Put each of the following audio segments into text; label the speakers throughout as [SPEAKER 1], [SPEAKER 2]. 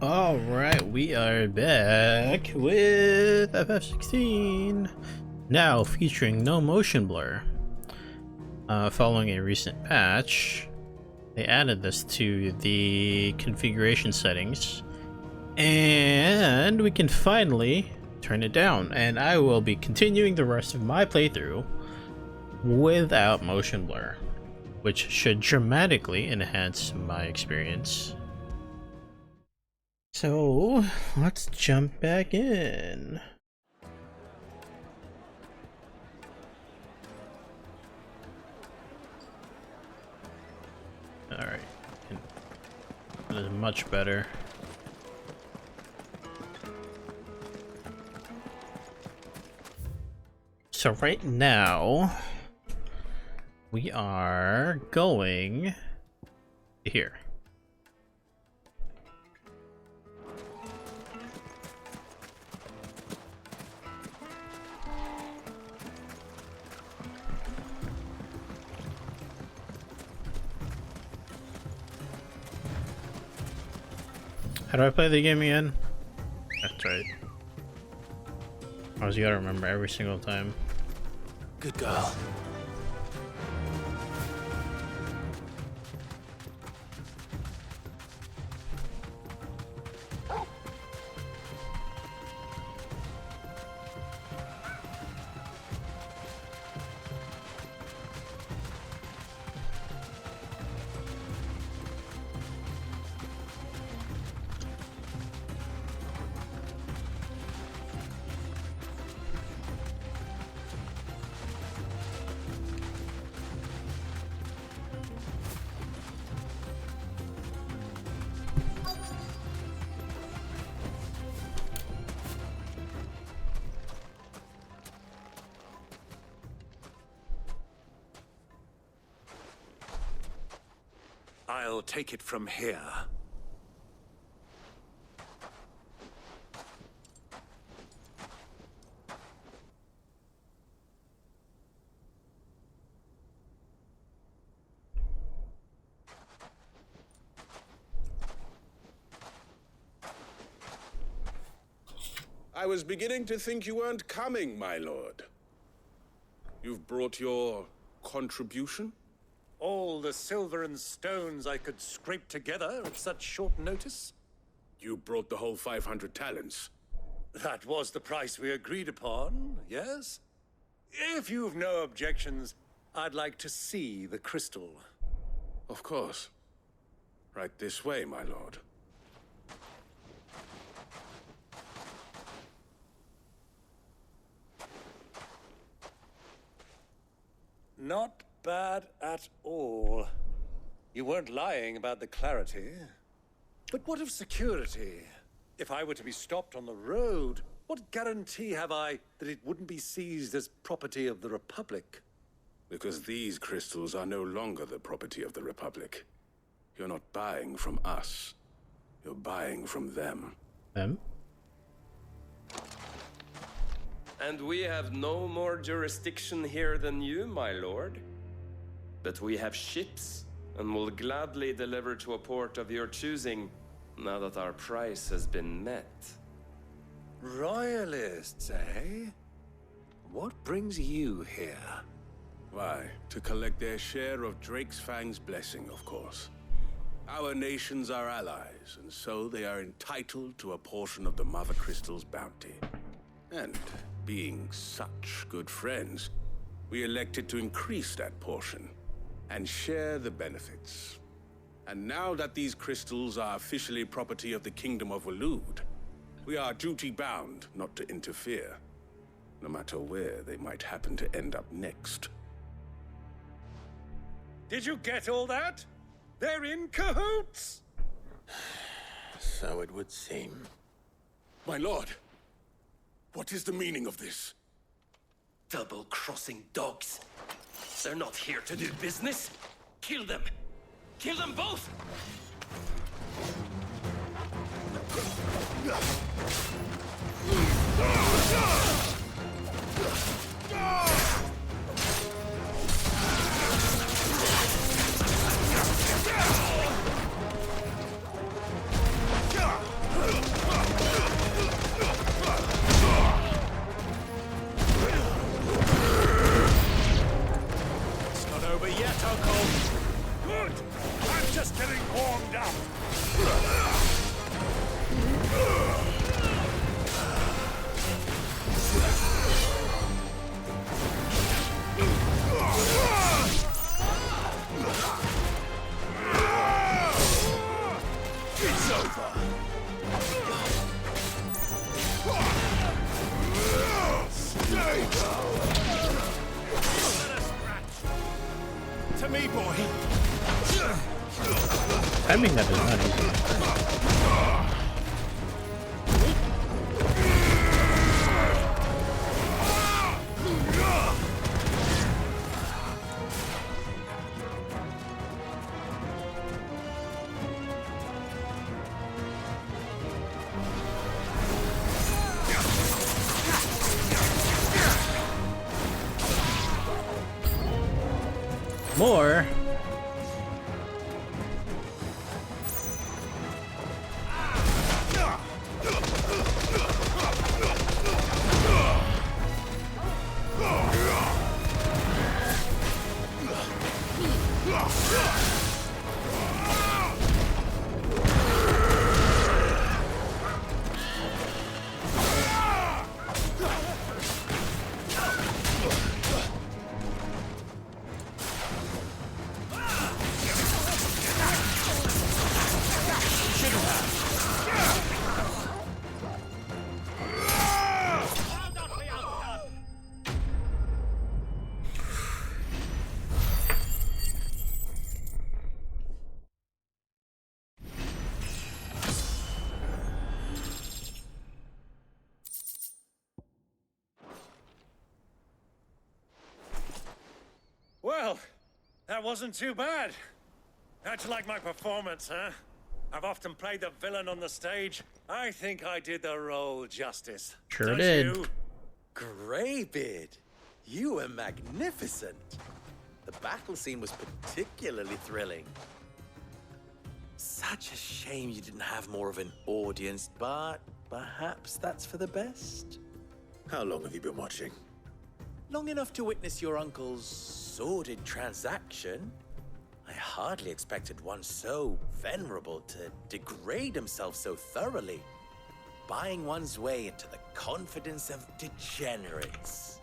[SPEAKER 1] Alright, we are back with FF16. Now featuring no motion blur. Following a recent patch, they added this to the configuration settings. And we can finally turn it down. And I will be continuing the rest of my playthrough without motion blur, which should dramatically enhance my experience. So, let's jump back in. Alright, that is much better. So right now, we are going here. How do I play the game again? That's right. I was gotta remember every single time.
[SPEAKER 2] Good girl. I'll take it from here.
[SPEAKER 3] I was beginning to think you weren't coming, my lord. You've brought your contribution?
[SPEAKER 2] All the silver and stones I could scrape together at such short notice?
[SPEAKER 3] You brought the whole 500 talents.
[SPEAKER 2] That was the price we agreed upon, yes? If you've no objections, I'd like to see the crystal.
[SPEAKER 3] Of course. Right this way, my lord.
[SPEAKER 2] Not bad at all. You weren't lying about the clarity. But what of security? If I were to be stopped on the road, what guarantee have I that it wouldn't be seized as property of the Republic?
[SPEAKER 3] Because these crystals are no longer the property of the Republic. You're not buying from us. You're buying from them.
[SPEAKER 1] Them?
[SPEAKER 4] And we have no more jurisdiction here than you, my lord. But we have ships, and will gladly deliver to a port of your choosing, now that our price has been met.
[SPEAKER 2] Royalists, eh? What brings you here?
[SPEAKER 3] Why, to collect their share of Drake's Fang's blessing, of course. Our nations are allies, and so they are entitled to a portion of the Mother Crystal's bounty. And being such good friends, we elected to increase that portion and share the benefits. And now that these crystals are officially property of the Kingdom of Waloed, we are duty-bound not to interfere, no matter where they might happen to end up next.
[SPEAKER 2] Did you get all that? They're in cahoots!
[SPEAKER 5] So it would seem.
[SPEAKER 3] My lord, what is the meaning of this?
[SPEAKER 4] Double-crossing dogs. They're not here to do business. Kill them. Kill them both!
[SPEAKER 3] To me, boy.
[SPEAKER 1] Timing that is not easy. More.
[SPEAKER 2] Well, that wasn't too bad. How'd you like my performance, huh? I've often played the villain on the stage. I think I did the role justice.
[SPEAKER 1] Sure
[SPEAKER 2] Don't
[SPEAKER 1] did.
[SPEAKER 2] you?
[SPEAKER 5] Greybeard, you were magnificent. The battle scene was particularly thrilling. Such a shame you didn't have more of an audience, but perhaps that's for the best.
[SPEAKER 3] How long have you been watching?
[SPEAKER 5] Long enough to witness your uncle's sordid transaction. I hardly expected one so venerable to degrade himself so thoroughly, buying one's way into the confidence of degenerates.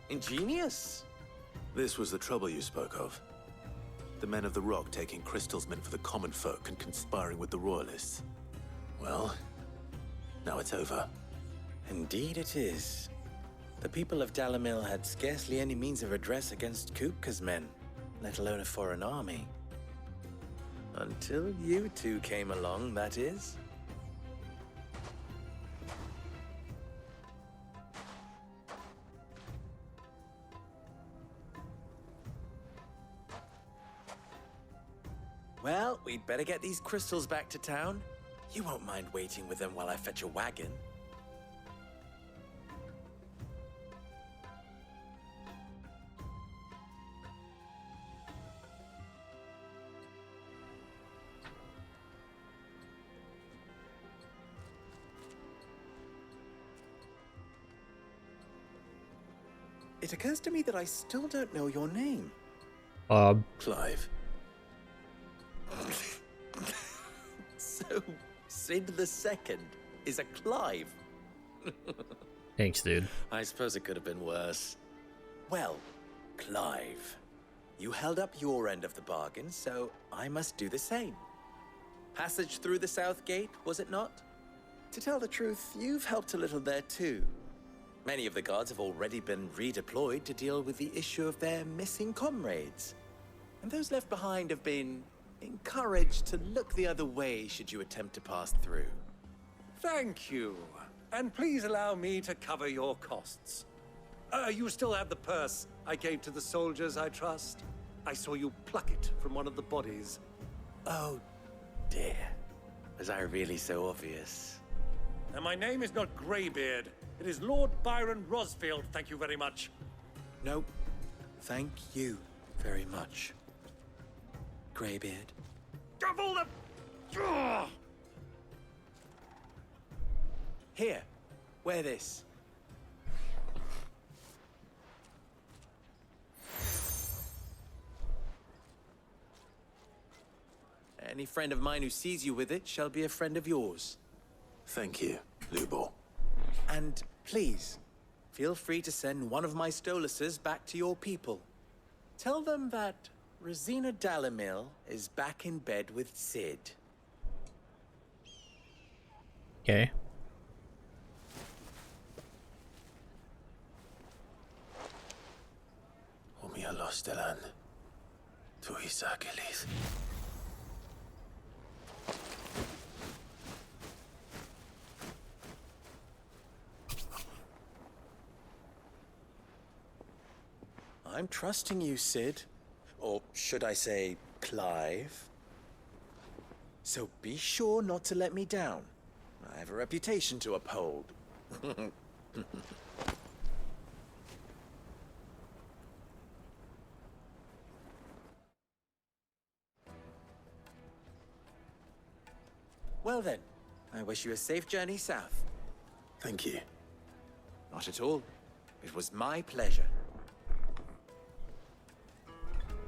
[SPEAKER 5] Ingenious.
[SPEAKER 6] This was the trouble you spoke of. The men of the Rock taking crystals meant for the common folk and conspiring with the Royalists. Well, now it's over.
[SPEAKER 5] Indeed it is. The people of Dalamil had scarcely any means of redress against Kupka's men, let alone a foreign army. Until you two came along, that is. Well, we'd better get these crystals back to town. You won't mind waiting with them while I fetch a wagon. It occurs to me that I still don't know your name.
[SPEAKER 6] Clive.
[SPEAKER 5] So, Sid the Second is a Clive.
[SPEAKER 1] Thanks, dude.
[SPEAKER 5] I suppose it could have been worse. Well, Clive, you held up your end of the bargain, so I must do the same. Passage through the South Gate, was it not? To tell the truth, you've helped a little there too. Many of the guards have already been redeployed to deal with the issue of their missing comrades. And those left behind have been encouraged to look the other way should you attempt to pass through.
[SPEAKER 2] Thank you. And please allow me to cover your costs. You still have the purse I gave to the soldiers, I trust? I saw you pluck it from one of the bodies.
[SPEAKER 5] Oh, dear. Was I really so obvious?
[SPEAKER 2] And my name is not Greybeard. It is Lord Byron Rosfield, thank you very much.
[SPEAKER 5] No, thank you very much, Greybeard.
[SPEAKER 2] Double the... Ugh!
[SPEAKER 5] Here, wear this. Any friend of mine who sees you with it shall be a friend of yours.
[SPEAKER 6] Thank you, Lubor.
[SPEAKER 5] And please, feel free to send one of my Stoluses back to your people. Tell them that Rosina Dalamil is back in bed with Sid.
[SPEAKER 1] Okay.
[SPEAKER 6] Omia Lostelan. Tuisa Gilis.
[SPEAKER 5] I'm trusting you, Sid. Or should I say, Clive? So be sure not to let me down. I have a reputation to uphold. Well then, I wish you a safe journey south.
[SPEAKER 6] Thank you.
[SPEAKER 5] Not at all. It was my pleasure.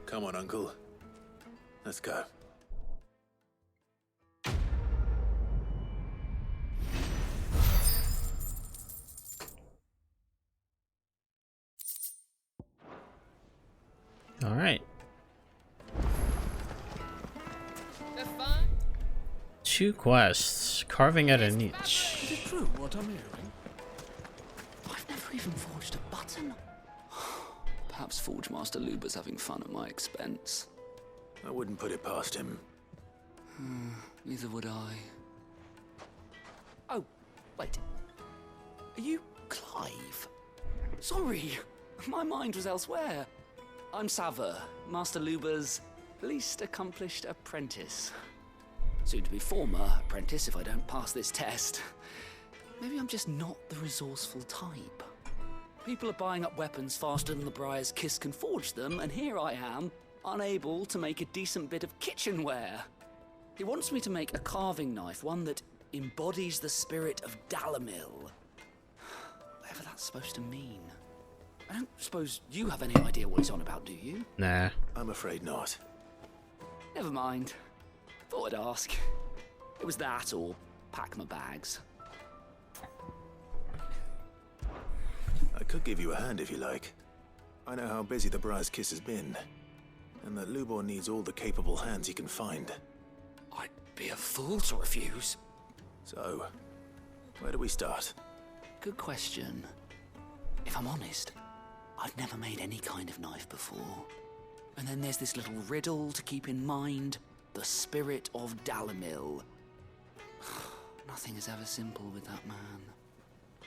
[SPEAKER 6] Come on, Uncle. Let's go.
[SPEAKER 1] All right. Two quests. Carving out a niche.
[SPEAKER 7] Is it true what I'm hearing? I've never even forged a button. Perhaps Forge Master Luber's having fun at my expense.
[SPEAKER 6] I wouldn't put it past him.
[SPEAKER 7] Neither would I. Oh, wait. Are you Clive? Sorry, my mind was elsewhere. I'm Sava, Master Luber's least accomplished apprentice. Soon to be former apprentice if I don't pass this test. Maybe I'm just not the resourceful type. People are buying up weapons faster than the Briar's Kiss can forge them, and here I am, unable to make a decent bit of kitchenware. He wants me to make a carving knife, one that embodies the spirit of Dalamil. Whatever that's supposed to mean. I don't suppose you have any idea what he's on about, do you?
[SPEAKER 1] Nah.
[SPEAKER 6] I'm afraid not.
[SPEAKER 7] Never mind. Thought I'd ask. It was that or pack my bags.
[SPEAKER 6] I could give you a hand if you like. I know how busy the Briar's Kiss has been, and that Lubor needs all the capable hands he can find.
[SPEAKER 7] I'd be a fool to refuse.
[SPEAKER 6] So, where do we start?
[SPEAKER 7] Good question. If I'm honest, I've never made any kind of knife before. And then there's this little riddle to keep in mind. The spirit of Dalamil. Nothing is ever simple with that man.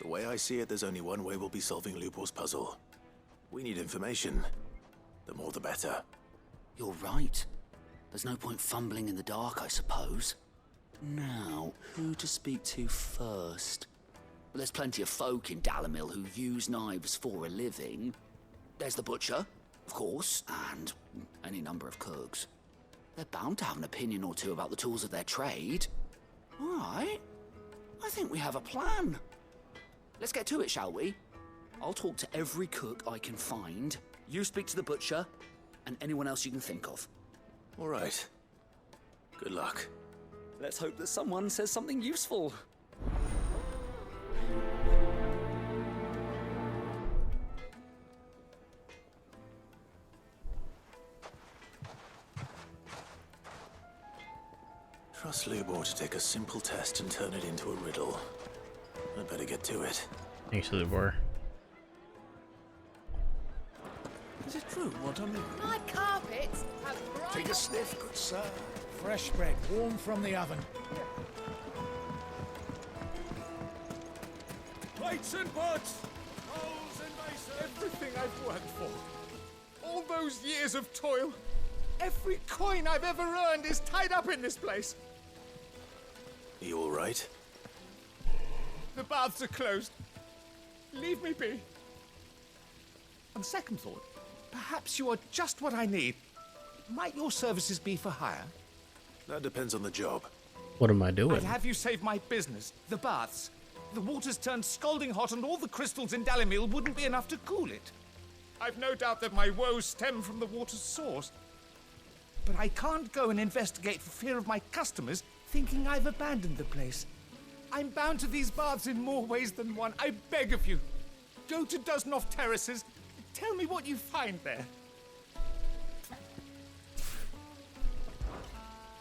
[SPEAKER 6] The way I see it, there's only one way we'll be solving Lubor's puzzle. We need information. The more the better.
[SPEAKER 7] You're right. There's no point fumbling in the dark, I suppose. Now, who to speak to first? Well, there's plenty of folk in Dalamil who use knives for a living. There's the butcher, of course, and any number of cooks. They're bound to have an opinion or two about the tools of their trade. All right. I think we have a plan. Let's get to it, shall we? I'll talk to every cook I can find. You speak to the butcher, and anyone else you can think of.
[SPEAKER 6] All right. Good luck.
[SPEAKER 7] Let's hope that someone says something useful.
[SPEAKER 6] Trust Lubor to take a simple test and turn it into a riddle. I'd better get to it.
[SPEAKER 1] Thanks, Lubor.
[SPEAKER 7] Is it true what I'm hearing?
[SPEAKER 8] My carpets have bright...
[SPEAKER 9] Take a sniff, good sir. Fresh bread, warm from the oven.
[SPEAKER 2] Plates and pots! Bowls and basins!
[SPEAKER 9] Everything I've worked for. All those years of toil. Every coin I've ever earned is tied up in this place.
[SPEAKER 6] You all right?
[SPEAKER 9] The baths are closed. Leave me be. On second thought, perhaps you are just what I need. Might your services be for hire?
[SPEAKER 6] That depends on the job.
[SPEAKER 1] What am I doing?
[SPEAKER 9] I'd have you save my business, the baths. The water's turned scalding hot and all the crystals in Dalamil wouldn't be enough to cool it. I've no doubt that my woes stem from the water's source. But I can't go and investigate for fear of my customers thinking I've abandoned the place. I'm bound to these baths in more ways than one. I beg of you. Go to Dusnoff Terraces. Tell me what you find there.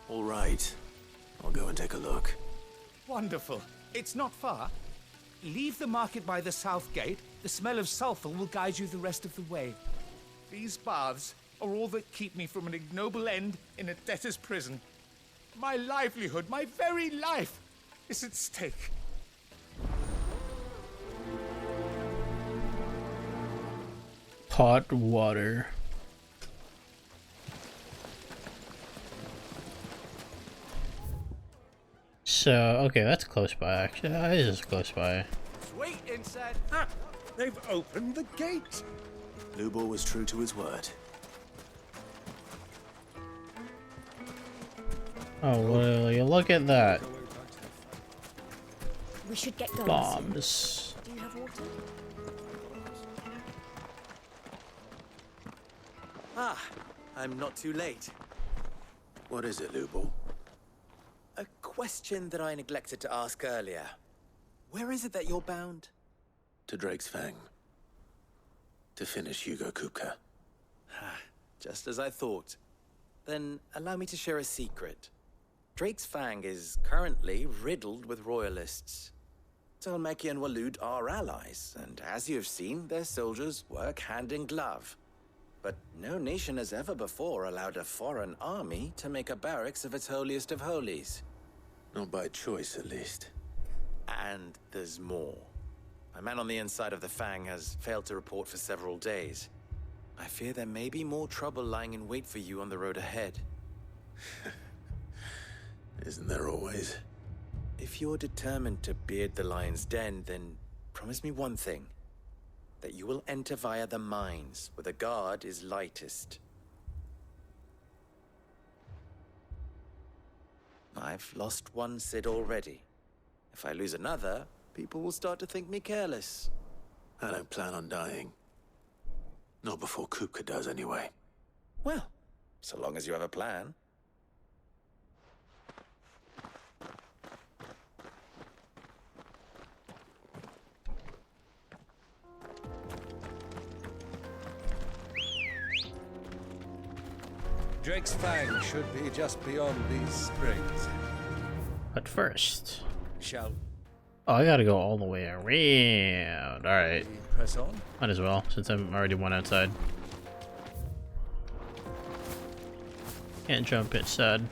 [SPEAKER 6] All right. I'll go and take a look.
[SPEAKER 9] Wonderful. It's not far. Leave the market by the south gate. The smell of sulfur will guide you the rest of the way. These baths are all that keep me from an ignoble end in a debtor's prison. My livelihood, my very life, is at stake.
[SPEAKER 1] Hot water. So, okay, that's close by, actually. That is just close by.
[SPEAKER 5] Wait inside.
[SPEAKER 2] Ah, they've opened the gate.
[SPEAKER 6] Lubor was true to his word.
[SPEAKER 1] Oh, well, you look at that.
[SPEAKER 10] We should get going.
[SPEAKER 1] Bombs.
[SPEAKER 10] Do you have water?
[SPEAKER 5] Ah, I'm not too late.
[SPEAKER 6] What is it, Lubor?
[SPEAKER 5] A question that I neglected to ask earlier. Where is it that you're bound?
[SPEAKER 6] To Drake's Fang. To finish Hugo Kupka.
[SPEAKER 5] Just as I thought. Then allow me to share a secret. Drake's Fang is currently riddled with royalists. Talmeki and Waloed are allies, and as you have seen, their soldiers work hand in glove. But no nation has ever before allowed a foreign army to make a barracks of its holiest of holies.
[SPEAKER 6] Not by choice, at least.
[SPEAKER 5] And there's more. A man on the inside of the Fang has failed to report for several days. I fear there may be more trouble lying in wait for you on the road ahead.
[SPEAKER 6] Isn't there always?
[SPEAKER 5] If you're determined to beard the lion's den, then promise me one thing. That you will enter via the mines, where the guard is lightest. I've lost one Cid already. If I lose another, people will start to think me careless.
[SPEAKER 6] I don't plan on dying. Not before Kupka does, anyway.
[SPEAKER 5] Well, so long as you have a plan.
[SPEAKER 2] Drake's Fang should be just beyond these springs.
[SPEAKER 1] But first...
[SPEAKER 2] Shall
[SPEAKER 1] Oh, I gotta go all the way around. Alright.
[SPEAKER 2] we press on?
[SPEAKER 1] Might as well, since I'm already one outside. Can't jump inside.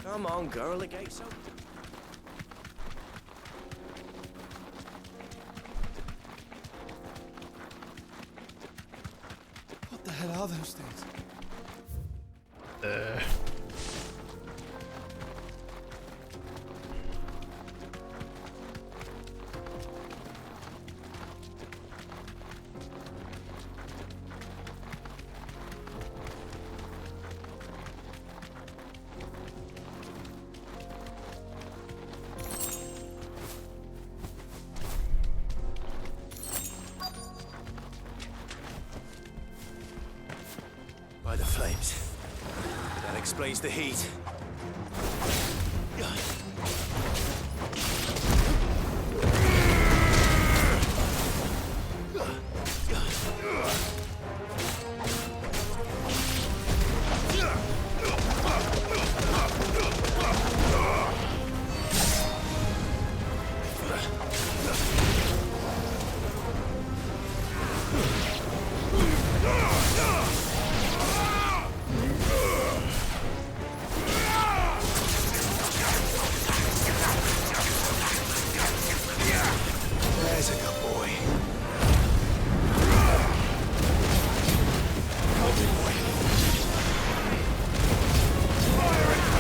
[SPEAKER 5] Come on, girl, the gate's open.
[SPEAKER 9] What the hell are those things?
[SPEAKER 6] By the flames. That explains the heat. There's a good boy. Help me, boy. Fire and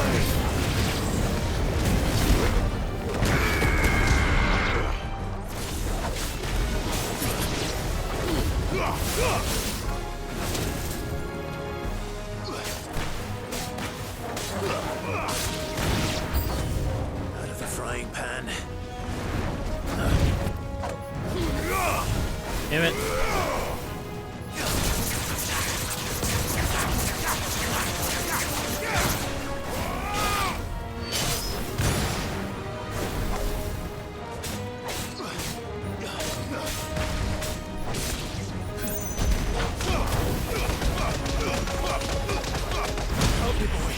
[SPEAKER 6] out of the frying pan.
[SPEAKER 1] Damn it.
[SPEAKER 6] Help me, boy.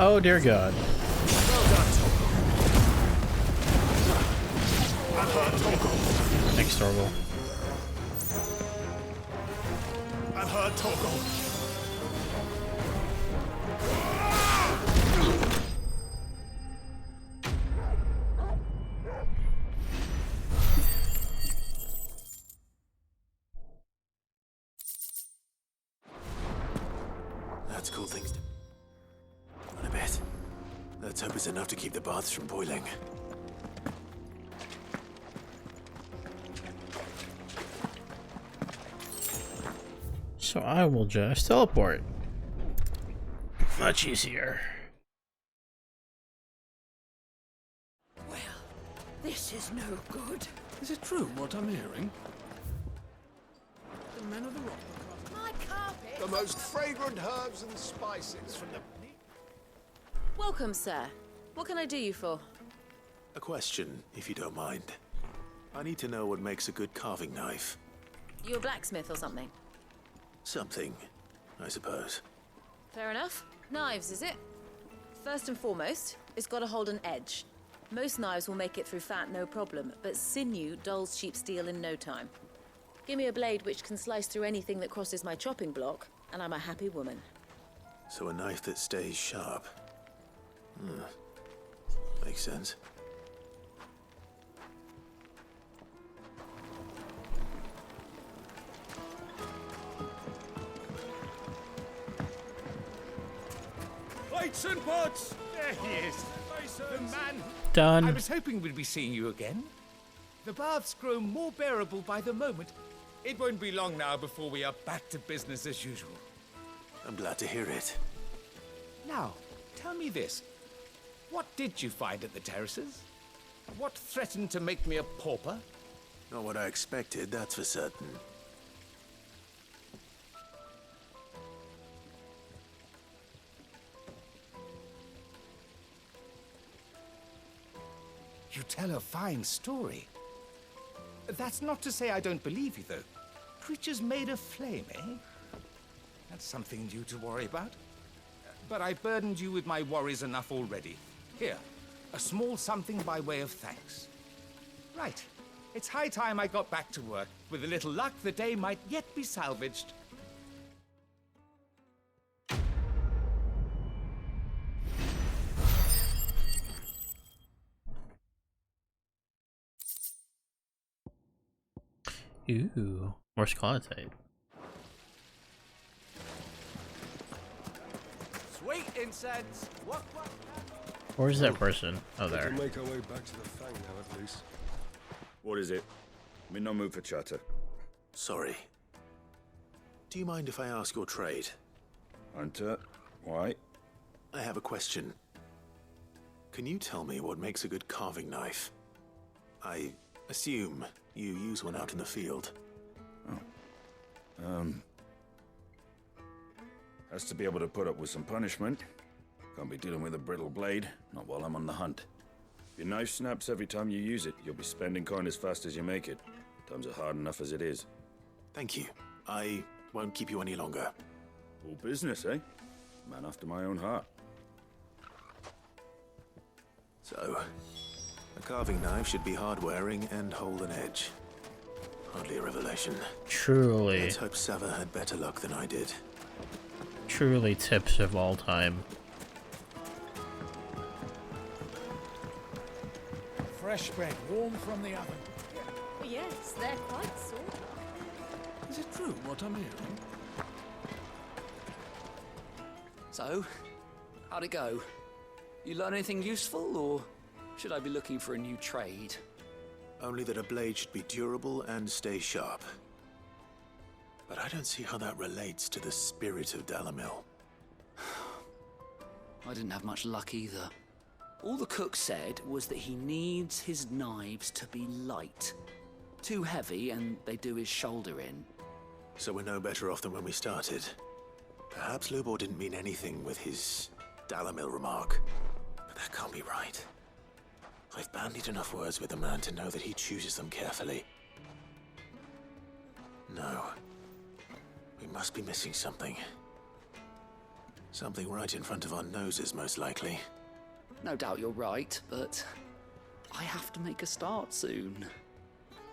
[SPEAKER 1] Oh dear God.
[SPEAKER 9] Well done, Torgal. I've heard Torgal.
[SPEAKER 1] Thanks, Torgal.
[SPEAKER 9] I've heard Torgal.
[SPEAKER 6] That's cool things to... On a bit. Let's hope it's enough to keep the baths from boiling.
[SPEAKER 1] So I will just teleport. Much easier.
[SPEAKER 8] Well, this is no good.
[SPEAKER 9] Is it true what I'm hearing?
[SPEAKER 8] The men of the rock. My carpet.
[SPEAKER 10] The most fragrant herbs and spices from the...
[SPEAKER 11] Welcome, sir. What can I do you for?
[SPEAKER 6] A question, if you don't mind. I need to know what makes a good carving knife.
[SPEAKER 11] You a blacksmith or something?
[SPEAKER 6] Something, I suppose.
[SPEAKER 11] Fair enough. Knives, is it? First and foremost, it's got to hold an edge. Most knives will make it through fat, no problem, but sinew dulls cheap steel in no time. Give me a blade which can slice through anything that crosses my chopping block, and I'm a happy woman.
[SPEAKER 6] So a knife that stays sharp. Makes sense.
[SPEAKER 9] Plates and pots! There he is. The man.
[SPEAKER 1] Done.
[SPEAKER 9] I was hoping we'd be seeing you again. The baths grow more bearable by the moment. It won't be long now before we are back to business as usual.
[SPEAKER 6] I'm glad to hear it.
[SPEAKER 9] Now, tell me this. What did you find at the terraces? What threatened to make me a pauper?
[SPEAKER 6] Not what I expected, that's for certain.
[SPEAKER 9] You tell a fine story. That's not to say I don't believe you, though. Creatures made of flame, eh? That's something new to worry about. But I burdened you with my worries enough already. Here, a small something by way of thanks. Right. It's high time I got back to work. With a little luck, the day might yet be salvaged.
[SPEAKER 1] Ooh, more scolotite.
[SPEAKER 10] Sweet incense! What?
[SPEAKER 1] Where's that person? Oh,
[SPEAKER 10] We
[SPEAKER 1] there.
[SPEAKER 10] can make our way back to the Fang now, at least.
[SPEAKER 12] What is it? I'm in no mood for chatter.
[SPEAKER 6] Sorry. Do you mind if I ask your trade?
[SPEAKER 12] Hunter, why?
[SPEAKER 6] I have a question. Can you tell me what makes a good carving knife? I assume you use one out in the field.
[SPEAKER 12] Has to be able to put up with some punishment. Can't be dealing with a brittle blade, not while I'm on the hunt. If your knife snaps every time you use it, you'll be spending coin as fast as you make it. Times are hard enough as it is.
[SPEAKER 6] Thank you. I won't keep you any longer.
[SPEAKER 12] All business, eh? Man after my own heart.
[SPEAKER 6] So, a carving knife should be hard-wearing and hold an edge. Hardly a revelation.
[SPEAKER 1] Truly,
[SPEAKER 6] Let's hope Sava had better luck than I did.
[SPEAKER 1] truly tips of all time.
[SPEAKER 10] Fresh bread, warm from the oven.
[SPEAKER 11] Oh, yes, they're quite sort.
[SPEAKER 9] Is it true what I'm hearing?
[SPEAKER 7] So, how'd it go? You learn anything useful, or should I be looking for a new trade?
[SPEAKER 6] Only that a blade should be durable and stay sharp. But I don't see how that relates to the spirit of Dalamil.
[SPEAKER 7] I didn't have much luck either. All the cook said was that he needs his knives to be light. Too heavy and they do his shoulder in.
[SPEAKER 6] So we're no better off than when we started. Perhaps Lubor didn't mean anything with his Dalamil remark. But that can't be right. I've bandied enough words with the man to know that he chooses them carefully. No. We must be missing something. Something right in front of our noses, most likely.
[SPEAKER 7] No doubt you're right, but I have to make a start soon.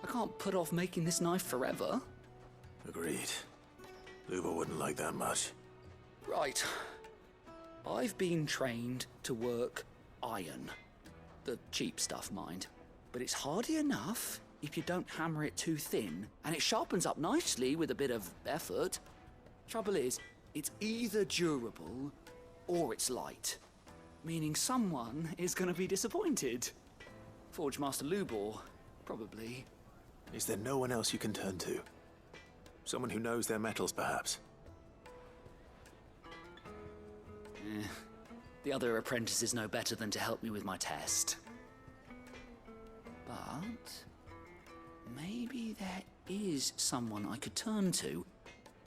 [SPEAKER 7] I can't put off making this knife forever.
[SPEAKER 6] Agreed. Luba wouldn't like that much.
[SPEAKER 7] Right. I've been trained to work iron. The cheap stuff, mind. But it's hardy enough if you don't hammer it too thin, and it sharpens up nicely with a bit of effort. Trouble is, it's either durable or it's light, meaning someone is going to be disappointed. Forge Master Lubor, probably.
[SPEAKER 6] Is there no one else you can turn to? Someone who knows their metals, perhaps?
[SPEAKER 7] The other apprentices know better than to help me with my test. But maybe there is someone I could turn to.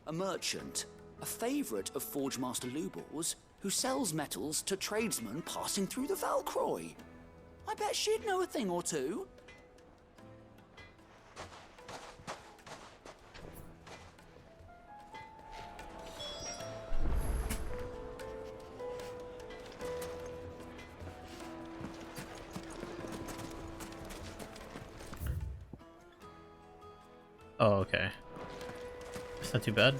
[SPEAKER 7] A merchant, a favourite of Forge Master Lubor's, who sells metals to tradesmen passing through the Valcroy. I bet she'd know a thing or two.
[SPEAKER 1] Oh, okay. It's not too bad.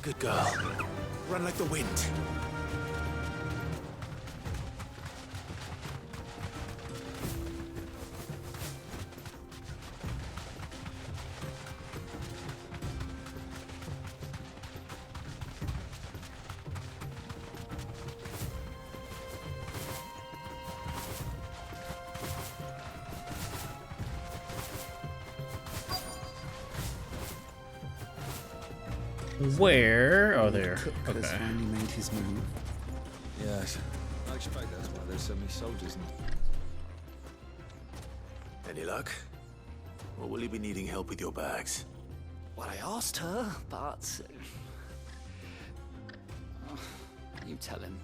[SPEAKER 6] Good girl. Run like the wind.
[SPEAKER 1] Where? Oh, there.
[SPEAKER 13] Has
[SPEAKER 1] Okay.
[SPEAKER 13] finally made his move.
[SPEAKER 10] Yes. I expect that's why there's so many soldiers in
[SPEAKER 6] Any luck? Or will you be needing help with your bags?
[SPEAKER 7] Well, I asked her, but... you tell him.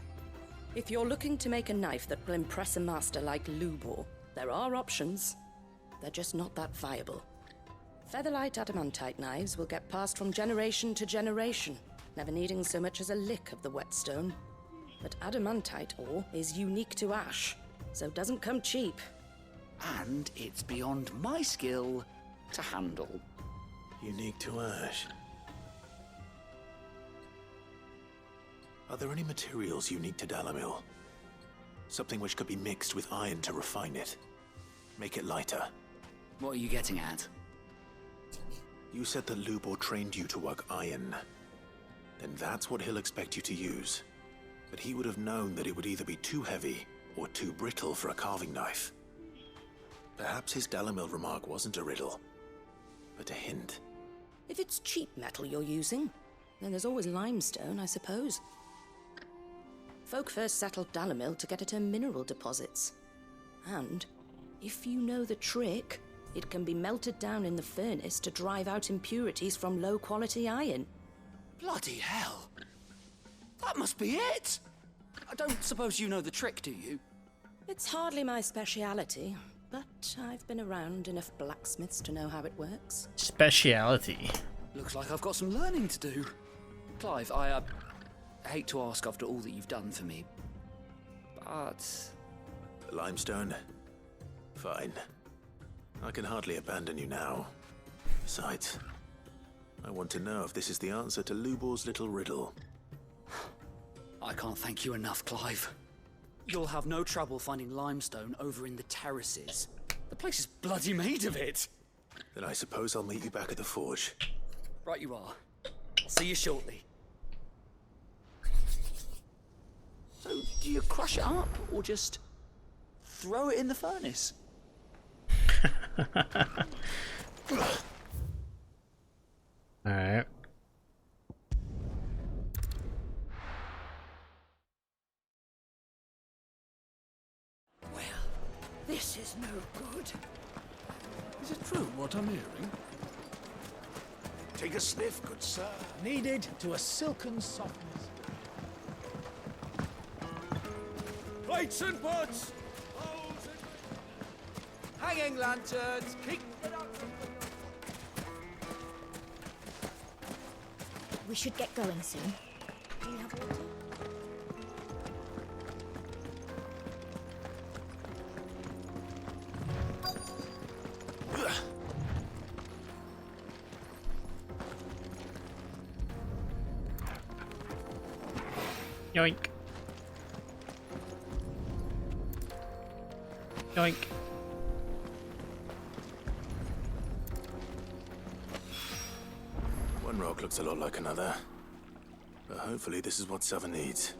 [SPEAKER 14] If you're looking to make a knife that will impress a master like Lubor, there are options. They're just not that viable. Featherlight adamantite knives will get passed from generation to generation, never needing so much as a lick of the whetstone. But adamantite ore is unique to ash, so it doesn't come cheap.
[SPEAKER 7] And it's beyond my skill to handle.
[SPEAKER 6] Unique to ash. Are there any materials unique to Dalamil? Something which could be mixed with iron to refine it. Make it lighter.
[SPEAKER 7] What are you getting at?
[SPEAKER 6] You said that Lubor trained you to work iron. Then that's what he'll expect you to use. But he would have known that it would either be too heavy or too brittle for a carving knife. Perhaps his Dalamil remark wasn't a riddle, but a hint.
[SPEAKER 14] If it's cheap metal you're using, then there's always limestone, I suppose. Folk first settled Dalamil to get at her mineral deposits. And, if you know the trick, it can be melted down in the furnace to drive out impurities from low-quality iron.
[SPEAKER 7] Bloody hell! That must be it! I don't suppose you know the trick, do you?
[SPEAKER 14] It's hardly my speciality, but I've been around enough blacksmiths to know how it works.
[SPEAKER 1] Speciality.
[SPEAKER 7] Looks like I've got some learning to do. Clive, I hate to ask after all that you've done for me, but...
[SPEAKER 6] Limestone? Fine. I can hardly abandon you now. Besides, I want to know if this is the answer to Lubor's little riddle.
[SPEAKER 7] I can't thank you enough, Clive. You'll have no trouble finding limestone over in the terraces. The place is bloody made of it.
[SPEAKER 6] Then I suppose I'll meet you back at the forge.
[SPEAKER 7] Right you are. I'll see you shortly. So, do you crush it up, or just throw it in the furnace?
[SPEAKER 1] Alright.
[SPEAKER 8] Well, this is no good.
[SPEAKER 10] Is it true what I'm hearing?
[SPEAKER 9] Take a sniff, good sir.
[SPEAKER 10] Kneaded to a silken softness.
[SPEAKER 9] Plates and pots! Hanging lanterns! Keep it up!
[SPEAKER 13] We should get going soon. Do you have water?
[SPEAKER 1] Yoink. Yoink.
[SPEAKER 6] One rock looks a lot like another. But hopefully this is what Sava needs.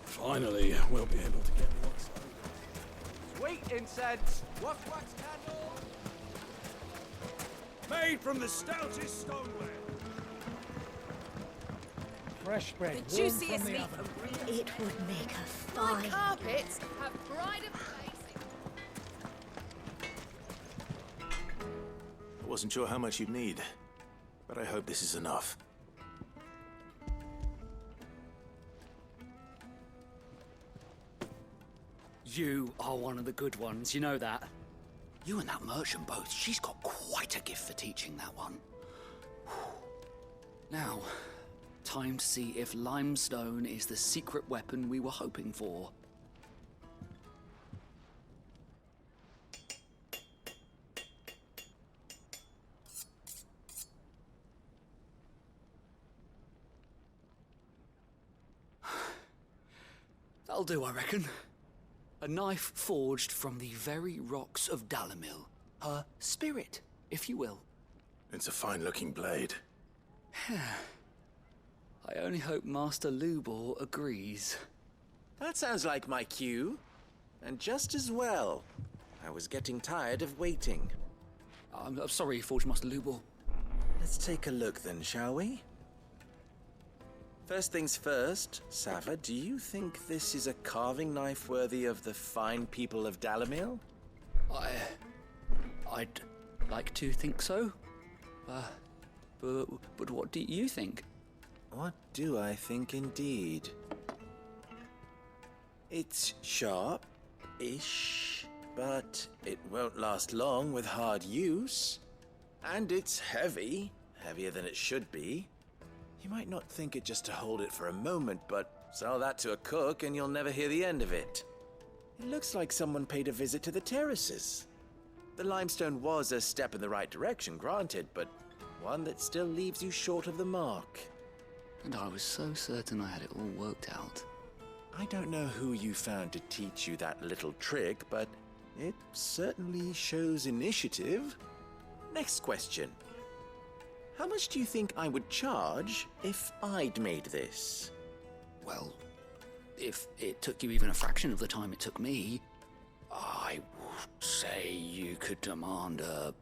[SPEAKER 3] Finally, we'll be able to get what's
[SPEAKER 9] Sweet incense!
[SPEAKER 3] wax candle! Made from the stoutest stoneware!
[SPEAKER 15] Fresh bread,
[SPEAKER 11] The
[SPEAKER 15] warm
[SPEAKER 11] juiciest
[SPEAKER 15] from the
[SPEAKER 11] meat
[SPEAKER 15] oven.
[SPEAKER 11] from
[SPEAKER 13] It would make a
[SPEAKER 11] my
[SPEAKER 13] fine...
[SPEAKER 11] carpets have pride of place.
[SPEAKER 6] I wasn't sure how much you'd need, but I hope this is enough.
[SPEAKER 7] You are one of the good ones, you know that. You and that merchant both, she's got quite a gift for teaching that one. Now, time to see if limestone is the secret weapon we were hoping for. That'll do, I reckon. A knife forged from the very rocks of Dalamil. Her spirit, if you will.
[SPEAKER 6] It's a fine-looking blade.
[SPEAKER 7] I only hope Master Lubor agrees.
[SPEAKER 5] That sounds like my cue. And just as well. I was getting tired of waiting.
[SPEAKER 7] I'm sorry, Forge Master Lubor.
[SPEAKER 5] Let's take a look then, shall we? First things first, Sava, do you think this is a carving knife worthy of the fine people of Dalamil?
[SPEAKER 7] I'd like to think so. But what do you think?
[SPEAKER 5] What do I think indeed? It's sharp-ish, but it won't last long with hard use. And it's heavy, heavier than it should be. You might not think it just to hold it for a moment, but sell that to a cook and you'll never hear the end of it. It looks like someone paid a visit to the terraces. The limestone was a step in the right direction, granted, but one that still leaves you short of the mark.
[SPEAKER 7] And I was so certain I had it all worked out.
[SPEAKER 5] I don't know who you found to teach you that little trick, but it certainly shows initiative. Next question. How much do you think I would charge if I'd made this?
[SPEAKER 7] Well, if it took you even a fraction of the time it took me, I would say you could demand a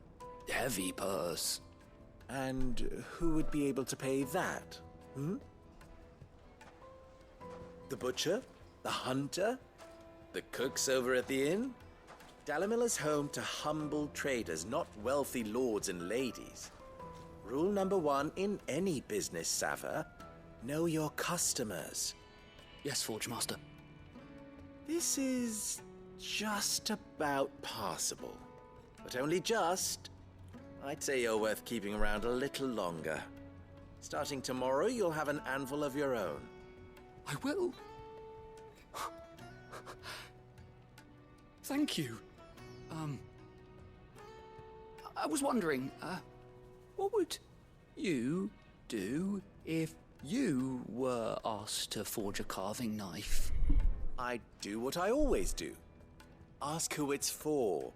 [SPEAKER 7] heavy purse.
[SPEAKER 5] And who would be able to pay that? The butcher? The hunter? The cooks over at the inn? Dalamil is home to humble traders, not wealthy lords and ladies. Rule number 1 in any business, Sava, know your customers.
[SPEAKER 7] Yes, Forge Master.
[SPEAKER 5] This is just about passable. But only just. I'd say you're worth keeping around a little longer. Starting tomorrow, you'll have an anvil of your own.
[SPEAKER 7] I will. Thank you. I was wondering, what would you do if you were asked to forge a carving knife?
[SPEAKER 5] I'd do what I always do. Ask who it's for.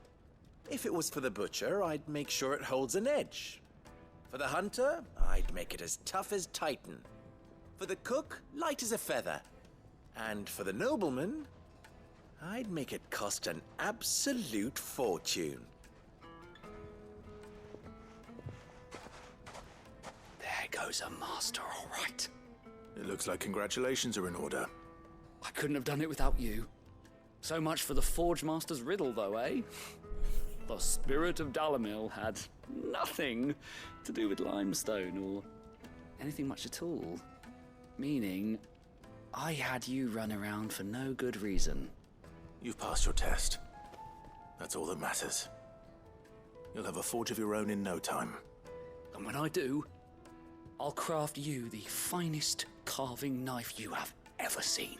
[SPEAKER 5] If it was for the butcher, I'd make sure it holds an edge. For the hunter, I'd make it as tough as Titan. For the cook, light as a feather. And for the nobleman, I'd make it cost an absolute fortune.
[SPEAKER 7] There goes a master, all right.
[SPEAKER 6] It looks like congratulations are in order.
[SPEAKER 7] I couldn't have done it without you. So much for the Forge Master's riddle, though, eh? the spirit of Dalamil had nothing to do with limestone or anything much at all. Meaning, I had you run around for no good reason.
[SPEAKER 6] You've passed your test. That's all that matters. You'll have a forge of your own in no time.
[SPEAKER 7] And when I do, I'll craft you the finest carving knife you have ever seen.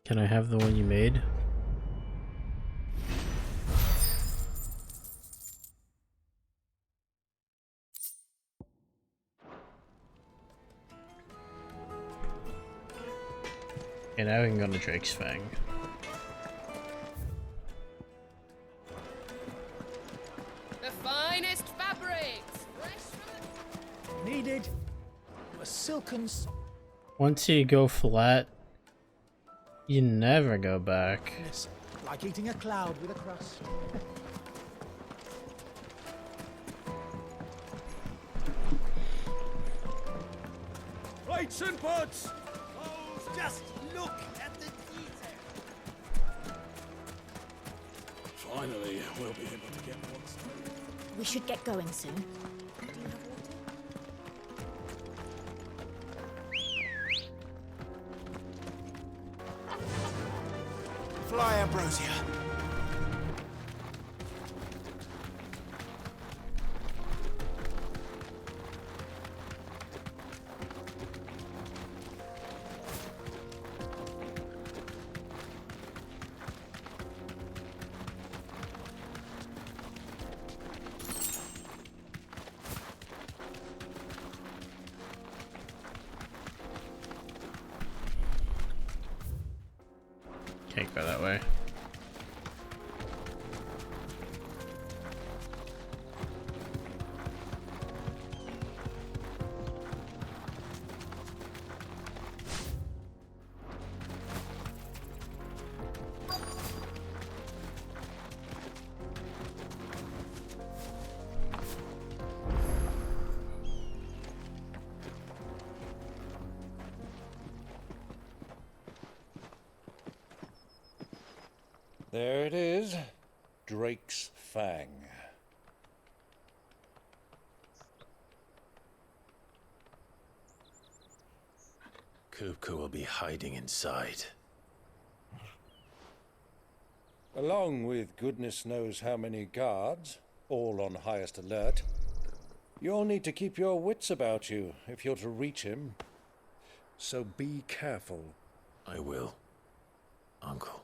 [SPEAKER 1] Can I have the one you made? And now we can go to Drake's Fang.
[SPEAKER 15] The finest fabrics!
[SPEAKER 9] Needed a silken...
[SPEAKER 1] Once you go flat, you never go back.
[SPEAKER 9] Yes, like eating a cloud with a crust.
[SPEAKER 3] Plates and pots!
[SPEAKER 16] Just look at the detail.
[SPEAKER 3] Finally, we'll be able to get one started.
[SPEAKER 13] We should get going soon.
[SPEAKER 16] Fly, Ambrosia.
[SPEAKER 1] Can't go that way.
[SPEAKER 2] There it is. Drake's Fang.
[SPEAKER 6] Kupka will be hiding inside.
[SPEAKER 2] Along with goodness knows how many guards, all on highest alert. You'll need to keep your wits about you if you're to reach him. So be careful.
[SPEAKER 6] I will, Uncle.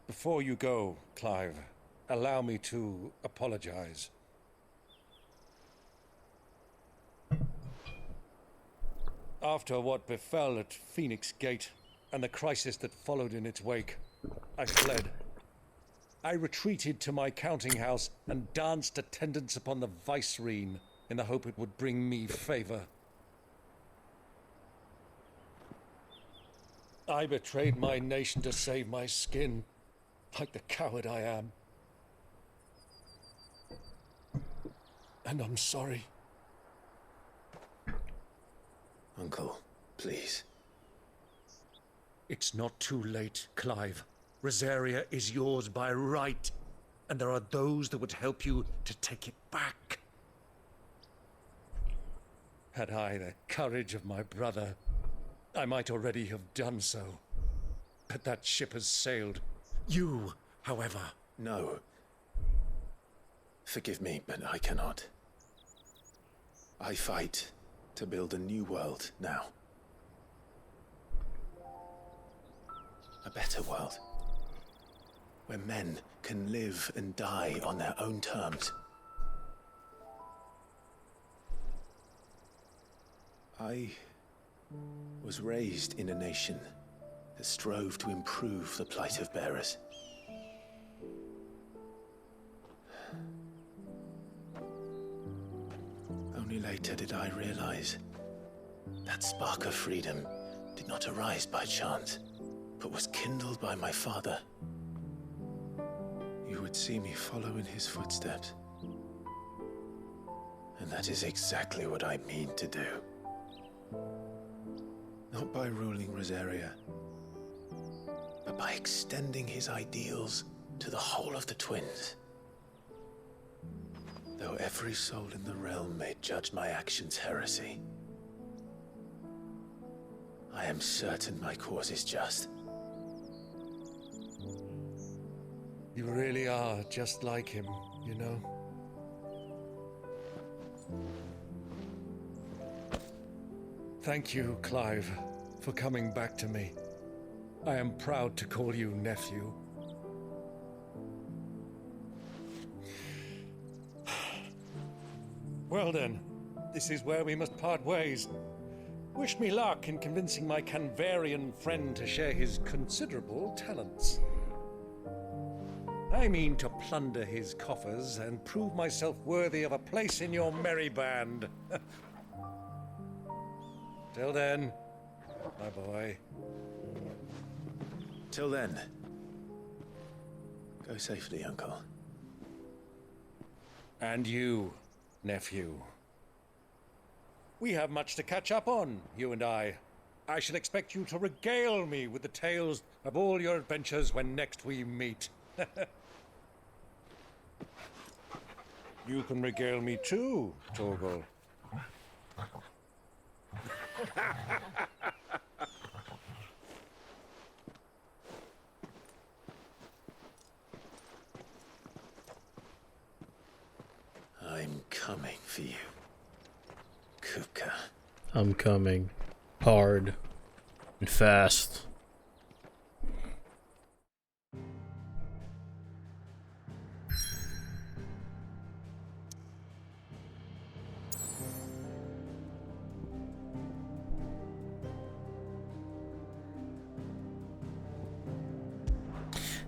[SPEAKER 2] Before you go, Clive, allow me to apologize. After what befell at Phoenix Gate and the crisis that followed in its wake, I fled. I retreated to my counting house and danced attendance upon the vicereine in the hope it would bring me favor. I betrayed my nation to save my skin, like the coward I am. And I'm sorry.
[SPEAKER 6] Uncle, please.
[SPEAKER 2] It's not too late, Clive. Rosaria is yours by right, and there are those that would help you to take it back. Had I the courage of my brother, I might already have done so. But that ship has sailed. You, however...
[SPEAKER 6] No. Forgive me, but I cannot. I fight to build a new world now. A better world. Where men can live and die on their own terms. I was raised in a nation that strove to improve the plight of bearers. Only later did I realize that spark of freedom did not arise by chance, but was kindled by my father. You would see me follow in his footsteps. And that is exactly what I mean to do. Not by ruling Rosaria, but by extending his ideals to the whole of the twins. Though every soul in the realm may judge my actions heresy, I am certain my cause is just.
[SPEAKER 17] You really are just like him, you know? Thank you, Clive, for coming back to me. I am proud to call you nephew. Well then, this is where we must part ways. Wish me luck in convincing my Canvarian friend to share his considerable talents. I mean to plunder his coffers and prove myself worthy of a place in your merry band. Till then, my boy.
[SPEAKER 6] Till then, go safely, Uncle.
[SPEAKER 17] And you, nephew. We have much to catch up on, you and I. I shall expect you to regale me with the tales of all your adventures when next we meet. You can regale me too, Torgal.
[SPEAKER 6] I'm coming for you, Kupka.
[SPEAKER 1] I'm coming. Hard. And fast.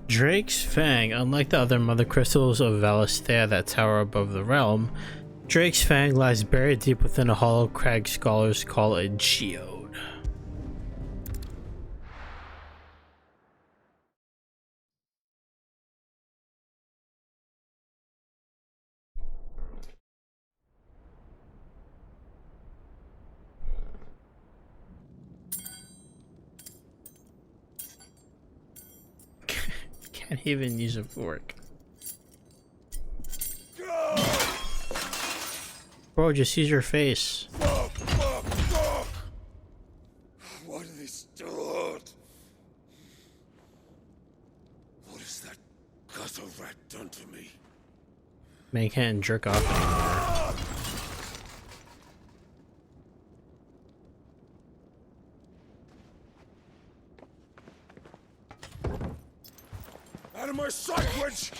[SPEAKER 1] Drake's Fang. Unlike the other mother crystals of Valisthea that tower above the realm, Drake's Fang lies buried deep within a hollow crag scholars call a geode. Can't even use a fork. Bro, just use your face.
[SPEAKER 2] Fuck! Why do they still hurt? What has that gutter rat done to me?
[SPEAKER 1] Man can't jerk off anymore.
[SPEAKER 2] Out of my sight, witch!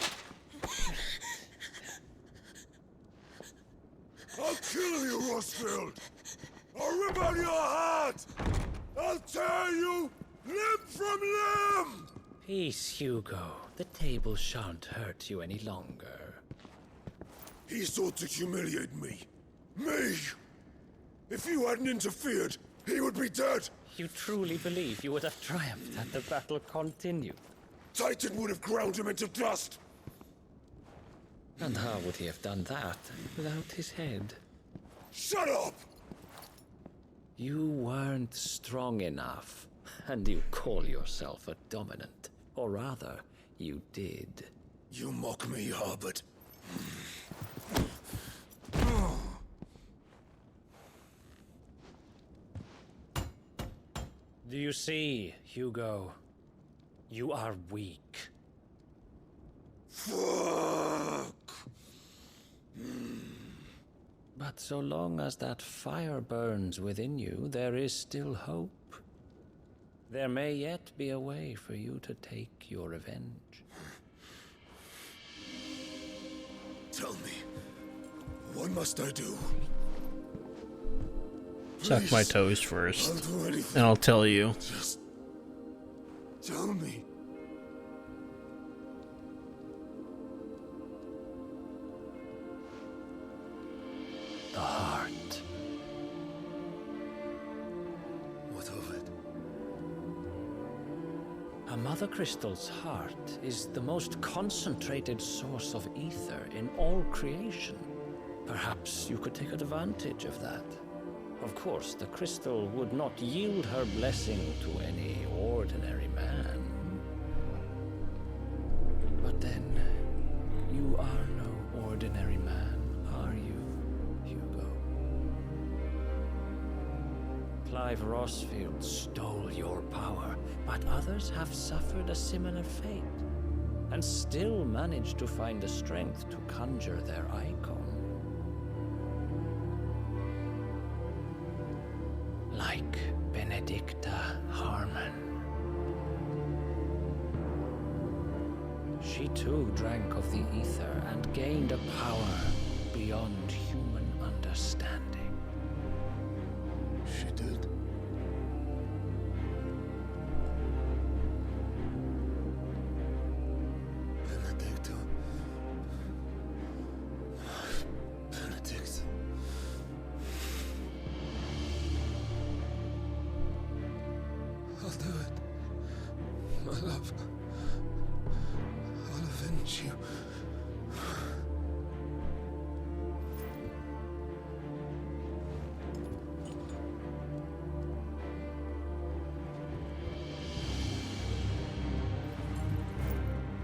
[SPEAKER 2] I'll kill you, Rosfield! I'll rip out your heart! I'll tear you limb from limb!
[SPEAKER 18] Peace, Hugo. The table shan't hurt you any longer.
[SPEAKER 2] He sought to humiliate me. Me! If you hadn't interfered, he would be dead!
[SPEAKER 18] You truly believe you would have triumphed had the battle continued?
[SPEAKER 2] Titan would have ground him into dust!
[SPEAKER 18] And how would he have done that without his head?
[SPEAKER 2] Shut up!
[SPEAKER 18] You weren't strong enough, and you call yourself a dominant. Or rather, you did.
[SPEAKER 2] You mock me, Harbert.
[SPEAKER 18] Do you see, Hugo? You are weak.
[SPEAKER 2] Fuck!
[SPEAKER 18] But so long as that fire burns within you, there is still hope. There may yet be a way for you to take your revenge.
[SPEAKER 2] Tell me, what must I do?
[SPEAKER 1] Suck my toes first, and I'll tell you.
[SPEAKER 2] Just tell me.
[SPEAKER 18] The heart.
[SPEAKER 2] What of it?
[SPEAKER 18] A mother crystal's heart is the most concentrated source of ether in all creation. Perhaps you could take advantage of that. Of course, the crystal would not yield her blessing to any ordinary man. But then, you are no ordinary man, are you, Hugo? Clive Rossfield stole your power, but others have suffered a similar fate, and still managed to find the strength to conjure their icon. Like Benedicta Harmon. She too drank of the ether and gained a power beyond human understanding.
[SPEAKER 6] She did. Benedicta. Benedict. I'll do it. My love. I'll avenge you.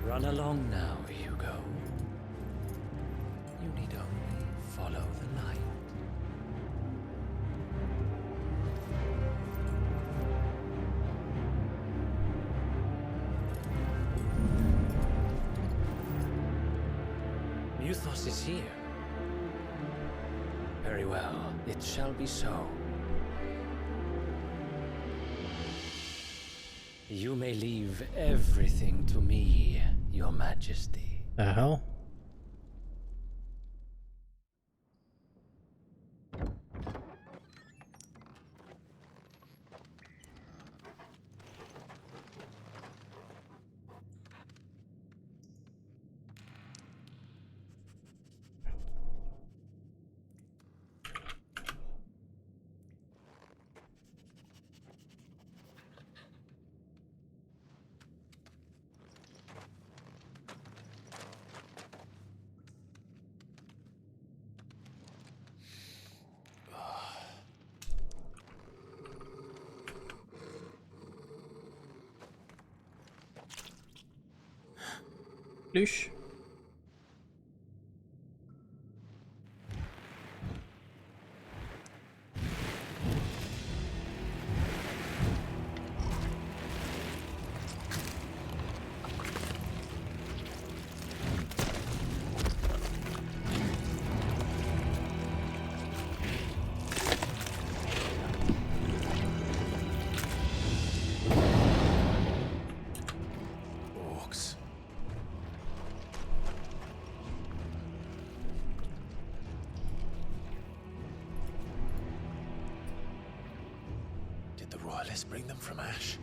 [SPEAKER 18] Run along now, Hugo. You need only follow the light. Muthos is here. Very well, it shall be so. You may leave everything to me, Your Majesty.
[SPEAKER 1] The hell? Douche.
[SPEAKER 6] Orcs. Did the royalists bring them from Ash?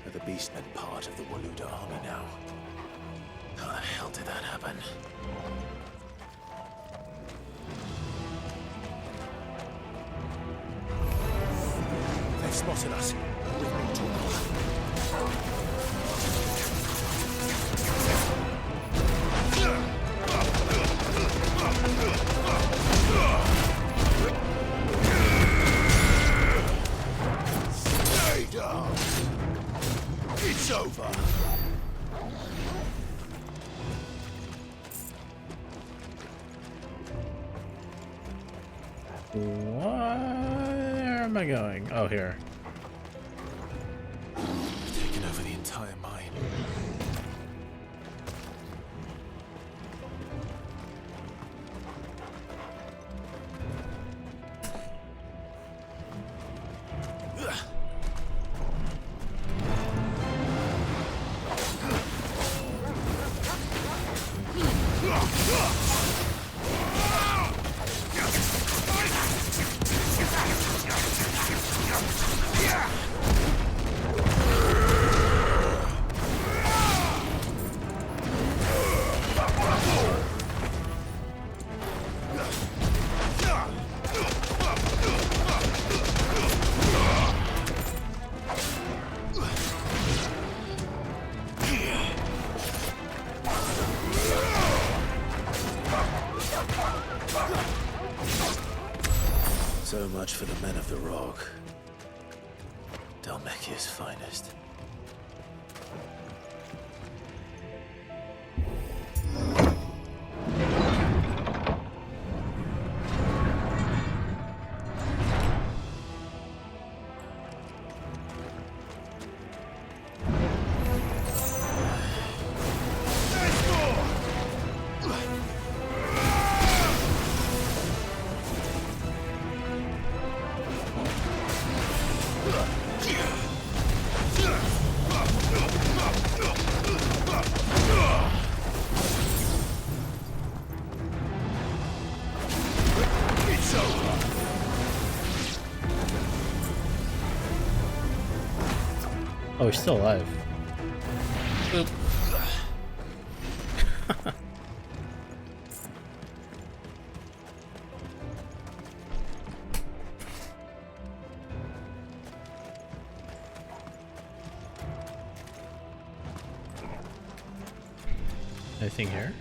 [SPEAKER 6] Are the beastmen part of the Waluda army now? How the hell did that happen? They've spotted us. We've been told. Stay down. It's over.
[SPEAKER 1] Where am I going? Oh, here.
[SPEAKER 6] Taken over the entire mine. So much for the men of the Rock. Dalmekia's finest.
[SPEAKER 1] Oh, he's still alive. Oop. Anything here?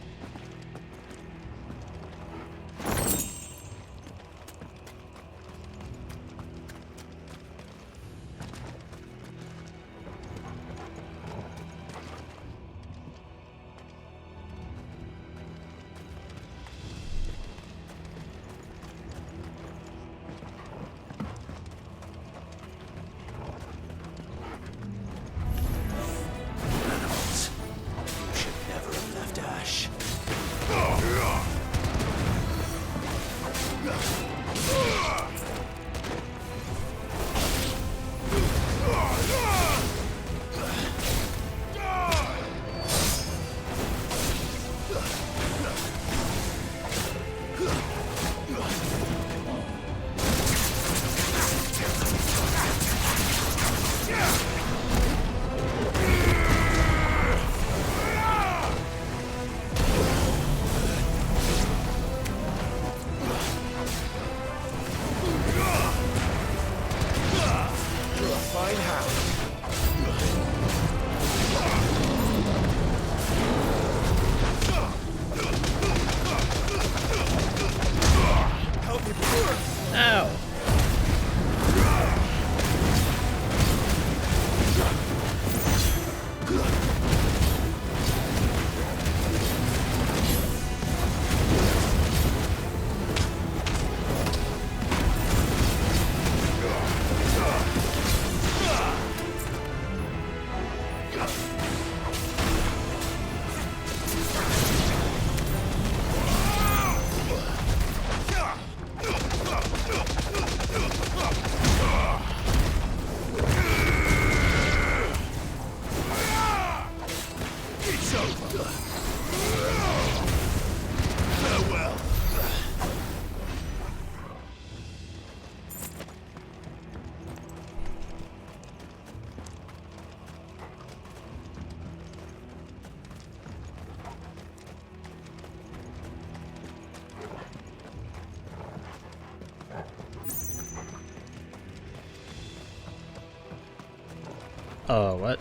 [SPEAKER 1] Oh, what?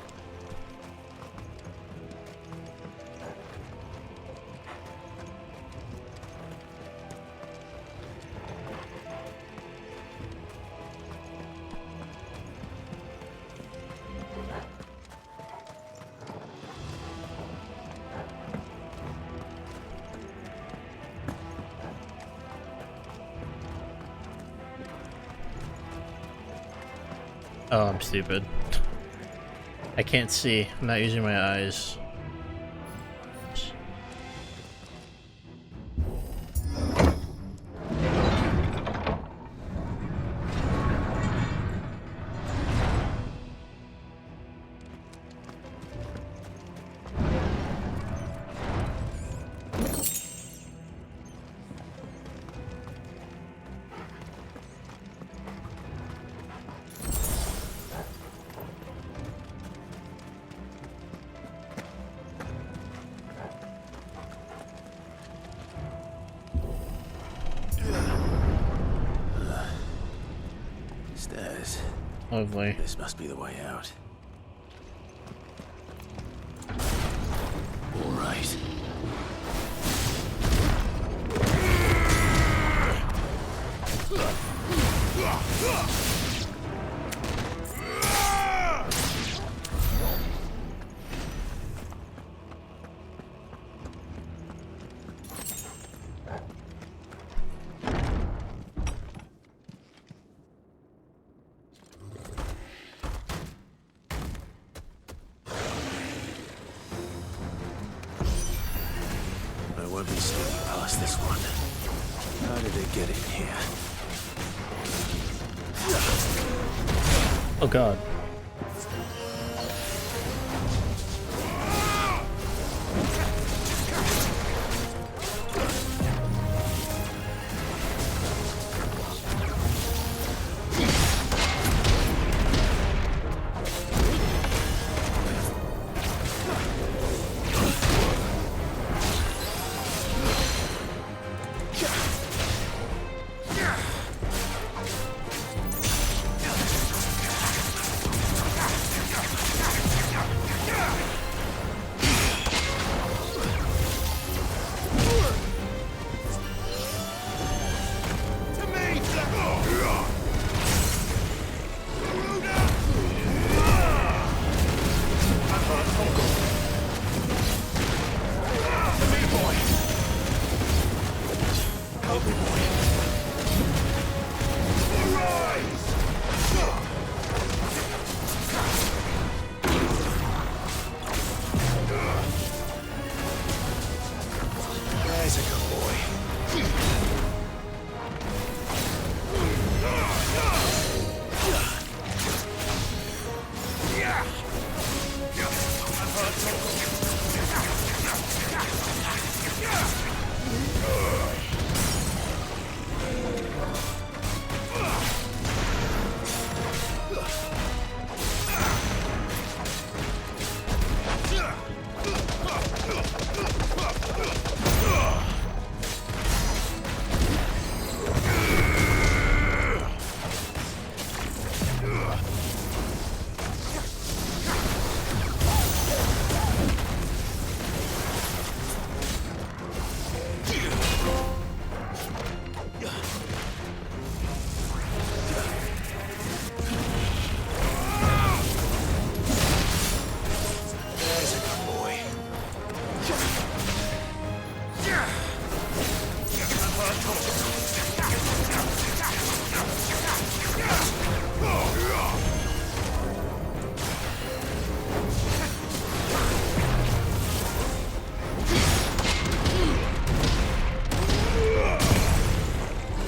[SPEAKER 1] Oh, I'm stupid. I can't see. I'm not using my eyes.
[SPEAKER 6] Stairs.
[SPEAKER 1] Lovely.
[SPEAKER 6] This must be the way out. All right. won't be sneaking past this one. How did it get in here?
[SPEAKER 1] Oh god.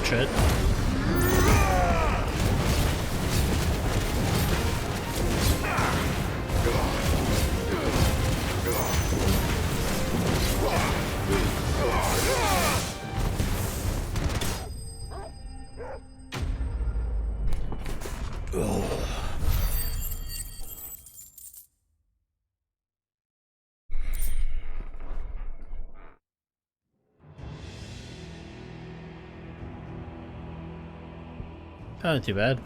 [SPEAKER 1] Shit. Not too bad.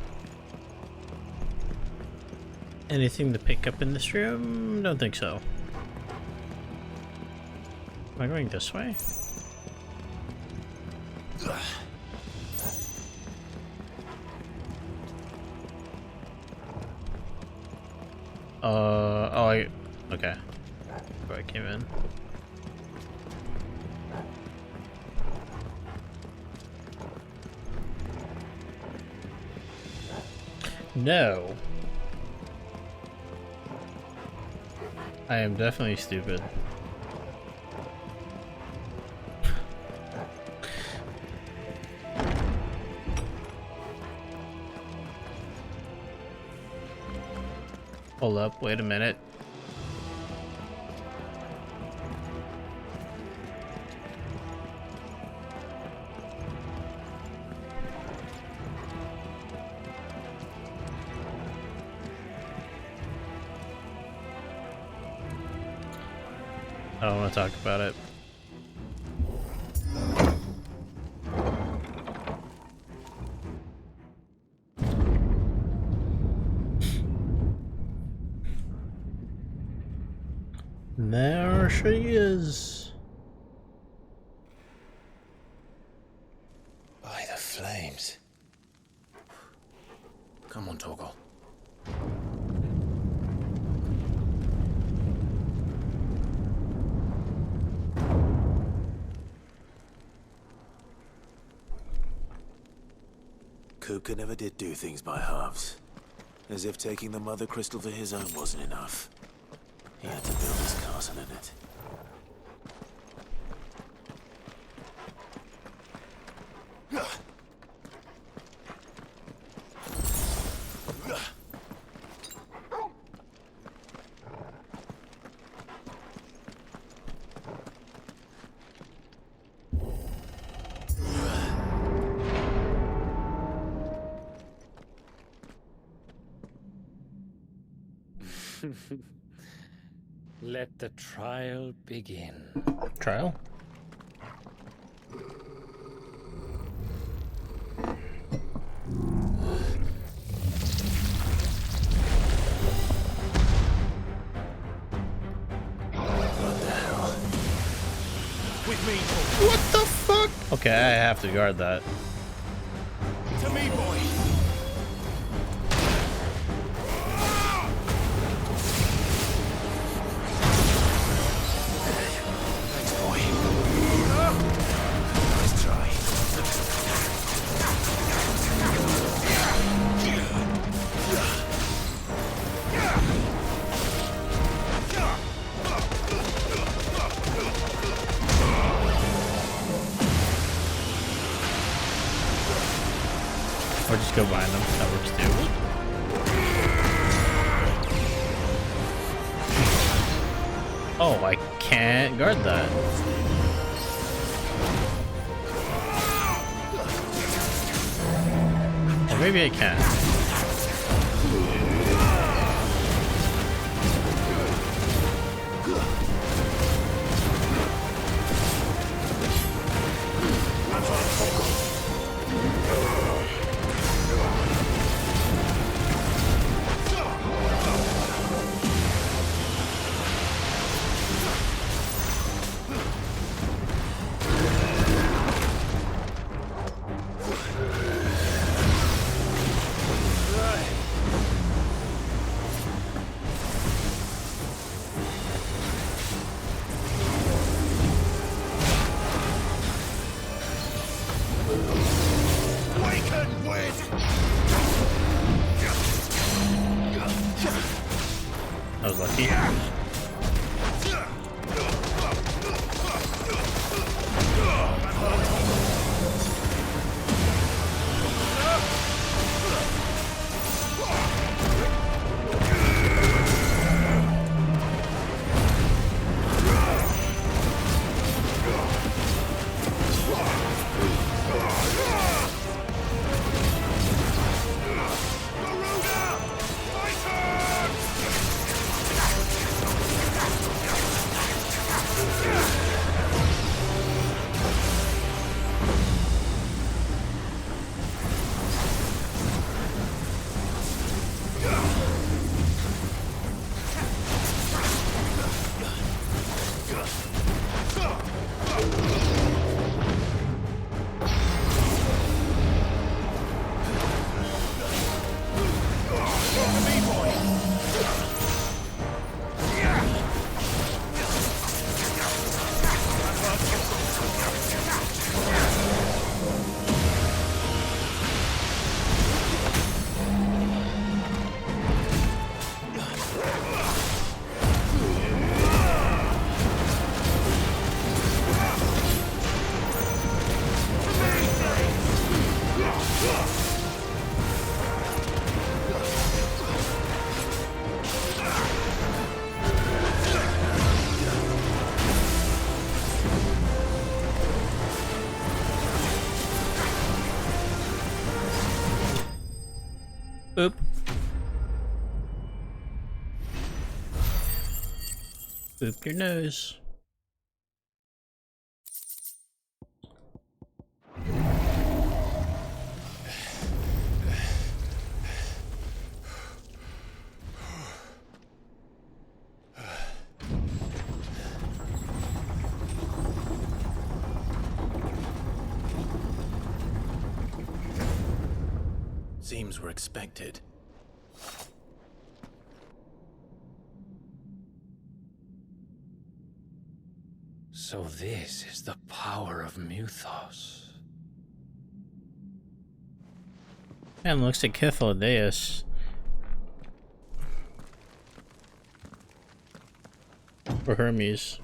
[SPEAKER 1] Anything to pick up in this room? Don't think so. Am I going this way? Okay. Where I came in. No. I am definitely stupid. Hold up, wait a minute. I don't want to talk about it. There she is.
[SPEAKER 6] By the flames. Come on, Torgal. Kupka never did do things by halves. As if taking the Mother Crystal for his own wasn't enough. He had to build his castle in it.
[SPEAKER 18] Let the trial begin.
[SPEAKER 1] Trial?
[SPEAKER 16] With me,
[SPEAKER 1] What the fuck? Okay, I have to guard that.
[SPEAKER 16] to me, boy.
[SPEAKER 6] Thanks, boy. Nice try.
[SPEAKER 1] Or just go behind them. That works too. Oh, I can't guard that. Or maybe I can. I was lucky. Boop. Boop your nose.
[SPEAKER 6] Seems we're expected.
[SPEAKER 18] So this is the power of Muthos.
[SPEAKER 1] Man, looks like Kithildeus. Or Hermes.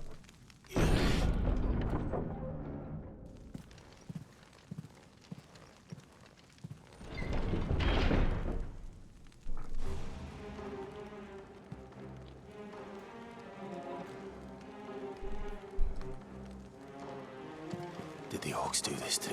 [SPEAKER 6] Did the orcs do this too?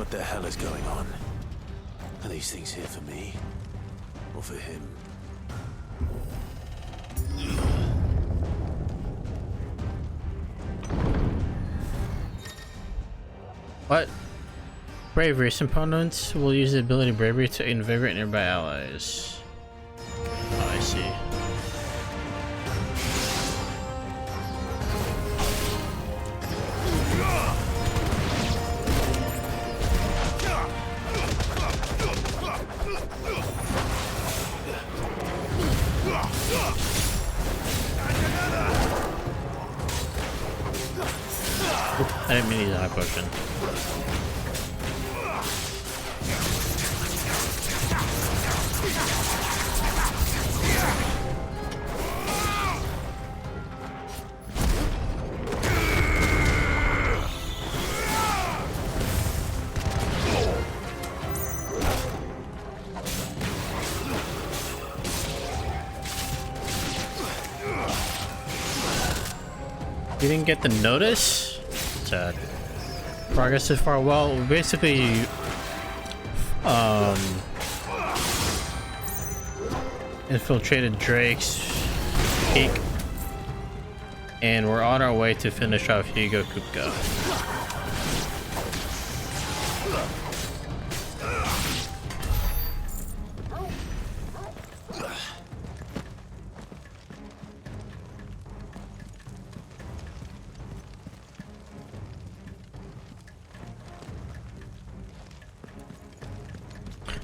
[SPEAKER 6] What the hell is going on? Are these things here for me? Or for him?
[SPEAKER 1] What? Bravery. Some opponents will use the ability Bravery to invigorate nearby allies. Oh, I see. I didn't mean to use a high potion. You didn't get the notice? Sad. Progress so far. Well, basically, infiltrated Drake's peak, and we're on our way to finish off Hugo Kupka.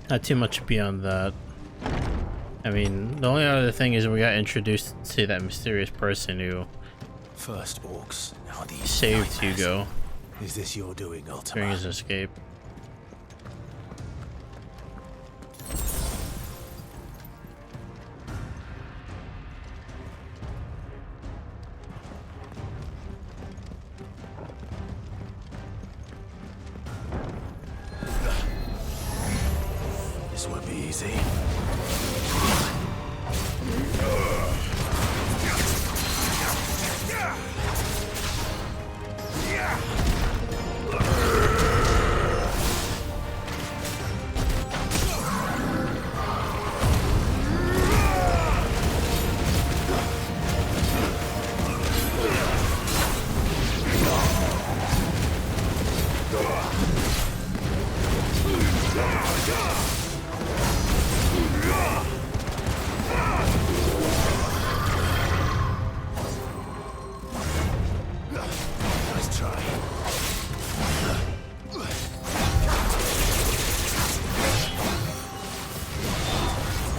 [SPEAKER 1] Not too much beyond that. I mean, the only other thing is we got introduced to that mysterious person who
[SPEAKER 6] first orcs, now these
[SPEAKER 1] saved Hugo.
[SPEAKER 6] Is this your doing, Ultima?
[SPEAKER 1] During his escape.
[SPEAKER 6] This won't be easy.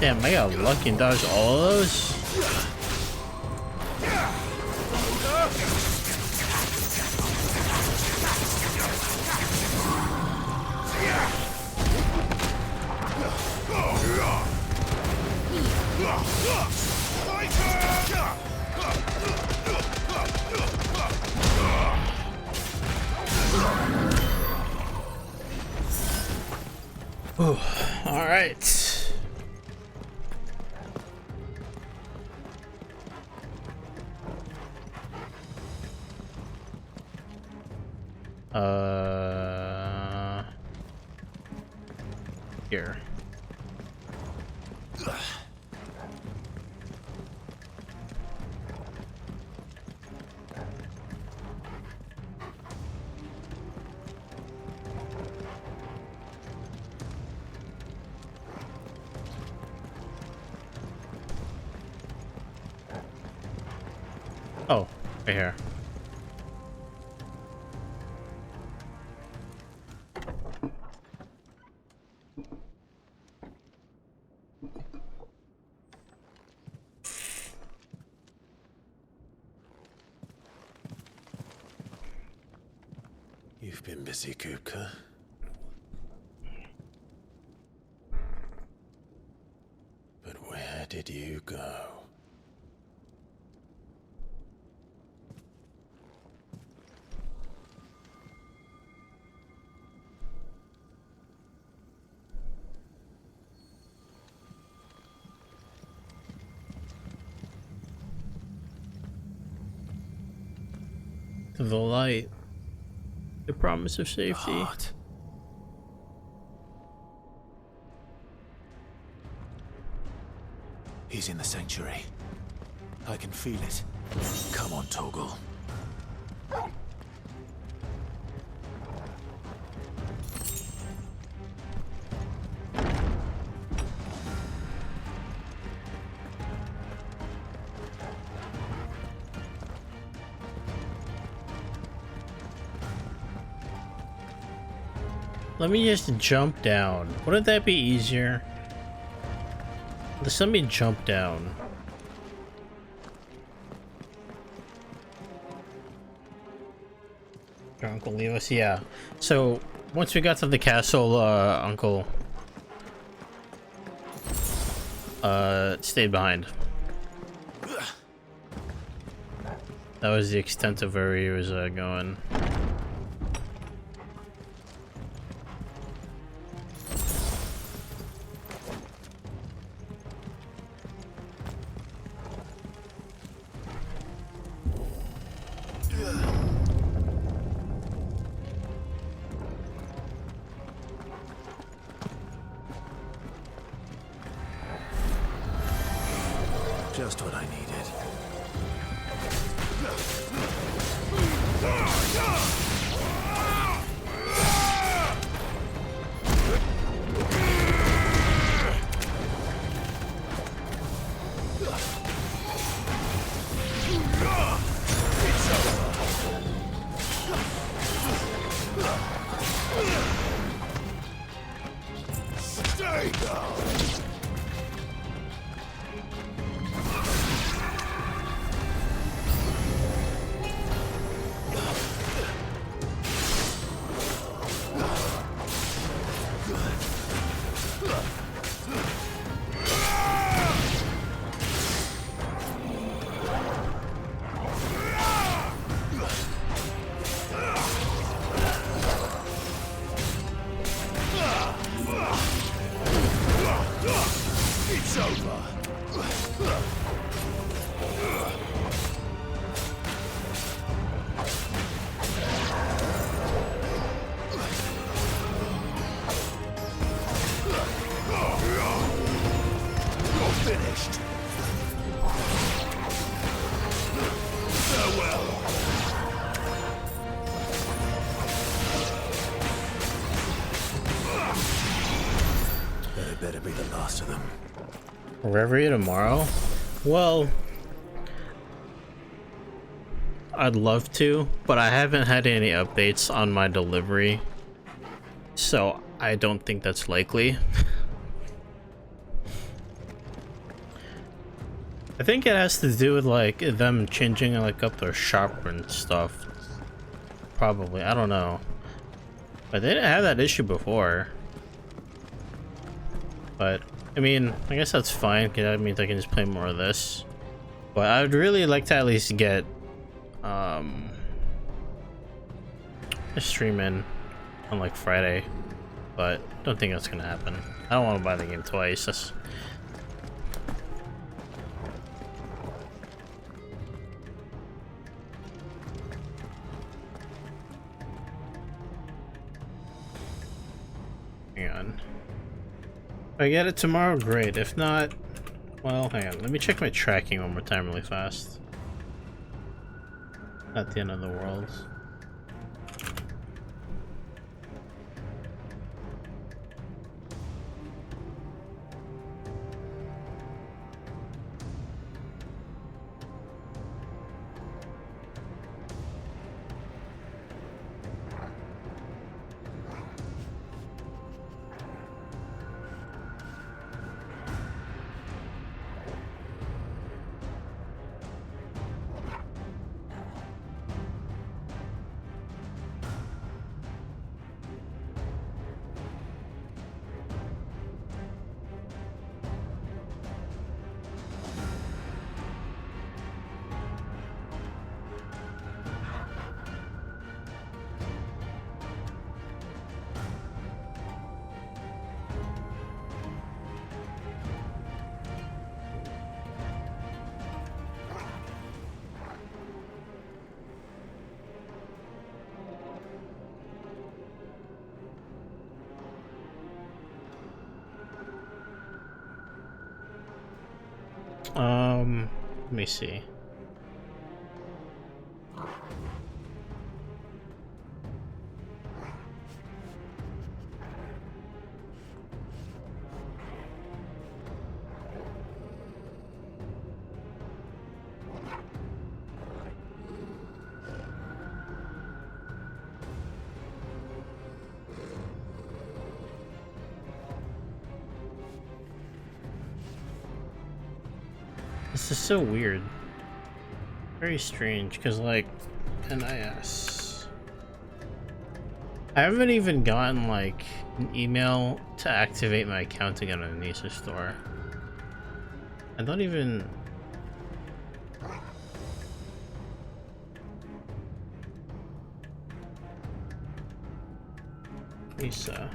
[SPEAKER 1] Damn, I got lucky and dodged all of those. All right. Here. Oh, right here.
[SPEAKER 6] You've been busy, Kupka. But where did you go?
[SPEAKER 1] The light. The promise of safety.
[SPEAKER 6] Heart. He's in the sanctuary. I can feel it. Come on, Torgal.
[SPEAKER 1] Let me just jump down. Wouldn't that be easier? Just let me jump down. Your uncle leave us? Yeah. So once we got to the castle, uncle stayed behind. That was the extent of where he was going.
[SPEAKER 6] Just what I needed. Stay down. It's over. You're finished. Farewell. That better be the last of them.
[SPEAKER 1] Reverie tomorrow? Well, I'd love to, but I haven't had any updates on my delivery, so I don't think that's likely. I think it has to do with like them changing like up their shop and stuff. Probably, I don't know. But they didn't have that issue before. But I mean, I guess that's fine, because that means I can just play more of this. But I would really like to at least get a stream in on like Friday, but don't think that's gonna happen. I don't want to buy the game twice. That's... Hang on. If I get it tomorrow, great. If not, well, hang on. Let me check my tracking one more time really fast. Not the end of the world. Let me see. This is so weird. Very strange, because like, NIS. I haven't even gotten like an email to activate my account again on the Nisa store. I don't even... Nisa.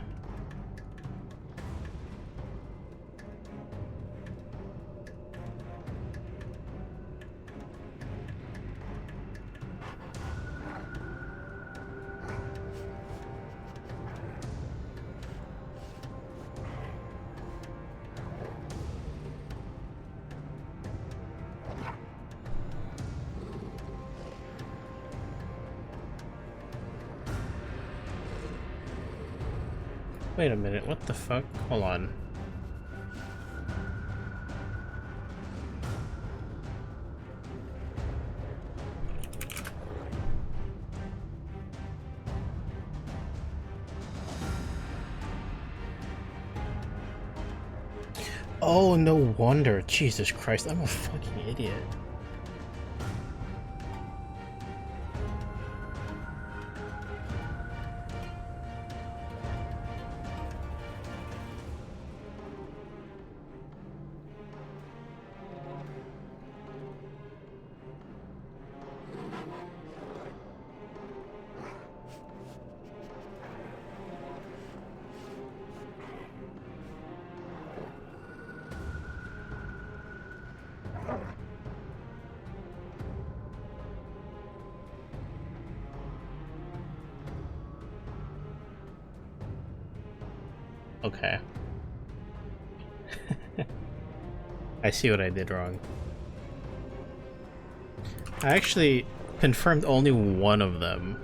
[SPEAKER 1] Wait a minute, what the fuck? Hold on. Oh, no wonder. Jesus Christ, I'm a fucking idiot. Okay. I see what I did wrong. I actually confirmed only one of them.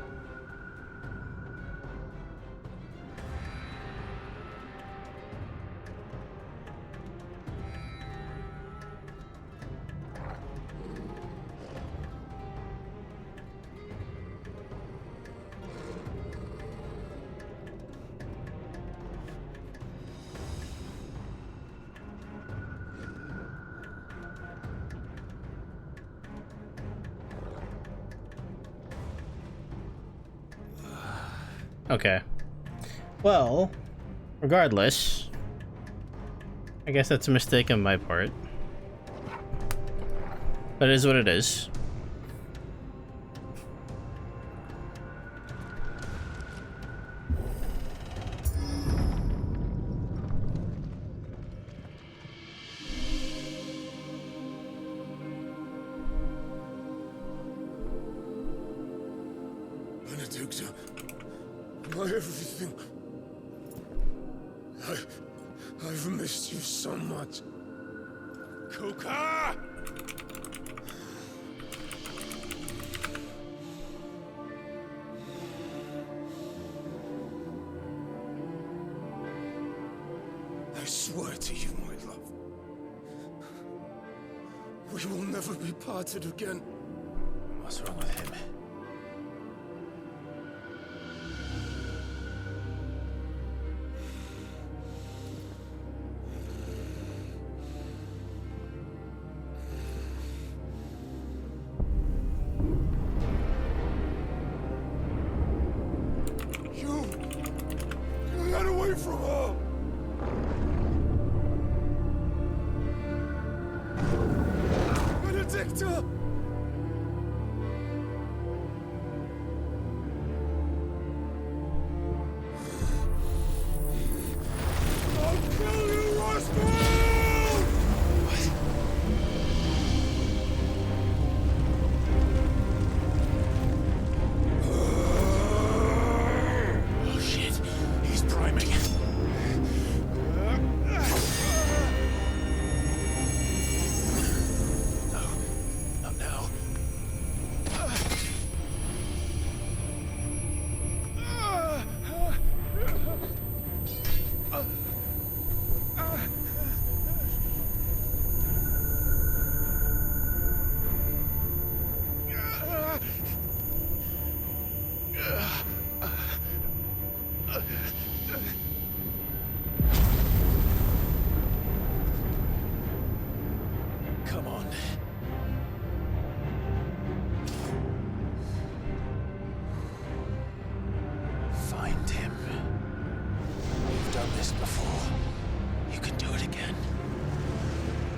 [SPEAKER 1] Okay. Well, regardless, I guess that's a mistake on my part. But it is what it is.
[SPEAKER 3] Benedicta, my everything. I've missed you so much. Kuka! I swear to you, my love, we will never be parted again.
[SPEAKER 6] What's wrong with him?
[SPEAKER 3] Get away from her! Benedicta! I'll kill you, Roscoe!
[SPEAKER 6] Oh shit, he's priming. fall, you can do it again.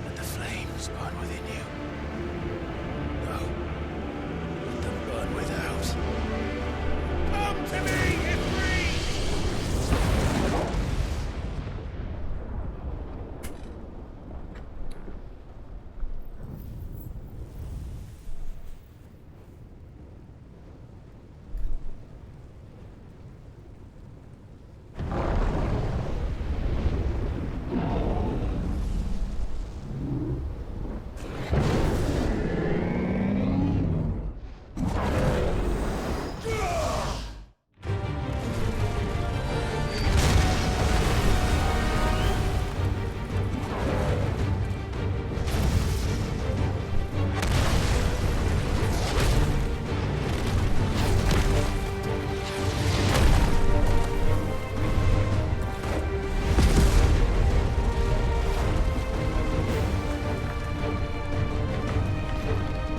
[SPEAKER 6] Let the flames burn within you. No. Let them burn without.
[SPEAKER 9] Come to me, Ifrit!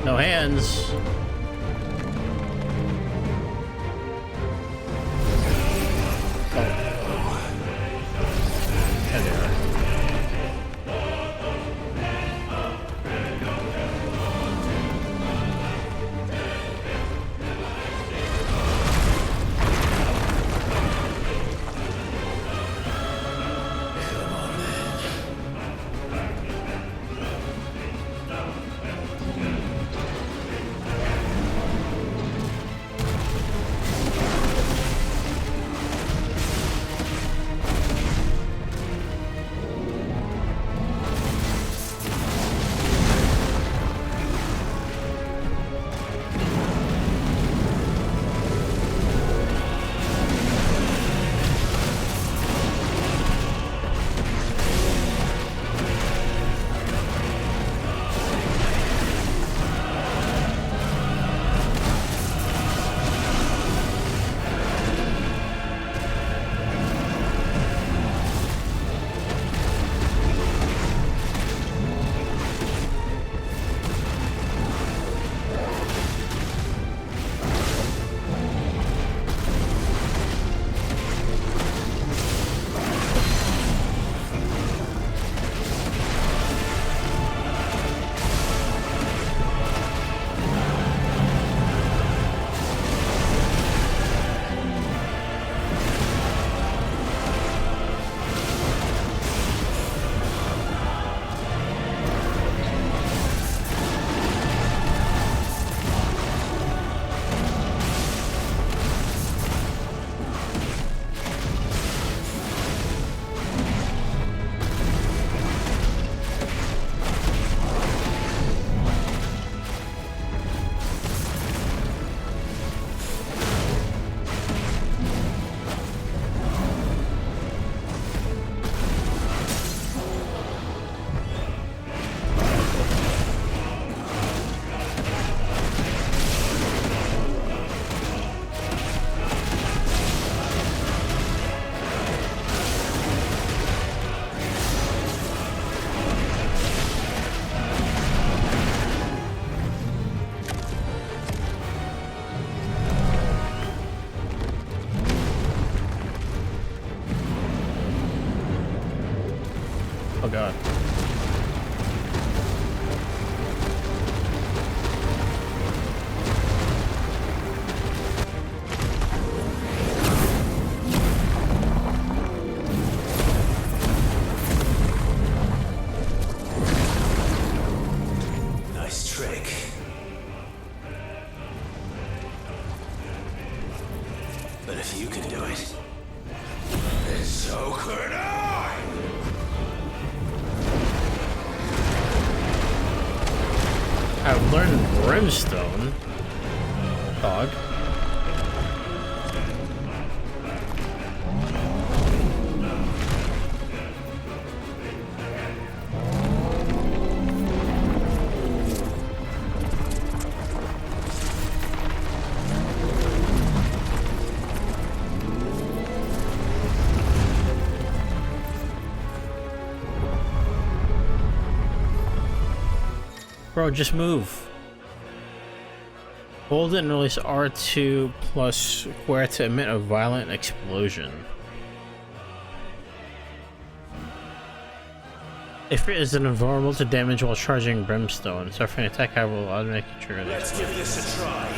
[SPEAKER 1] No hands. Oh god.
[SPEAKER 6] Nice trick. But if you can do it, then so could I!
[SPEAKER 1] I've learned Brimstone. Dog. Bro, just move. Hold it and release R2 plus square to emit a violent explosion. If it is invulnerable to damage while charging brimstone, suffering attack I will automatically trigger this.
[SPEAKER 6] Let's give this a try.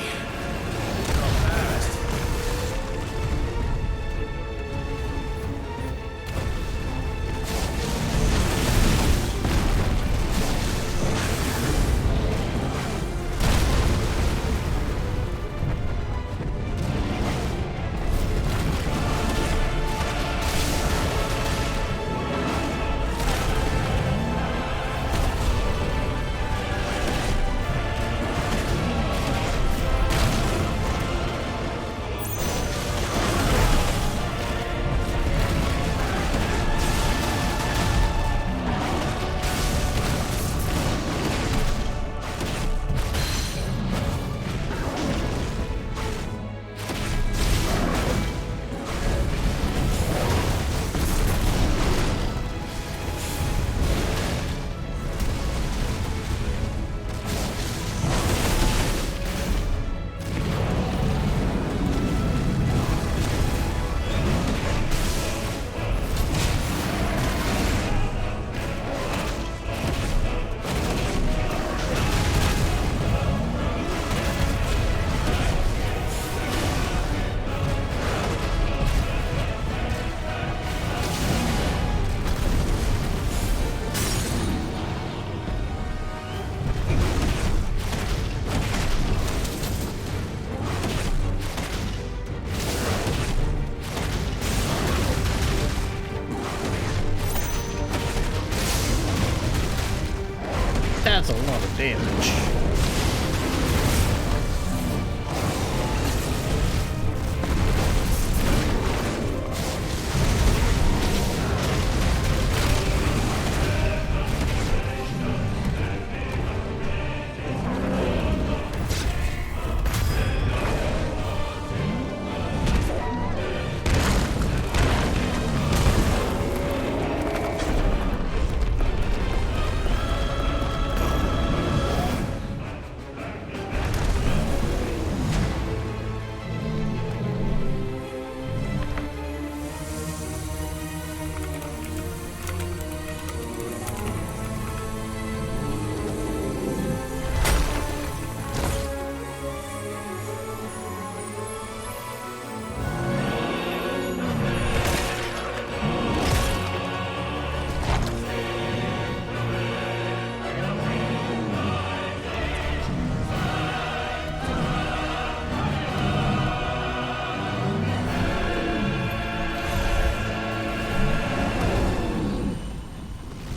[SPEAKER 1] That's a lot of damage.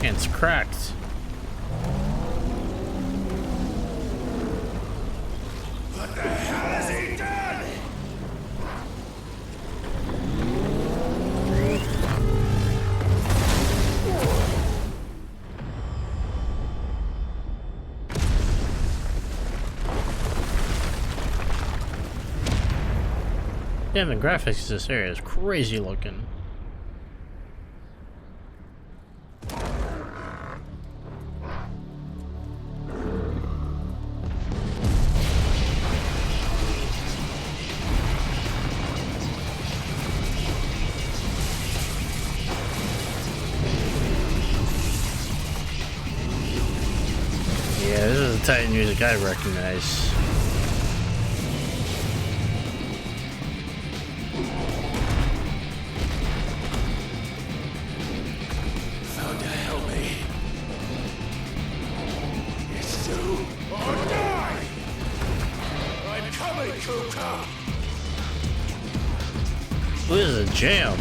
[SPEAKER 1] It's cracked.
[SPEAKER 6] What the hell has he done?
[SPEAKER 1] Damn, the graphics in this area is crazy looking. Yeah, this is the Titan music I recognize.
[SPEAKER 6] Found to help me. It's do or die! I'm coming, Kuka!
[SPEAKER 1] This is a jam.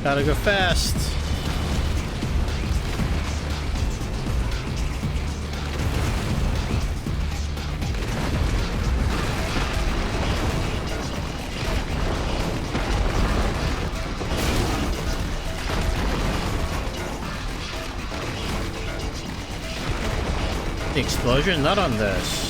[SPEAKER 1] Gotta go fast. The explosion? Not on this.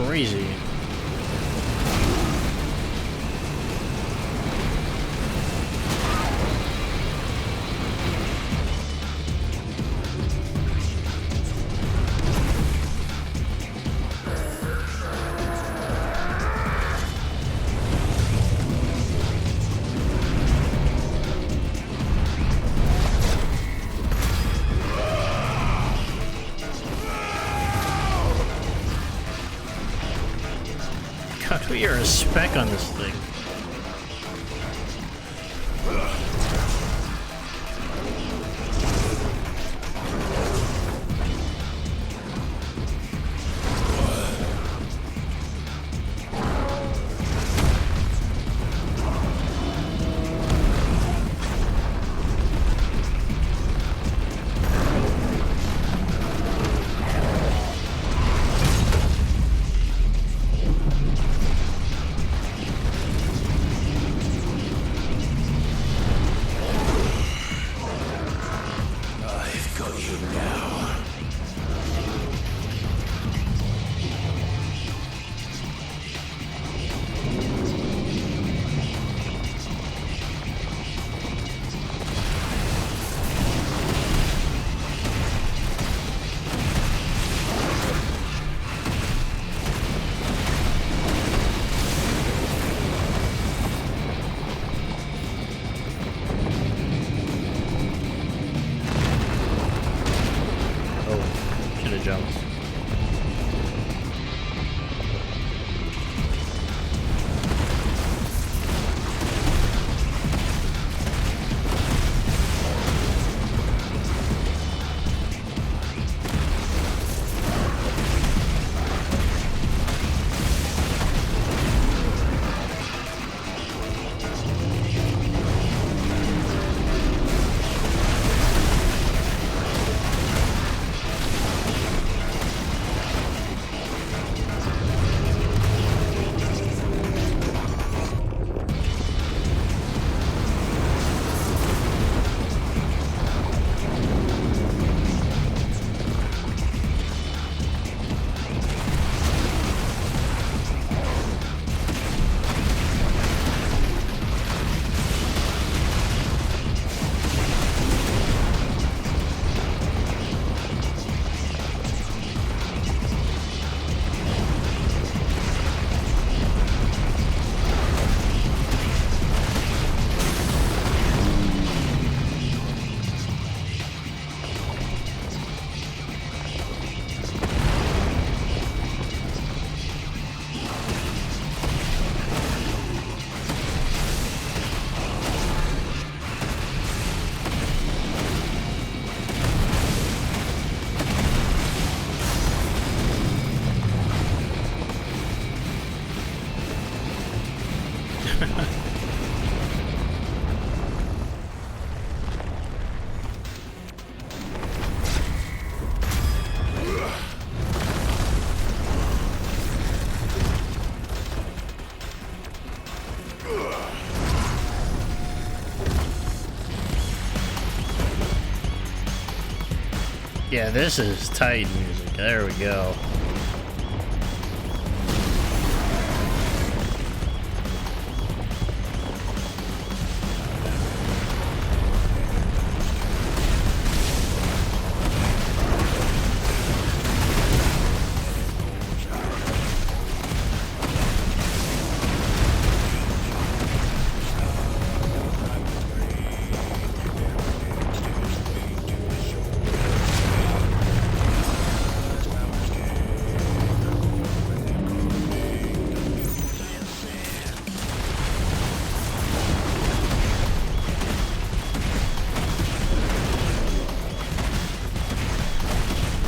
[SPEAKER 1] crazy. God, we are a speck on this thing. Jumped. Yeah, this is tight music. There we go.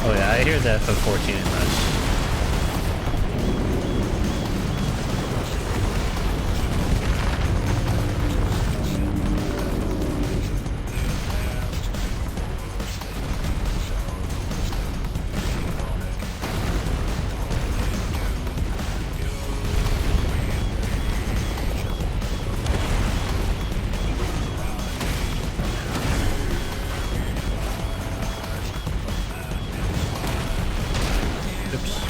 [SPEAKER 1] Oh yeah, I hear that for 14 and less. Oops.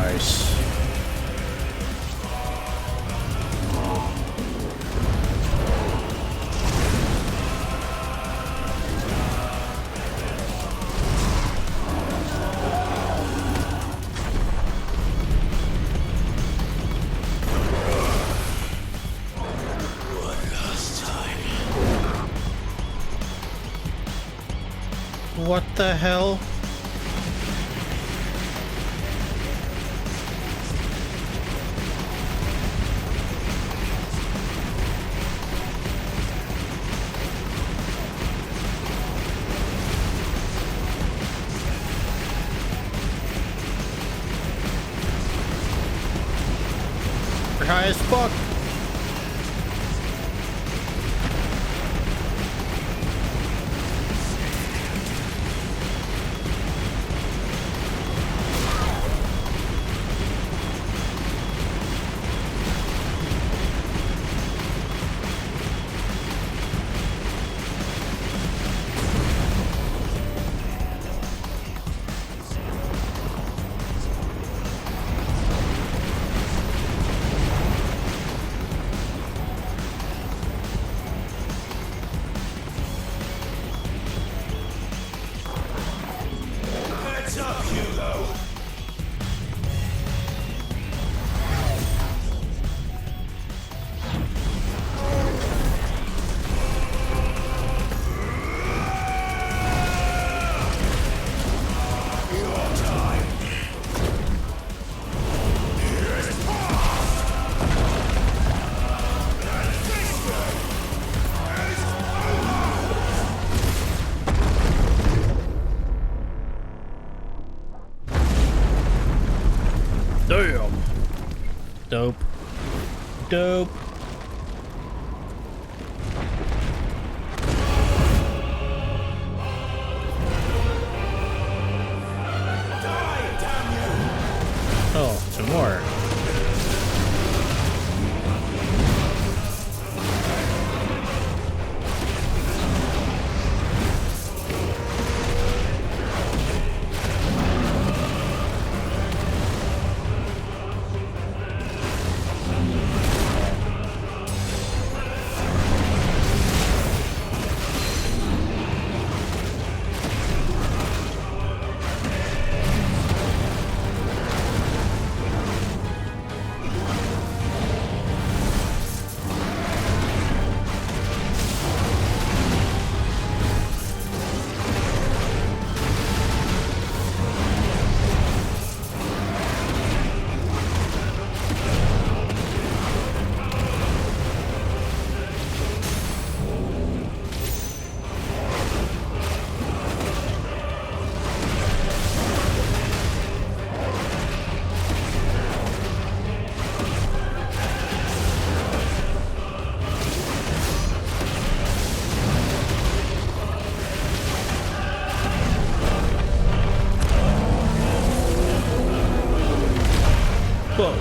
[SPEAKER 1] Nice. What the hell? We're high as fuck. Damn. Dope. Dope. Oh, some more. Whoa.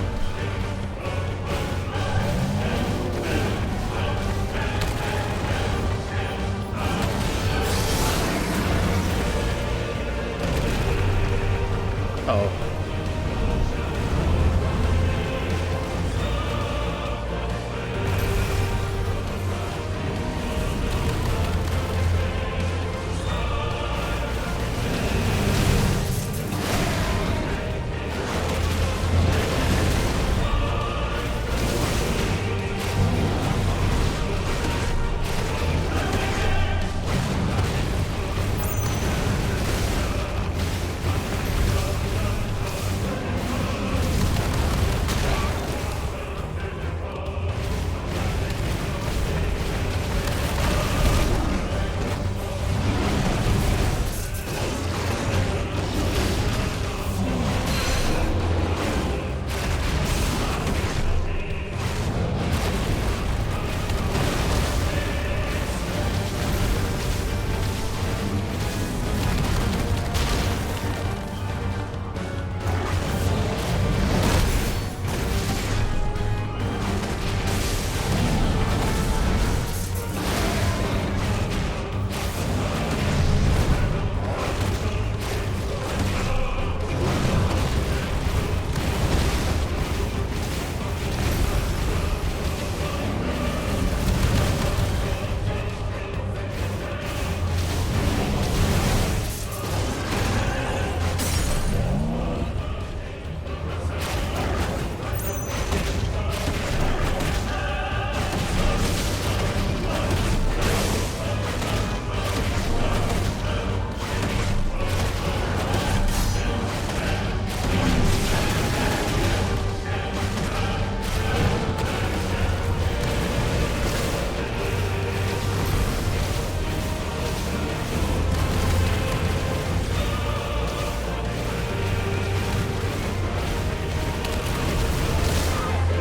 [SPEAKER 1] Oh.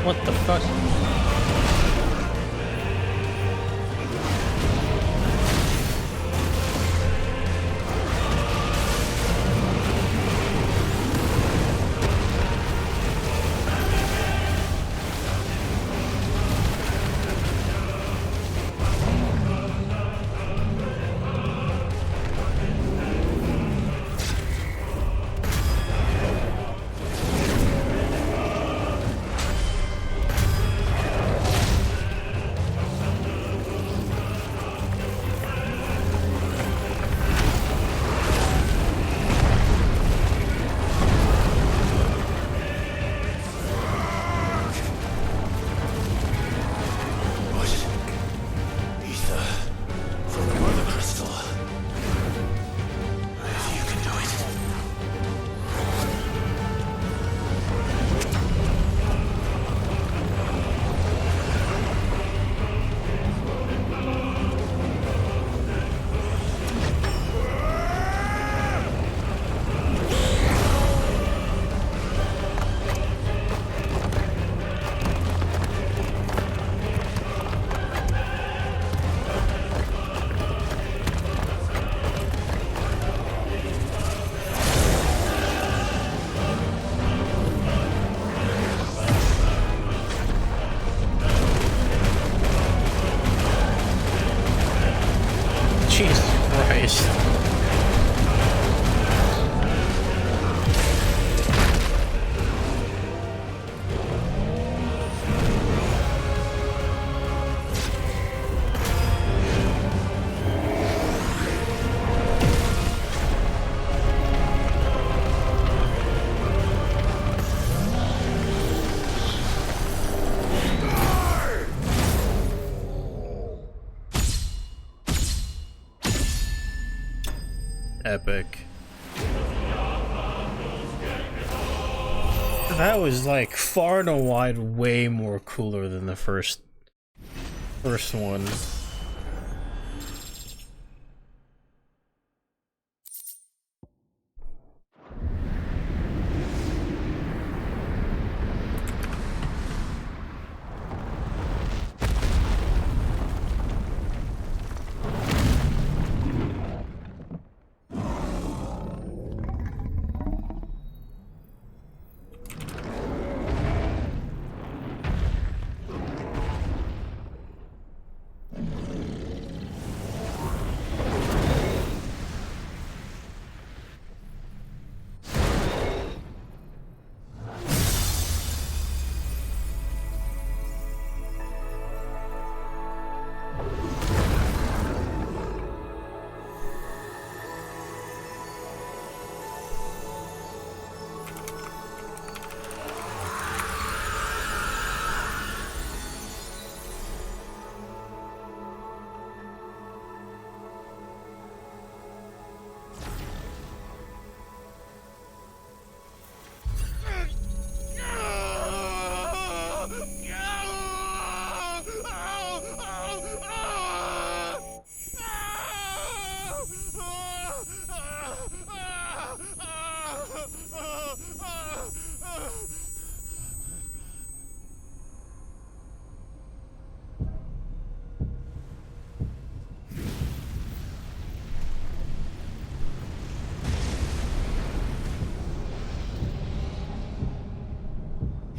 [SPEAKER 1] What the fuck? Jesus Christ. Epic. That was like far and wide way more cooler than the first one.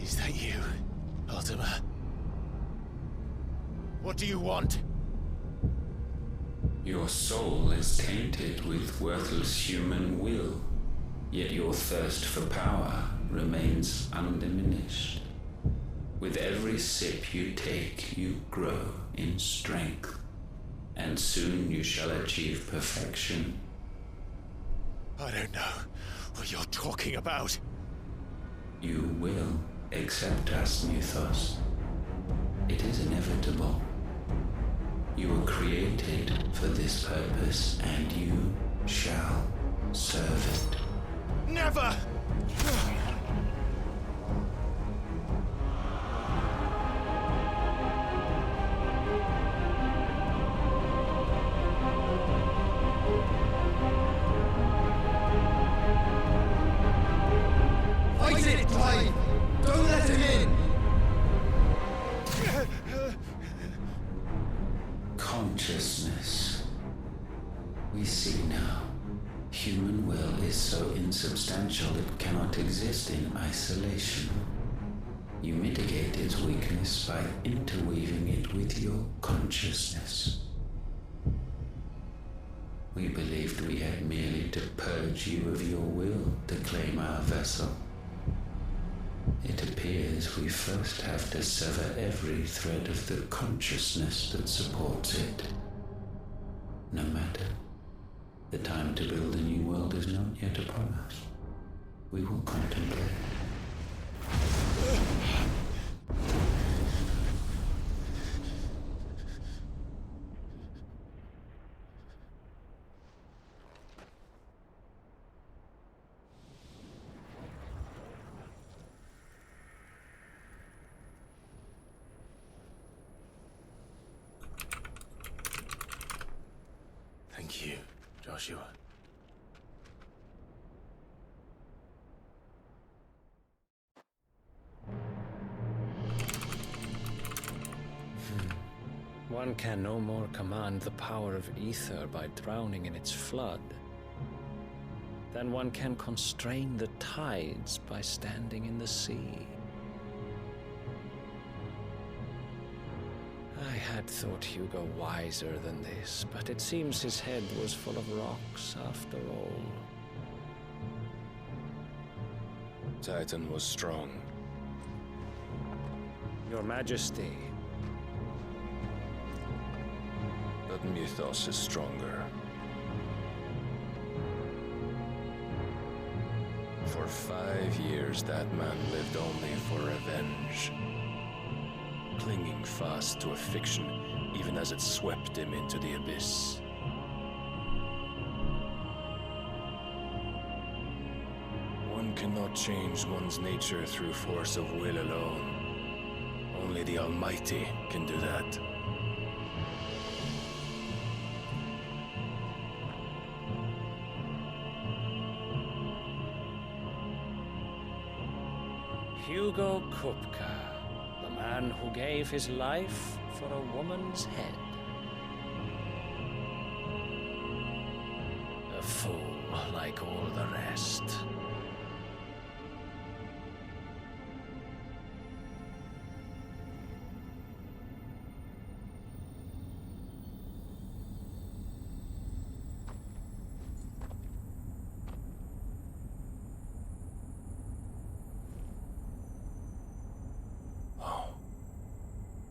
[SPEAKER 6] Is that you, Ultima? What do you want?
[SPEAKER 19] Your soul is tainted with worthless human will, yet your thirst for power remains undiminished. With every sip you take, you grow in strength, and soon you shall achieve perfection.
[SPEAKER 6] I don't know what you're talking about.
[SPEAKER 19] You will accept us, Mythos. It is inevitable. You were created for this purpose, and you shall serve it.
[SPEAKER 6] Never!
[SPEAKER 16] Fight it, Clive! Don't let him in!
[SPEAKER 19] consciousness. We see now. Human will is so insubstantial it cannot exist in isolation. You mitigate its weakness by interweaving it with your consciousness. We believed we had merely to purge you of your will to claim our vessel. It appears we first have to sever every thread of the consciousness that supports it. No matter. The time to build a new world is not yet upon us. We will contemplate.
[SPEAKER 6] Thank you, Joshua.
[SPEAKER 18] One can no more command the power of ether by drowning in its flood than one can constrain the tides by standing in the sea. I had thought Hugo wiser than this, but it seems his head was full of rocks after all.
[SPEAKER 10] Titan was strong.
[SPEAKER 18] Your Majesty.
[SPEAKER 10] But Mythos is stronger. For 5 years, that man lived only for revenge. Clinging fast to a fiction, even as it swept him into the abyss. One cannot change one's nature through force of will alone. Only the Almighty can do that.
[SPEAKER 18] Hugo Kupka, the man who gave his life for a woman's head. A fool like all the rest.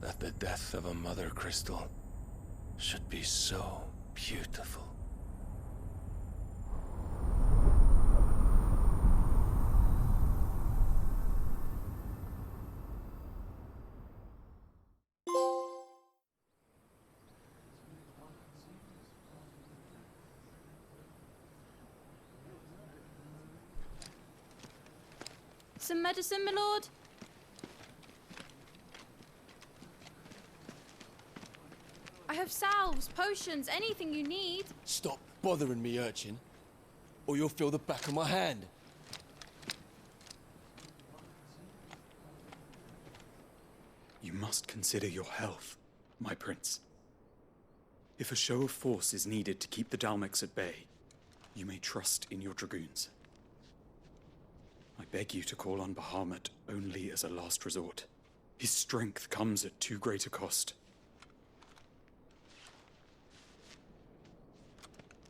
[SPEAKER 10] That the death of a mother crystal should be so beautiful.
[SPEAKER 20] Some medicine, my lord? I have salves, potions, anything you need.
[SPEAKER 21] Stop bothering me, urchin, or you'll feel the back of my hand.
[SPEAKER 22] You must consider your health, my prince. If a show of force is needed to keep the Dalmex at bay, you may trust in your dragoons. I beg you to call on Bahamut only as a last resort. His strength comes at too great a cost.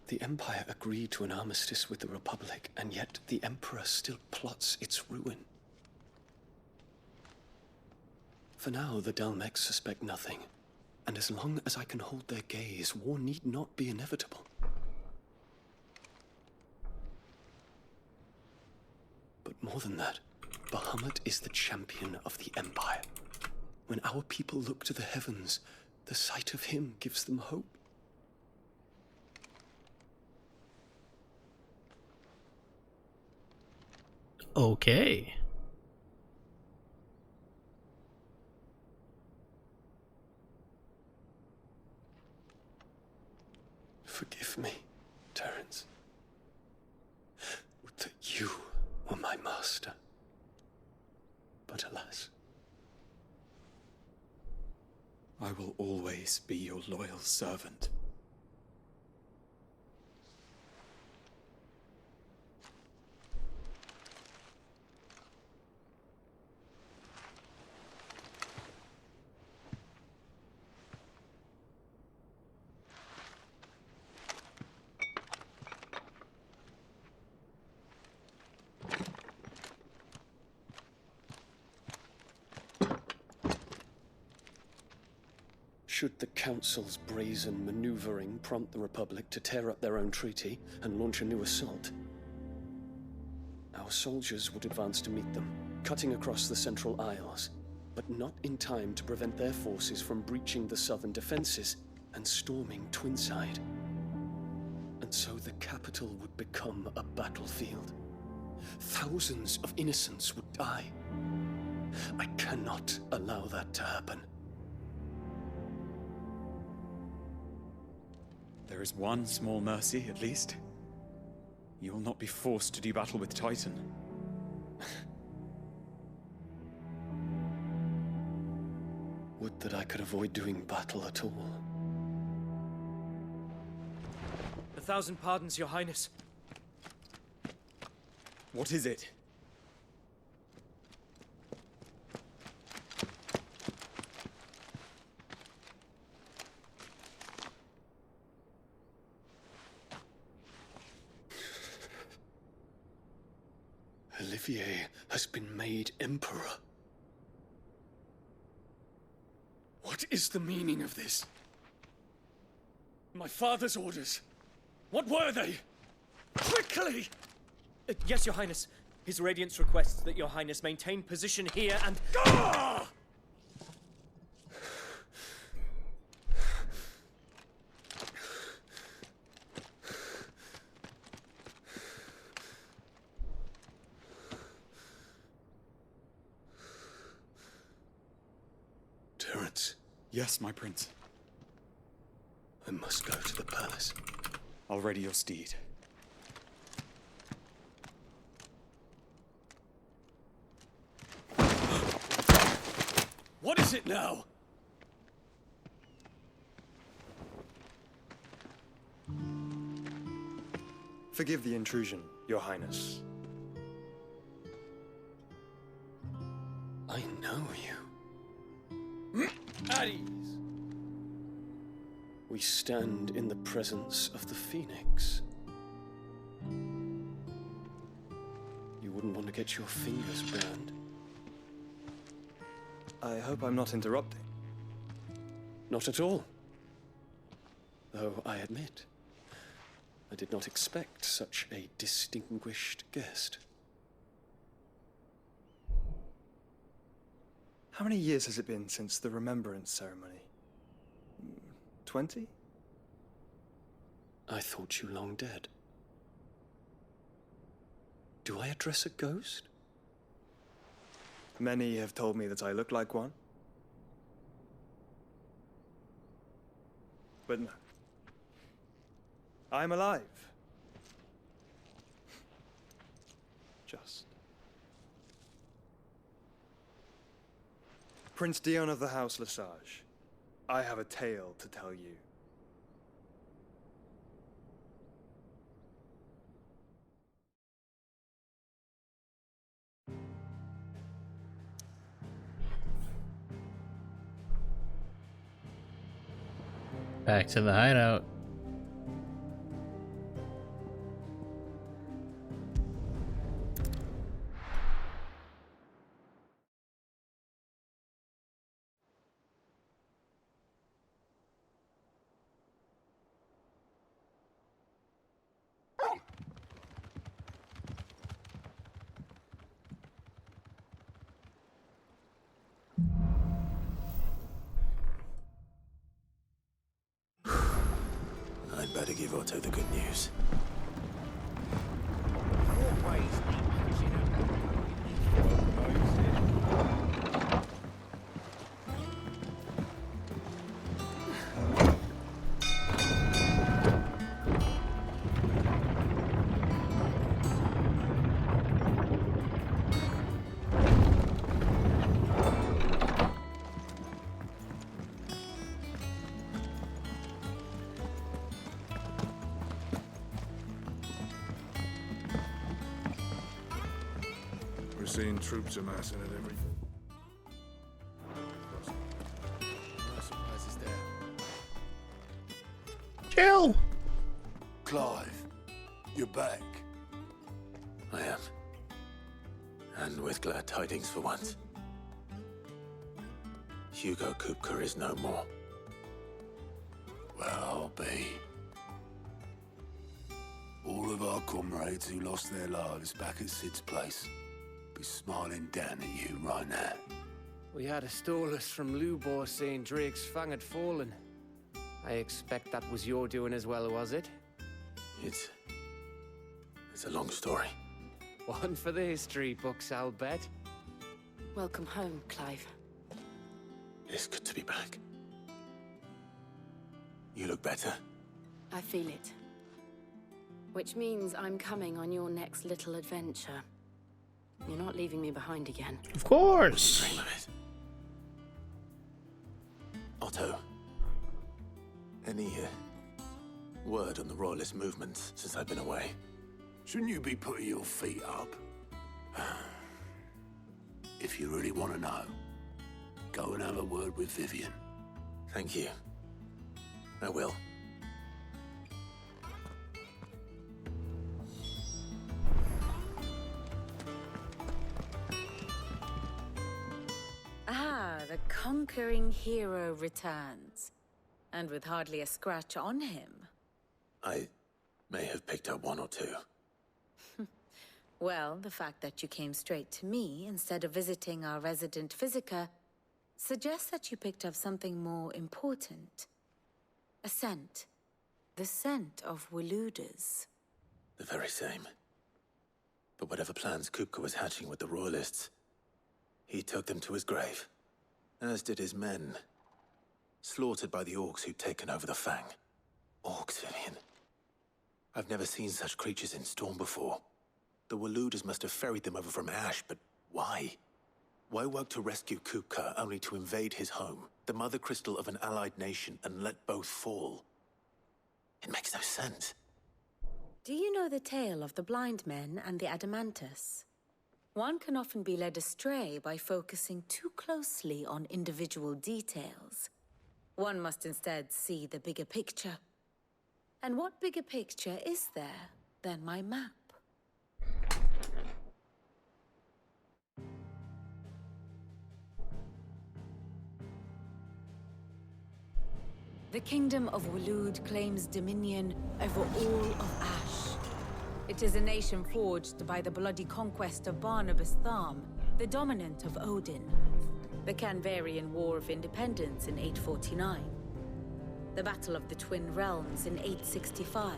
[SPEAKER 23] The Empire agreed to an armistice with the Republic, and yet the Emperor still plots its ruin. For now, the Dalmex suspect nothing, and as long as I can hold their gaze, war need not be inevitable. But more than that, Bahamut is the champion of the Empire. When our people look to the heavens, the sight of him gives them hope.
[SPEAKER 1] Okay.
[SPEAKER 23] Forgive me, Terence. Would that you were my master. But alas.
[SPEAKER 22] I will always be your loyal servant.
[SPEAKER 23] Should the Council's brazen maneuvering prompt the Republic to tear up their own treaty and launch a new assault, our soldiers would advance to meet them, cutting across the Central Isles, but not in time to prevent their forces from breaching the southern defenses and storming Twinside. And so the capital would become a battlefield. Thousands of innocents would die. I cannot allow that to happen.
[SPEAKER 22] There is one small mercy, at least. You will not be forced to do battle with Titan.
[SPEAKER 23] Would that I could avoid doing battle at all.
[SPEAKER 4] 1,000 pardons, Your Highness.
[SPEAKER 22] What is it?
[SPEAKER 23] Olivier has been made Emperor. What is the meaning of this? My father's orders. What were they? Quickly!
[SPEAKER 4] Yes, Your Highness. His Radiance requests that Your Highness maintain position here and...
[SPEAKER 23] Ah! Terence.
[SPEAKER 22] Yes, my prince.
[SPEAKER 23] I must go to the palace.
[SPEAKER 22] I'll ready your steed.
[SPEAKER 23] What is it now?
[SPEAKER 12] Forgive the intrusion, Your Highness.
[SPEAKER 23] I know you.
[SPEAKER 4] At ease.
[SPEAKER 23] We stand in the presence of the Phoenix. You wouldn't want to get your fingers burned.
[SPEAKER 12] I hope I'm not interrupting.
[SPEAKER 23] Not at all. Though I admit, I did not expect such a distinguished guest.
[SPEAKER 12] How many years has it been since the Remembrance Ceremony? 20?
[SPEAKER 23] I thought you long dead. Do I address a ghost?
[SPEAKER 12] Many have told me that I look like one. But no. I'm alive. Just. Prince Dion of the House Lesage, I have a tale to tell you.
[SPEAKER 1] Back to the hideout.
[SPEAKER 6] I'd better give Otto the good news.
[SPEAKER 3] seeing troops amassing at every...
[SPEAKER 21] No surprises there.
[SPEAKER 1] Chill!
[SPEAKER 6] Clive, you're back. I am. And with glad tidings for once. Hugo Kupka is no more.
[SPEAKER 3] Well, I'll be. All of our comrades who lost their lives back at Sid's place be smiling down at you right now.
[SPEAKER 8] We had a stolus from Lubor saying Drake's Fang had fallen. I expect that was your doing as well, was it?
[SPEAKER 6] It's a long story.
[SPEAKER 8] One for the history books, I'll bet.
[SPEAKER 11] Welcome home, Clive.
[SPEAKER 6] It's good to be back. You look better.
[SPEAKER 11] I feel it. Which means I'm coming on your next little adventure. You're not leaving me behind again.
[SPEAKER 1] Of course!
[SPEAKER 6] Dream of it. Otto, any word on the Royalist movement since I've been away?
[SPEAKER 3] Shouldn't you be putting your feet up? If you really want to know, go and have a word with Vivian.
[SPEAKER 6] Thank you. I will.
[SPEAKER 11] Ah, the conquering hero returns. And with hardly a scratch on him.
[SPEAKER 6] I may have picked up one or two.
[SPEAKER 11] Well, the fact that you came straight to me instead of visiting our resident Physica suggests that you picked up something more important. A scent. The scent of Walooders.
[SPEAKER 6] The very same. But whatever plans Kupka was hatching with the Royalists, he took them to his grave. As did his men. Slaughtered by the orcs who'd taken over the Fang. Orcs, Vivian. I've never seen such creatures in Storm before. The Walooders must have ferried them over from Ash, but why? Why work to rescue Kupka only to invade his home, the mother crystal of an allied nation, and let both fall? It makes no sense.
[SPEAKER 11] Do you know the tale of the blind men and the Adamantus? One can often be led astray by focusing too closely on individual details. One must instead see the bigger picture. And what bigger picture is there than my map? The Kingdom of Walood claims dominion over all of Ash. It is a nation forged by the bloody conquest of Barnabas Tharm, the dominant of Odin. The Canvarian War of Independence in 849. The Battle of the Twin Realms in 865.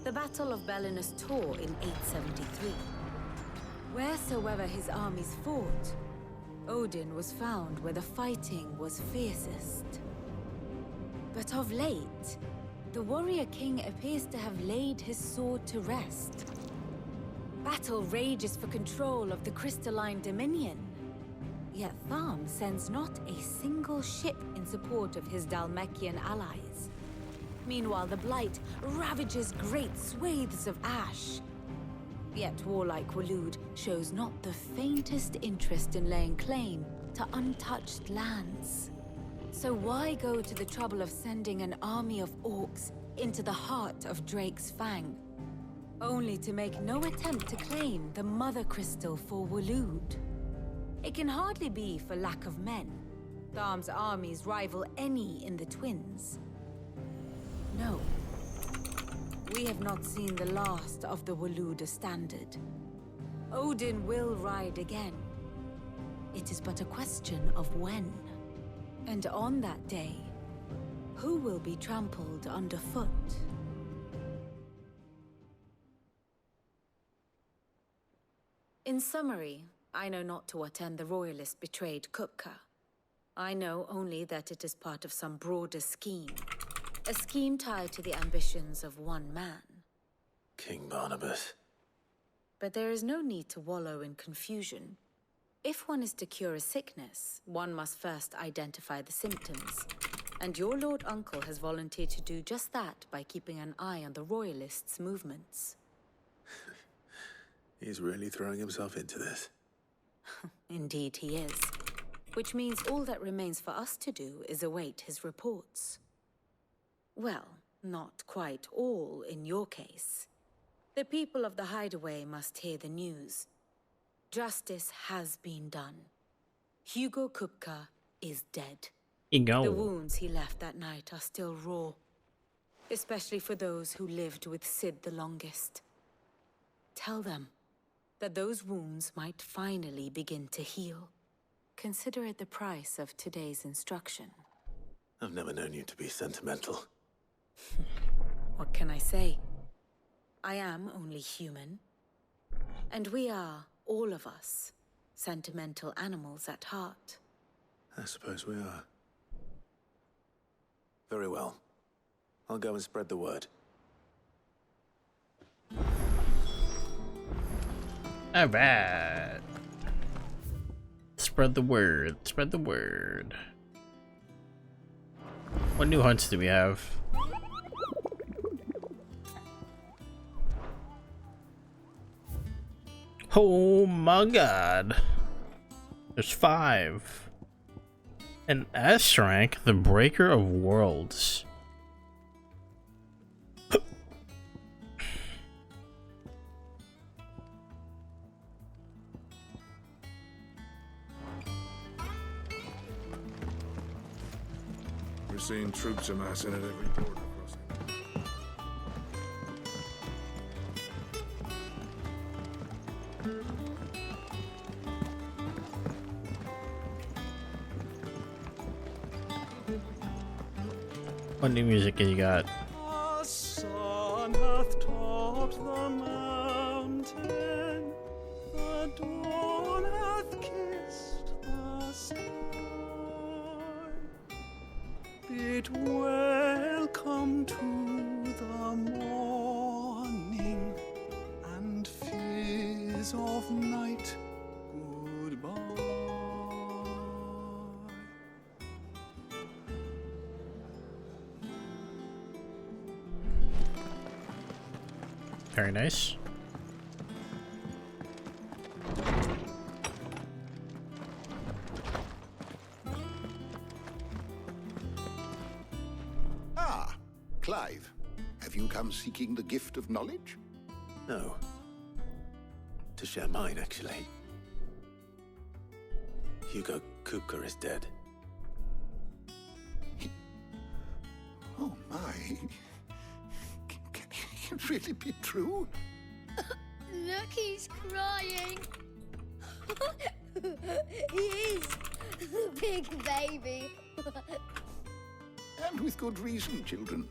[SPEAKER 11] The Battle of Belinus Tor in 873. Wheresoever his armies fought, Odin was found where the fighting was fiercest. But of late, the warrior king appears to have laid his sword to rest. Battle rages for control of the crystalline dominion. Yet Tharm sends not a single ship in support of his Dhalmekian allies. Meanwhile, the Blight ravages great swathes of Ash. Yet warlike Walood shows not the faintest interest in laying claim to untouched lands. So why go to the trouble of sending an army of orcs into the heart of Drake's Fang, only to make no attempt to claim the Mother Crystal for Walood? It can hardly be for lack of men. Tharm's armies rival any in the Twins. No. We have not seen the last of the Walooder standard. Odin will ride again. It is but a question of when. And on that day, who will be trampled underfoot? In summary, I know not to what end the Royalist betrayed Kupka. I know only that it is part of some broader scheme. A scheme tied to the ambitions of one man.
[SPEAKER 6] King Barnabas.
[SPEAKER 11] But there is no need to wallow in confusion. If one is to cure a sickness, one must first identify the symptoms. And your Lord Uncle has volunteered to do just that by keeping an eye on the Royalists' movements.
[SPEAKER 6] He's really throwing himself into this.
[SPEAKER 11] Indeed he is. Which means all that remains for us to do is await his reports. Well, not quite all in your case. The people of the Hideaway must hear the news. Justice has been done. Hugo Kupka is dead. The wounds he left that night are still raw. Especially for those who lived with Sid the longest. Tell them that those wounds might finally begin to heal. Consider it the price of today's instruction.
[SPEAKER 6] I've never known you to be sentimental.
[SPEAKER 11] What can I say? I am only human. And we are, all of us, sentimental animals at heart.
[SPEAKER 6] I suppose we are. Very well. I'll go and spread the word.
[SPEAKER 1] Alright. Spread the word. Spread the word. What new hunts do we have? Oh my god. There's 5. An S rank, the Breaker of Worlds.
[SPEAKER 3] We're seeing troops amassing at every border crossing.
[SPEAKER 1] What new music you got?
[SPEAKER 16] The sun hath topped the mountain, the dawn hath kissed the sky. Bid welcome to the morning, and fizz of night goodbye.
[SPEAKER 1] Very nice.
[SPEAKER 5] Ah, Clive. Have you come seeking the gift of knowledge?
[SPEAKER 6] No. To share mine, actually. Hugo Kupka is dead.
[SPEAKER 5] Oh my. Can it really be true?
[SPEAKER 7] Look, he's crying. He is. The big baby.
[SPEAKER 5] And with good reason, children.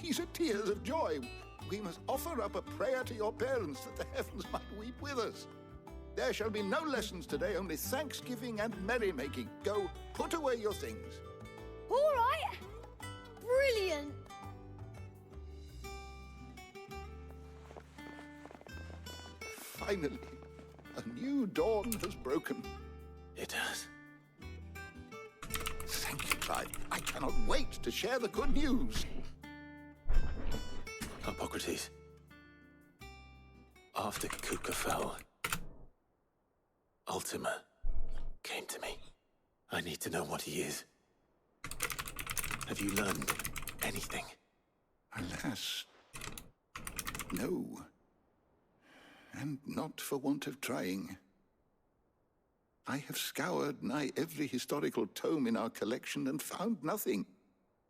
[SPEAKER 5] These are tears of joy. We must offer up a prayer to your parents that the heavens might weep with us. There shall be no lessons today, only thanksgiving and merrymaking. Go, put away your things.
[SPEAKER 7] All right. Brilliant.
[SPEAKER 5] Finally, a new dawn has broken.
[SPEAKER 6] It has.
[SPEAKER 5] Thank you, Clive. I cannot wait to share the good news.
[SPEAKER 6] Hippocrates. After Kupka fell, Ultima came to me. I need to know what he is. Have you learned anything?
[SPEAKER 5] Alas, no. And not for want of trying. I have scoured nigh every historical tome in our collection and found nothing.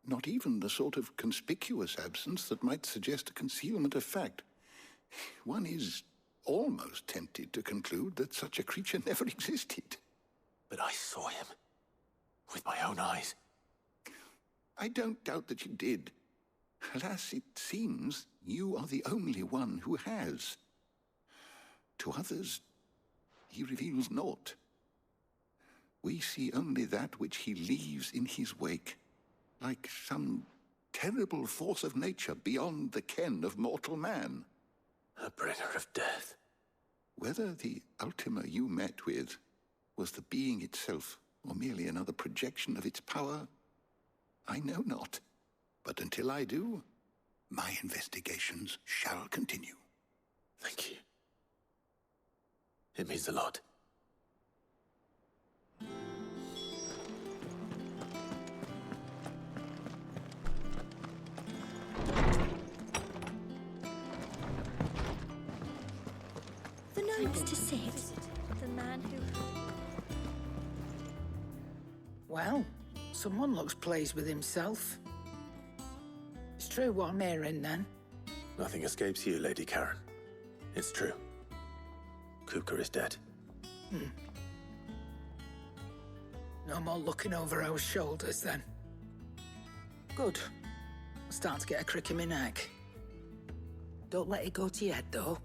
[SPEAKER 5] Not even the sort of conspicuous absence that might suggest a concealment of fact. One is almost tempted to conclude that such a creature never existed.
[SPEAKER 6] But I saw him. With my own eyes.
[SPEAKER 5] I don't doubt that you did. Alas, it seems you are the only one who has. To others, he reveals naught. We see only that which he leaves in his wake, like some terrible force of nature beyond the ken of mortal man.
[SPEAKER 6] A bringer of death.
[SPEAKER 5] Whether the Ultima you met with was the being itself, or merely another projection of its power, I know not. But until I do, my investigations shall continue.
[SPEAKER 6] Thank you. It means a lot.
[SPEAKER 7] The notes to Sid. The man who...
[SPEAKER 13] Well, someone looks pleased with himself. It's true what I'm hearing, then.
[SPEAKER 6] Nothing escapes you, Lady Karen. It's true. Kupka is dead.
[SPEAKER 13] No more looking over our shoulders, then. Good. I'm starting to get a crick in my neck. Don't let it go to your head, though.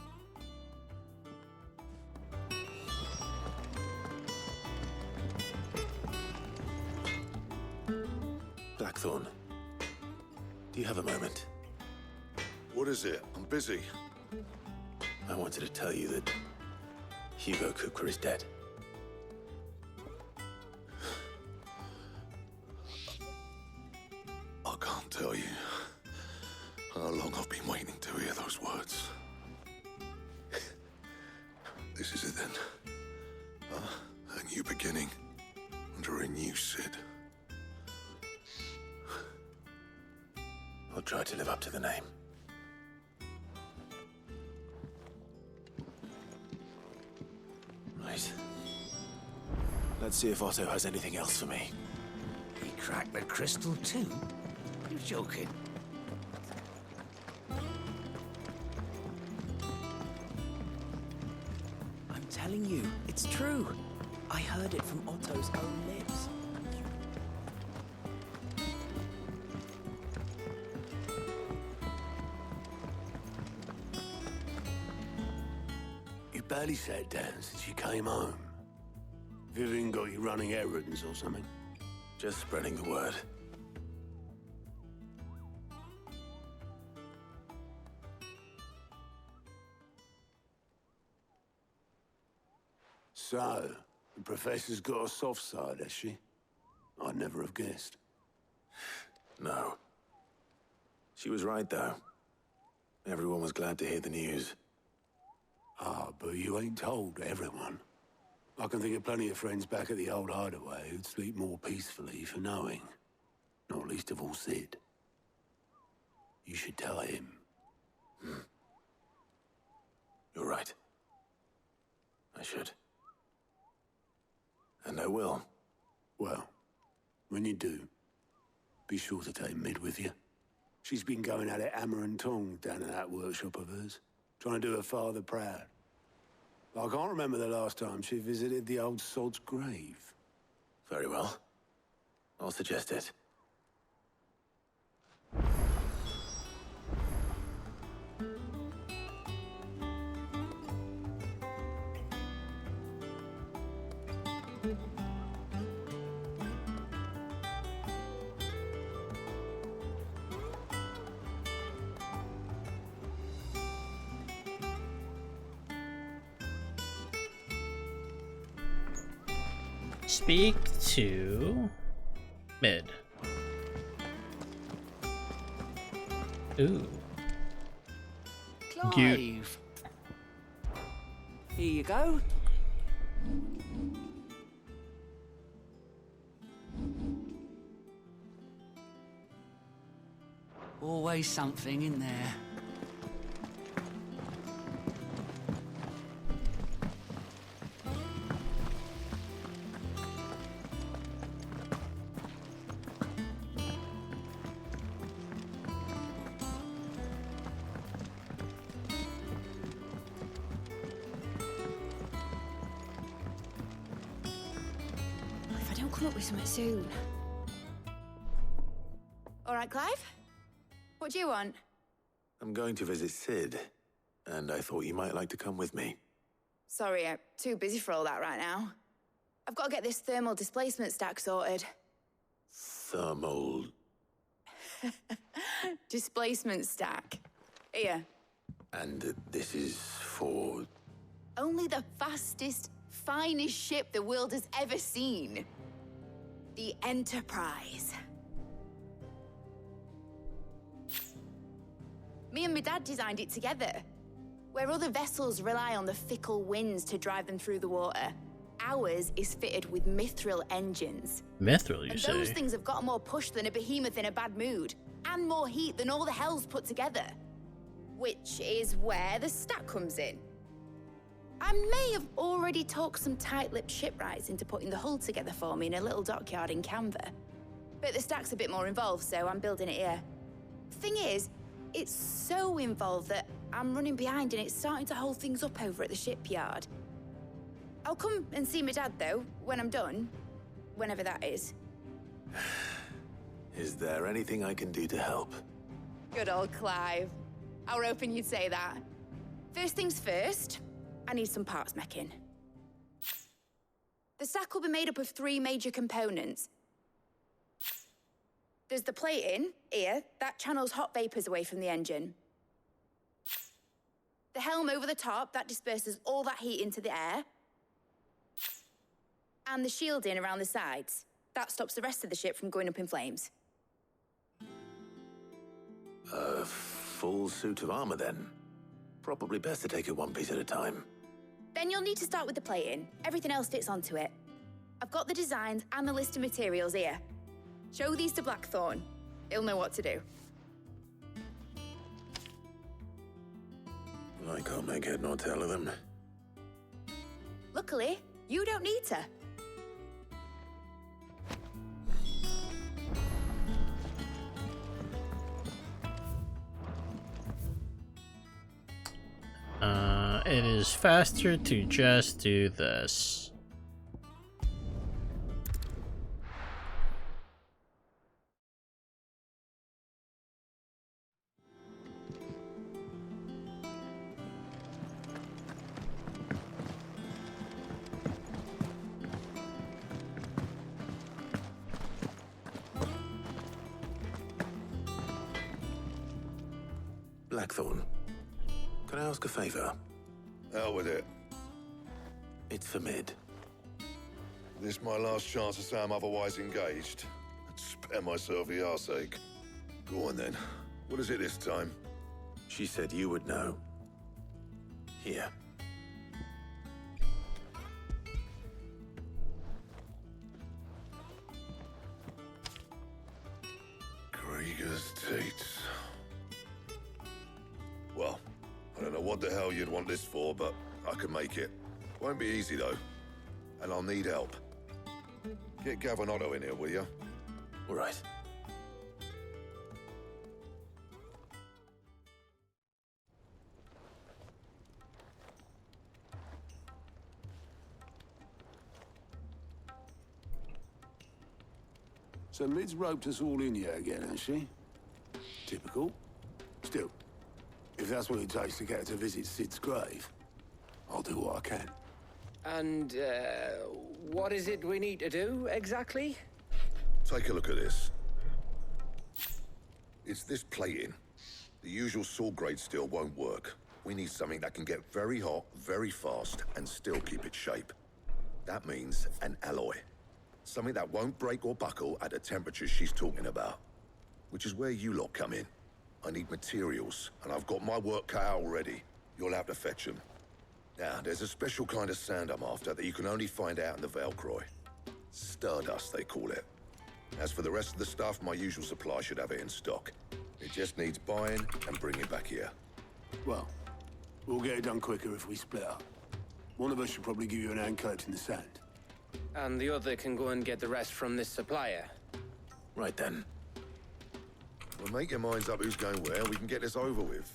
[SPEAKER 6] Blackthorn, do you have a moment?
[SPEAKER 5] What is it? I'm busy.
[SPEAKER 6] I wanted to tell you that Hugo Kupka is dead.
[SPEAKER 5] I can't tell you how long I've been waiting to hear those words. This is it then. A new beginning under a new Sid.
[SPEAKER 6] I'll try to live up to the name. Right. Let's see if Otto has anything else for me.
[SPEAKER 16] He cracked the crystal too? You're joking.
[SPEAKER 14] I'm telling you, it's true. I heard it from Otto's own lips.
[SPEAKER 16] You barely sat down since you came home. Vivian got you running errands or something?
[SPEAKER 6] Just spreading the word.
[SPEAKER 16] So, the Professor's got a soft side, has she? I'd never have guessed.
[SPEAKER 6] No. She was right, though. Everyone was glad to hear the news.
[SPEAKER 16] Ah, but you ain't told everyone. I can think of plenty of friends back at the old hideaway who'd sleep more peacefully for knowing. Not least of all Sid. You should tell him.
[SPEAKER 6] You're right. I should. And I will.
[SPEAKER 16] Well, when you do, be sure to take Mid with you. She's been going at it hammer and tongs down in that workshop of hers, trying to do her father proud. I can't remember the last time she visited the old sod's grave.
[SPEAKER 6] Very well. I'll suggest it.
[SPEAKER 1] Speak to Mid. Ooh.
[SPEAKER 14] Clive. Here you go. Always something in there.
[SPEAKER 7] If I don't come up with something soon.
[SPEAKER 15] All right, Clive? What do you want?
[SPEAKER 6] I'm going to visit Sid, and I thought you might like to come with me.
[SPEAKER 15] Sorry, I'm too busy for all that right now. I've got to get this thermal displacement stack sorted.
[SPEAKER 6] Thermal...
[SPEAKER 15] Displacement stack. Here.
[SPEAKER 6] And this is for...
[SPEAKER 15] Only the fastest, finest ship the world has ever seen. The Enterprise. Me and my dad designed it together. Where other vessels rely on the fickle winds to drive them through the water, ours is fitted with mithril engines.
[SPEAKER 1] Mithril, you
[SPEAKER 15] and
[SPEAKER 1] say?
[SPEAKER 15] those things have got more push than a behemoth in a bad mood, and more heat than all the hells put together. Which is where the stack comes in. I may have already talked some tight-lipped shipwrights into putting the hull together for me in a little dockyard in Canva. But the stack's a bit more involved, so I'm building it here. Thing is, it's so involved that I'm running behind and it's starting to hold things up over at the shipyard. I'll come and see my dad, though, when I'm done. Whenever that is.
[SPEAKER 6] Is there anything I can do to help?
[SPEAKER 15] Good old Clive. I were hoping you'd say that. First things first, I need some parts making. The stack will be made up of 3 major components. There's the plating, here, that channels hot vapors away from the engine. The helm over the top, that disperses all that heat into the air. And the shielding around the sides. That stops the rest of the ship from going up in flames.
[SPEAKER 6] A full suit of armor, then? Probably best to take it one piece at a time.
[SPEAKER 15] Then you'll need to start with the plating. Everything else fits onto it. I've got the designs and the list of materials here. Show these to Blackthorn. He'll know what to do.
[SPEAKER 6] I can't make head nor tail of them.
[SPEAKER 15] Luckily, you don't need to.
[SPEAKER 1] It is faster to just do this.
[SPEAKER 6] Blackthorn, can I ask a favor?
[SPEAKER 2] Hell with it.
[SPEAKER 6] It's for Mid.
[SPEAKER 2] This my last chance to say I'm otherwise engaged. I'd spare myself the arseache. Go on then. What is it this time?
[SPEAKER 6] She said you would know. Here.
[SPEAKER 2] Krieger's Tates. Well, I don't know what the hell you'd want this for, but I can make it. Won't be easy, though. And I'll need help. Get Gavin Otto in here, will you?
[SPEAKER 6] All right.
[SPEAKER 16] So Mid's roped us all in here again, hasn't she? Typical. Still, if that's what it takes to get her to visit Sid's grave, I'll do what I can.
[SPEAKER 8] And, what is it we need to do, exactly?
[SPEAKER 2] Take a look at this. It's this plating. The usual sword-grade steel won't work. We need something that can get very hot, very fast, and still keep its shape. That means an alloy. Something that won't break or buckle at the temperatures she's talking about. Which is where you lot come in. I need materials, and I've got my work cut out already. You'll have to fetch them. Now, there's a special kind of sand I'm after that you can only find out in the Valcroy. Stardust, they call it. As for the rest of the stuff, my usual supply should have it in stock. It just needs buying and bringing back here.
[SPEAKER 16] Well, we'll get it done quicker if we split up. One of us should probably give you an hand coat in the sand.
[SPEAKER 8] And the other can go and get the rest from this supplier.
[SPEAKER 6] Right then.
[SPEAKER 2] Well, make your minds up who's going where, we can get this over with.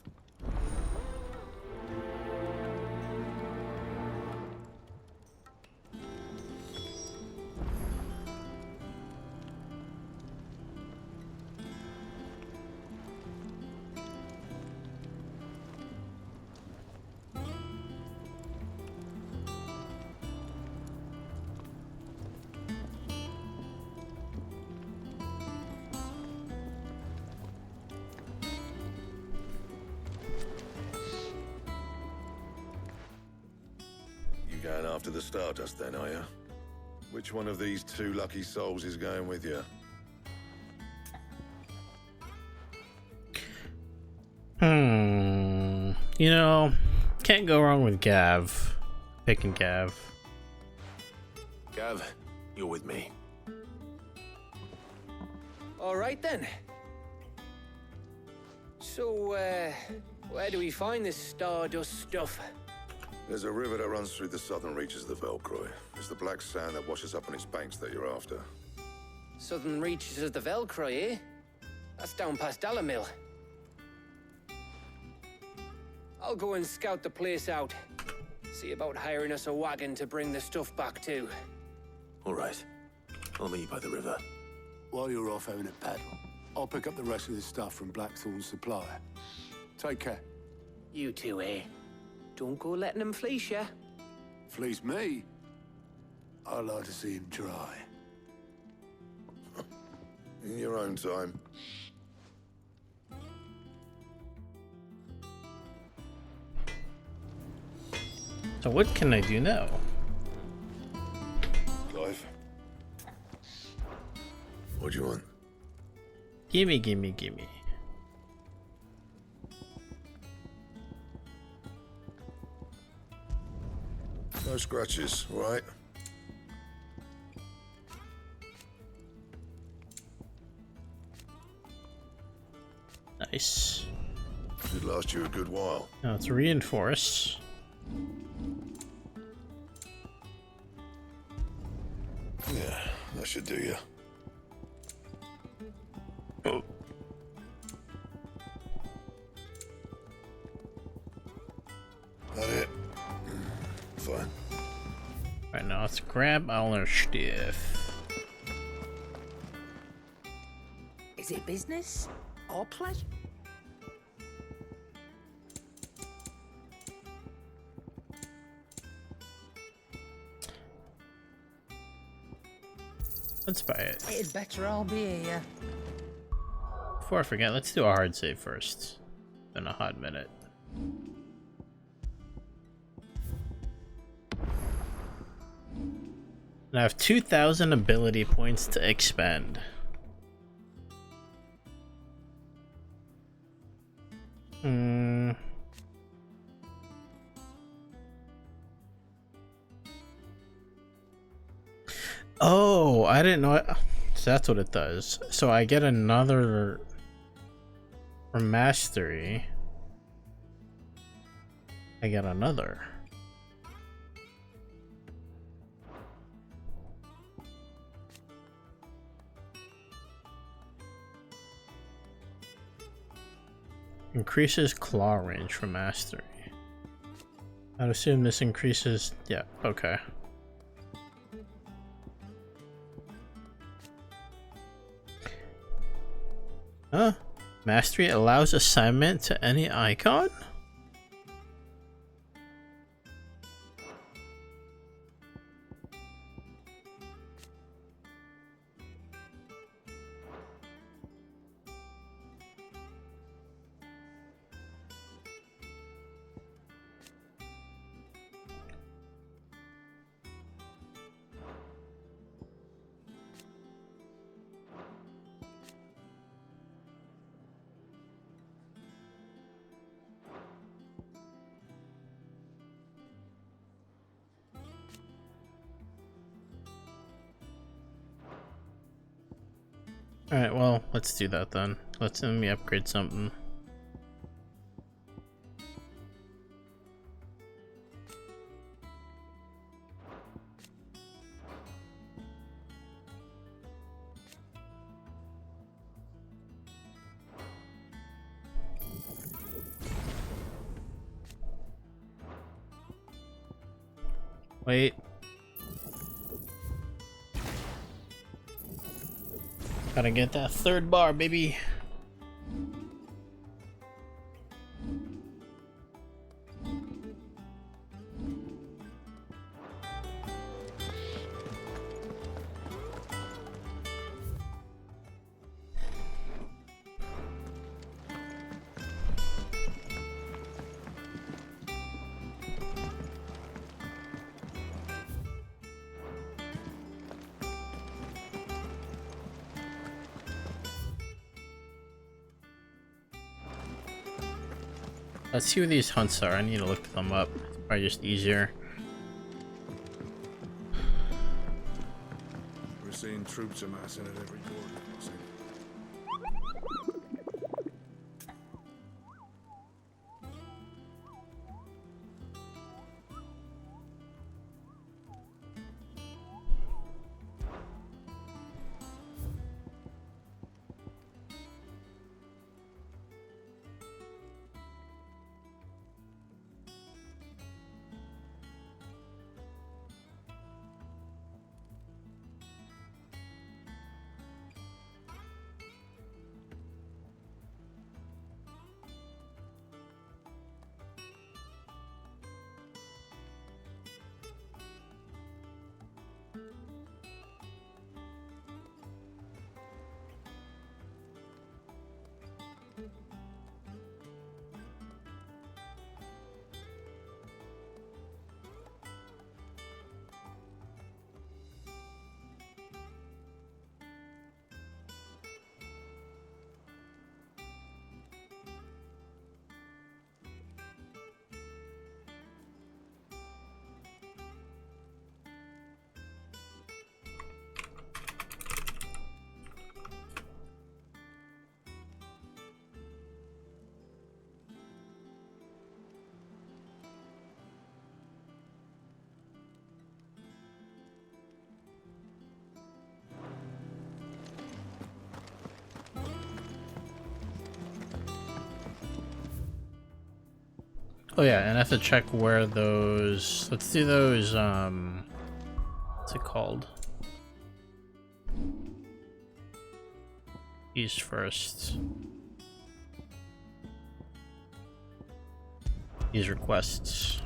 [SPEAKER 2] Going after the Stardust then, are you? Which one of these 2 lucky souls is going with you?
[SPEAKER 1] You know, Can't go wrong with Gav. Picking Gav.
[SPEAKER 6] Gav, you're with me.
[SPEAKER 8] All right then. So, where do we find this stardust stuff?
[SPEAKER 2] There's a river that runs through the southern reaches of the Velcroy. It's the black sand that washes up on its banks that you're after.
[SPEAKER 8] Southern reaches of the Velcroy, eh? That's down past Dalamil. I'll go and scout the place out. See about hiring us a wagon to bring the stuff back to.
[SPEAKER 6] All right. I'll meet you by the river.
[SPEAKER 16] While you're off having a paddle, I'll pick up the rest of the stuff from Blackthorn's supplier. Take care.
[SPEAKER 8] You two, eh? Don't go letting them fleece ya.
[SPEAKER 16] Fleece me? I'd like to see him try.
[SPEAKER 2] In your own time.
[SPEAKER 1] So what can I do now?
[SPEAKER 2] Clive. What do you want?
[SPEAKER 1] Gimme, gimme, gimme.
[SPEAKER 2] No scratches, right?
[SPEAKER 1] Nice.
[SPEAKER 2] Should last you a good while.
[SPEAKER 1] Now it's reinforced.
[SPEAKER 2] Yeah, that should do you.
[SPEAKER 1] Oh.
[SPEAKER 2] That it? Fine.
[SPEAKER 1] Right now, let's grab our stuff.
[SPEAKER 13] Is it business or pleasure?
[SPEAKER 1] Let's buy it.
[SPEAKER 13] It'd better all be here.
[SPEAKER 1] Before I forget, let's do a hard save first. In a hot minute. And I have 2,000 ability points to expend. Oh, I didn't know it. So that's what it does. So I get another from mastery. I get another. Increases claw range from mastery. I'd assume this increases. Yeah, okay. Huh? Mastery allows assignment to any icon? Alright, well, let's do that then. Let me upgrade something. Wait. Gotta get that third bar, baby. Let's see what these hunts are. I need to look them up. It's probably just easier.
[SPEAKER 9] We're seeing troops amassing at every border crossing.
[SPEAKER 1] Oh yeah, and I have to check where those... Let's do those, what's it called? These first. These requests.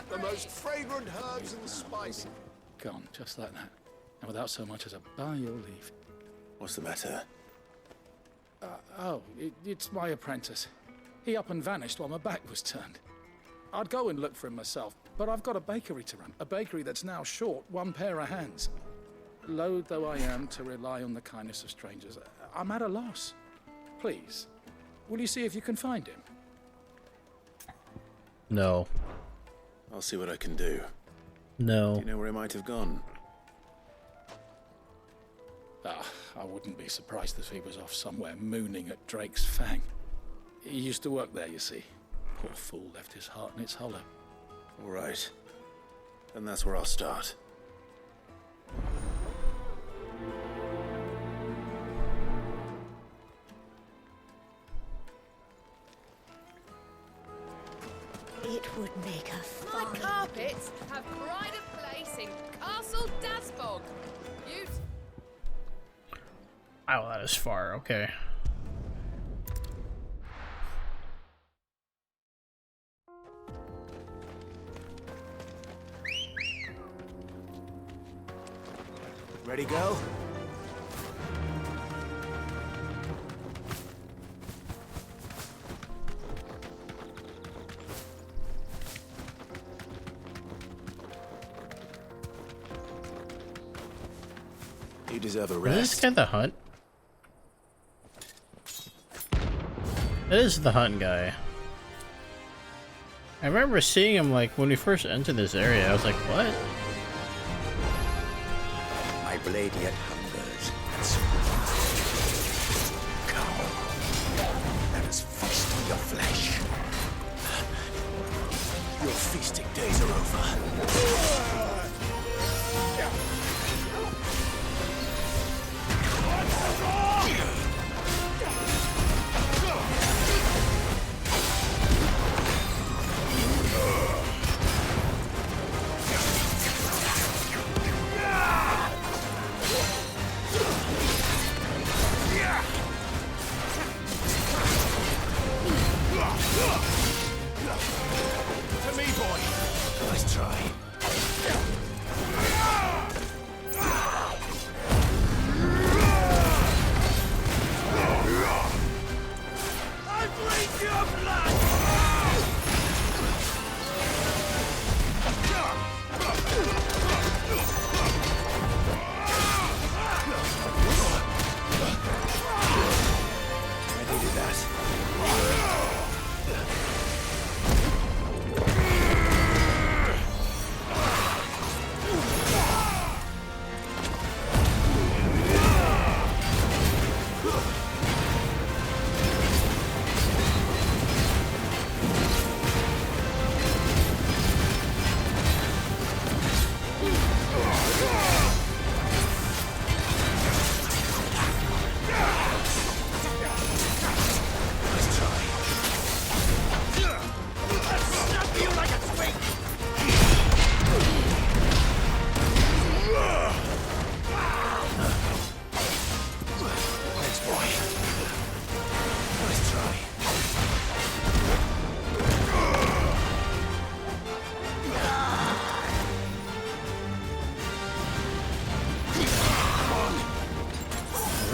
[SPEAKER 17] The most fragrant herbs and spices.
[SPEAKER 13] Gone, just like that. And without so much as a by your leave.
[SPEAKER 6] What's the matter?
[SPEAKER 13] It's my apprentice. He up and vanished while my back was turned. I'd go and look for him myself, but I've got a bakery to run. A bakery that's now short one pair of hands. Loath though I am to rely on the kindness of strangers, I'm at a loss. Please, will you see if you can find him?
[SPEAKER 1] No.
[SPEAKER 6] I'll see what I can do.
[SPEAKER 1] No.
[SPEAKER 6] Do you know where he might have gone?
[SPEAKER 13] I wouldn't be surprised if he was off somewhere mooning at Drake's Fang. He used to work there, you see. Poor fool left his heart in its hollow.
[SPEAKER 6] All right. Then that's where I'll start.
[SPEAKER 7] It would make a
[SPEAKER 15] My
[SPEAKER 7] fine...
[SPEAKER 15] carpets have pride of place in Castle Dasbog. You...
[SPEAKER 1] Wow, that is far. Okay.
[SPEAKER 6] Ready, go? You deserve a
[SPEAKER 1] Is
[SPEAKER 6] rest.
[SPEAKER 1] this guy the hunt? It is the hunt guy. I remember seeing him like when we first entered this area. I was like, what?
[SPEAKER 19] My blade yet hungers. Come. Let us feast on your flesh.
[SPEAKER 6] Your feasting days are over.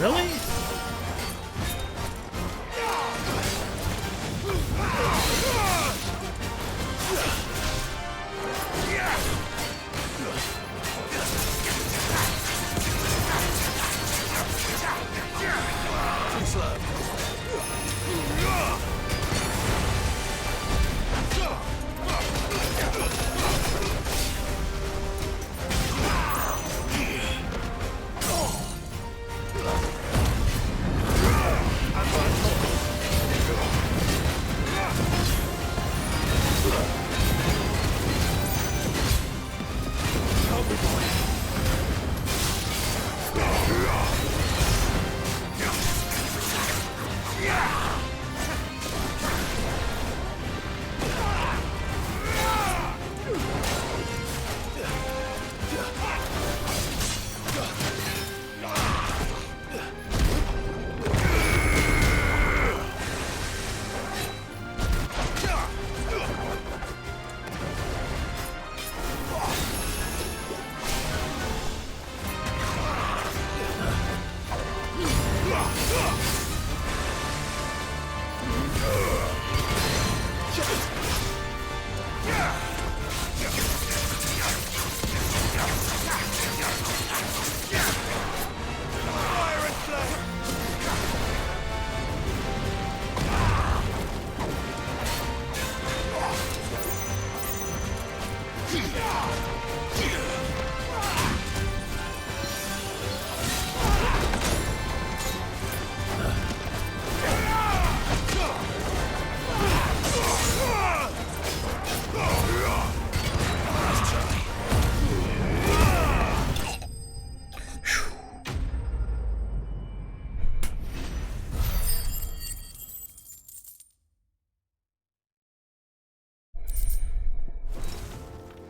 [SPEAKER 1] Really?
[SPEAKER 21] Too slow.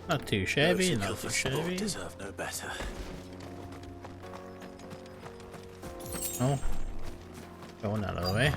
[SPEAKER 1] Not too shabby, not too shabby.
[SPEAKER 6] Deserve no better.
[SPEAKER 1] Oh, going out of the way.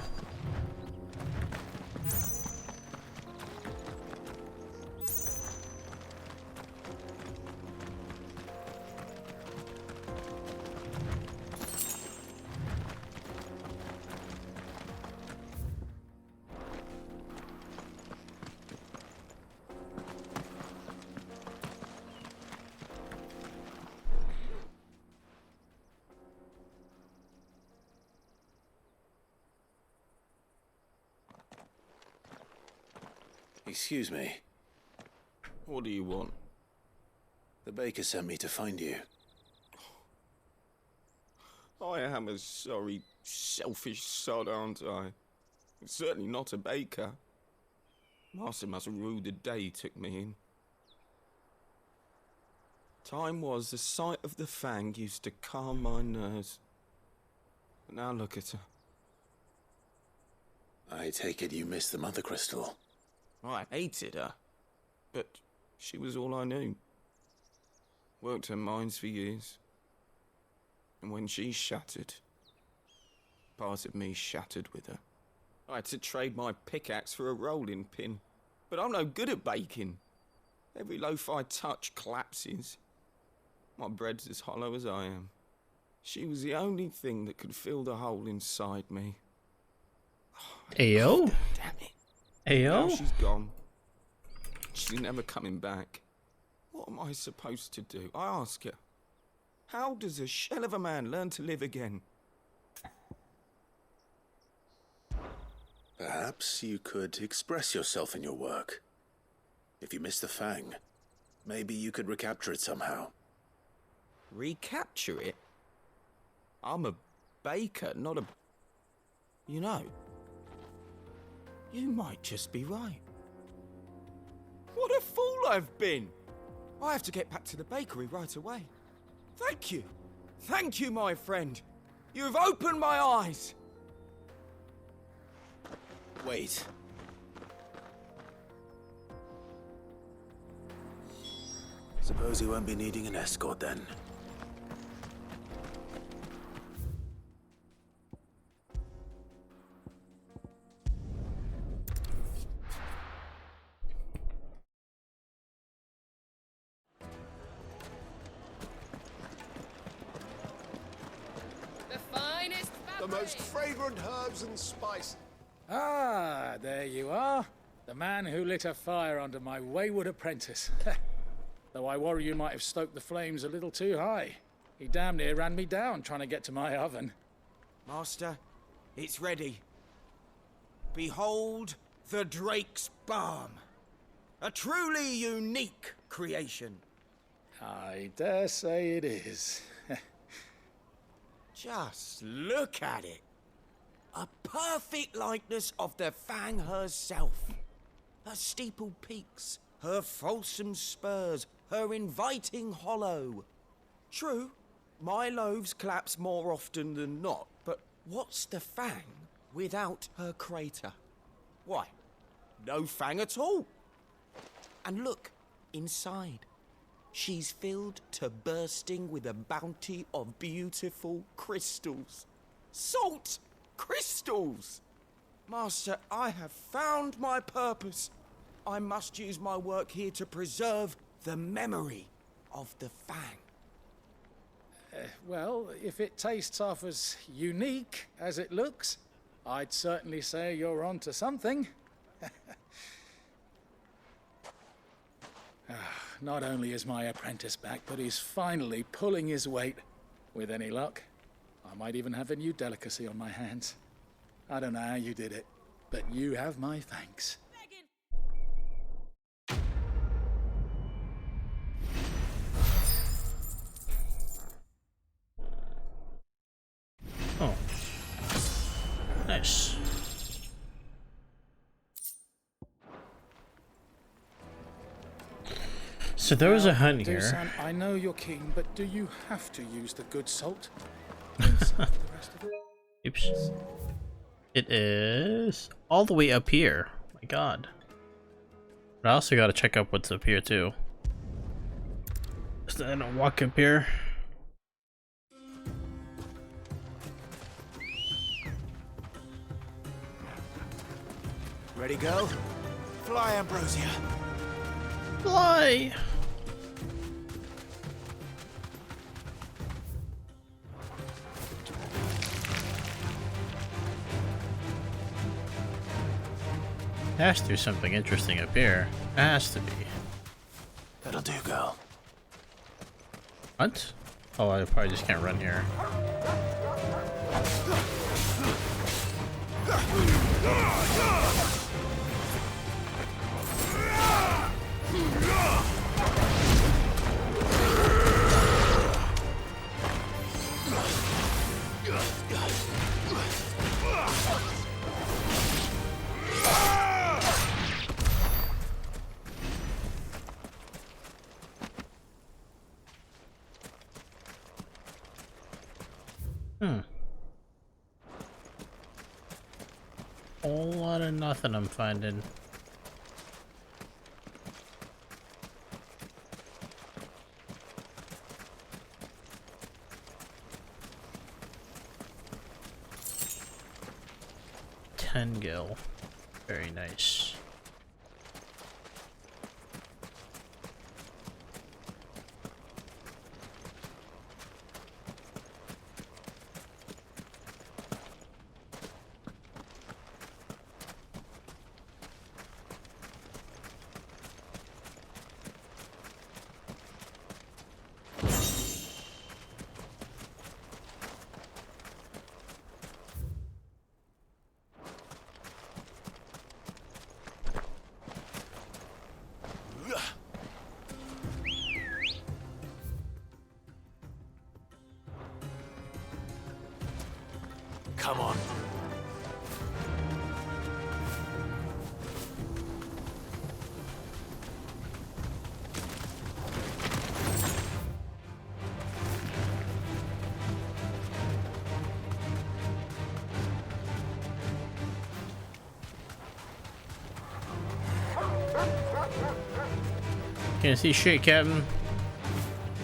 [SPEAKER 6] Excuse me.
[SPEAKER 21] What do you want?
[SPEAKER 6] The baker sent me to find you.
[SPEAKER 21] I am a sorry, selfish sod, aren't I? Certainly not a baker. Master must have ruled the day he took me in. Time was the sight of the fang used to calm my nerves. But now look at her.
[SPEAKER 6] I take it you missed the Mother Crystal.
[SPEAKER 21] I hated her, but she was all I knew. Worked her mines for years. And when she shattered, part of me shattered with her. I had to trade my pickaxe for a rolling pin, but I'm no good at baking. Every loaf I touch collapses. My bread's as hollow as I am. She was the only thing that could fill the hole inside me.
[SPEAKER 1] Ayo?
[SPEAKER 21] Damn it.
[SPEAKER 1] Ayo?
[SPEAKER 21] Now she's gone. She's never coming back. What am I supposed to do? I ask her. How does a shell of a man learn to live again?
[SPEAKER 6] Perhaps you could express yourself in your work. If you miss the fang, maybe you could recapture it somehow.
[SPEAKER 21] Recapture it? I'm a baker, not a... You know, you might just be right. What a fool I've been! I have to get back to the bakery right away. Thank you. Thank you, my friend. You've opened my eyes.
[SPEAKER 6] Wait. Suppose you won't be needing an escort then.
[SPEAKER 10] The finest
[SPEAKER 17] The most fragrant herbs and spices.
[SPEAKER 13] Ah, there you are. The man who lit a fire under my wayward apprentice. Though I worry you might have stoked the flames a little too high. He damn near ran me down trying to get to my oven.
[SPEAKER 21] Master, it's ready. Behold the Drake's Balm. A truly unique creation.
[SPEAKER 13] I dare say it is.
[SPEAKER 21] Just look at it. A perfect likeness of the Fang herself. Her steepled peaks, her fulsome spurs, her inviting hollow. True, my loaves collapse more often than not, but what's the Fang without her crater? Why, no Fang at all. And look, inside. She's filled to bursting with a bounty of beautiful crystals. Salt crystals! Master, I have found my purpose. I must use my work here to preserve the memory of the Fang.
[SPEAKER 13] Well, if it tastes half as unique as it looks, I'd certainly say you're onto something. Not only is my apprentice back, but he's finally pulling his weight. With any luck, I might even have a new delicacy on my hands. I don't know how you did it, but you have my thanks.
[SPEAKER 1] Oh. Nice. So there was a hunt here.
[SPEAKER 13] Dusan, I know you're keen, but do you have to use the good salt? Inside the rest of it?
[SPEAKER 1] Oops. It is all the way up here. My god. But I also gotta check out what's up here too. So I don't walk up here.
[SPEAKER 6] Ready, go? Fly, Ambrosia.
[SPEAKER 1] Fly! Has to be something interesting up here. Has to be.
[SPEAKER 6] That'll do, girl.
[SPEAKER 1] What? Oh, I probably just can't run here. Whole lot of nothing I'm finding. Gil. Very nice.
[SPEAKER 6] Come on.
[SPEAKER 1] Can't see shit, Captain.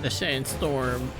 [SPEAKER 1] The sandstorm.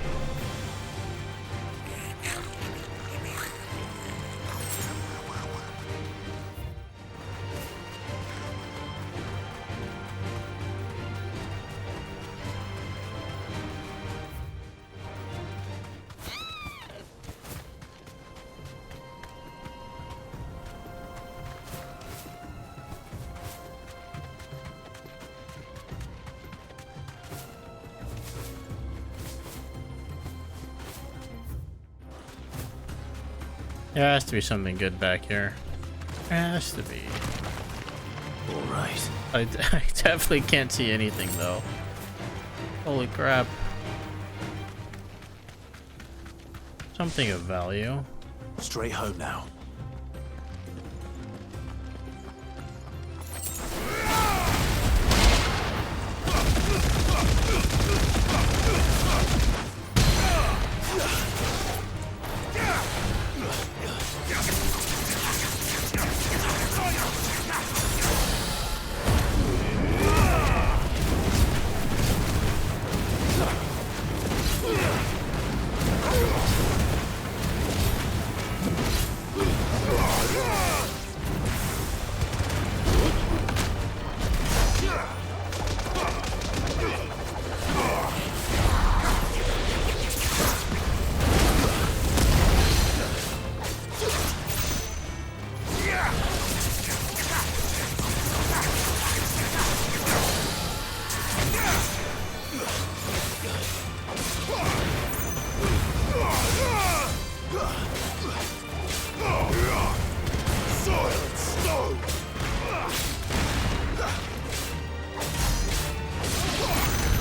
[SPEAKER 1] There has to be something good back here. There has to be.
[SPEAKER 6] Alright.
[SPEAKER 1] I definitely can't see anything though. Holy crap. Something of value.
[SPEAKER 6] Straight home now.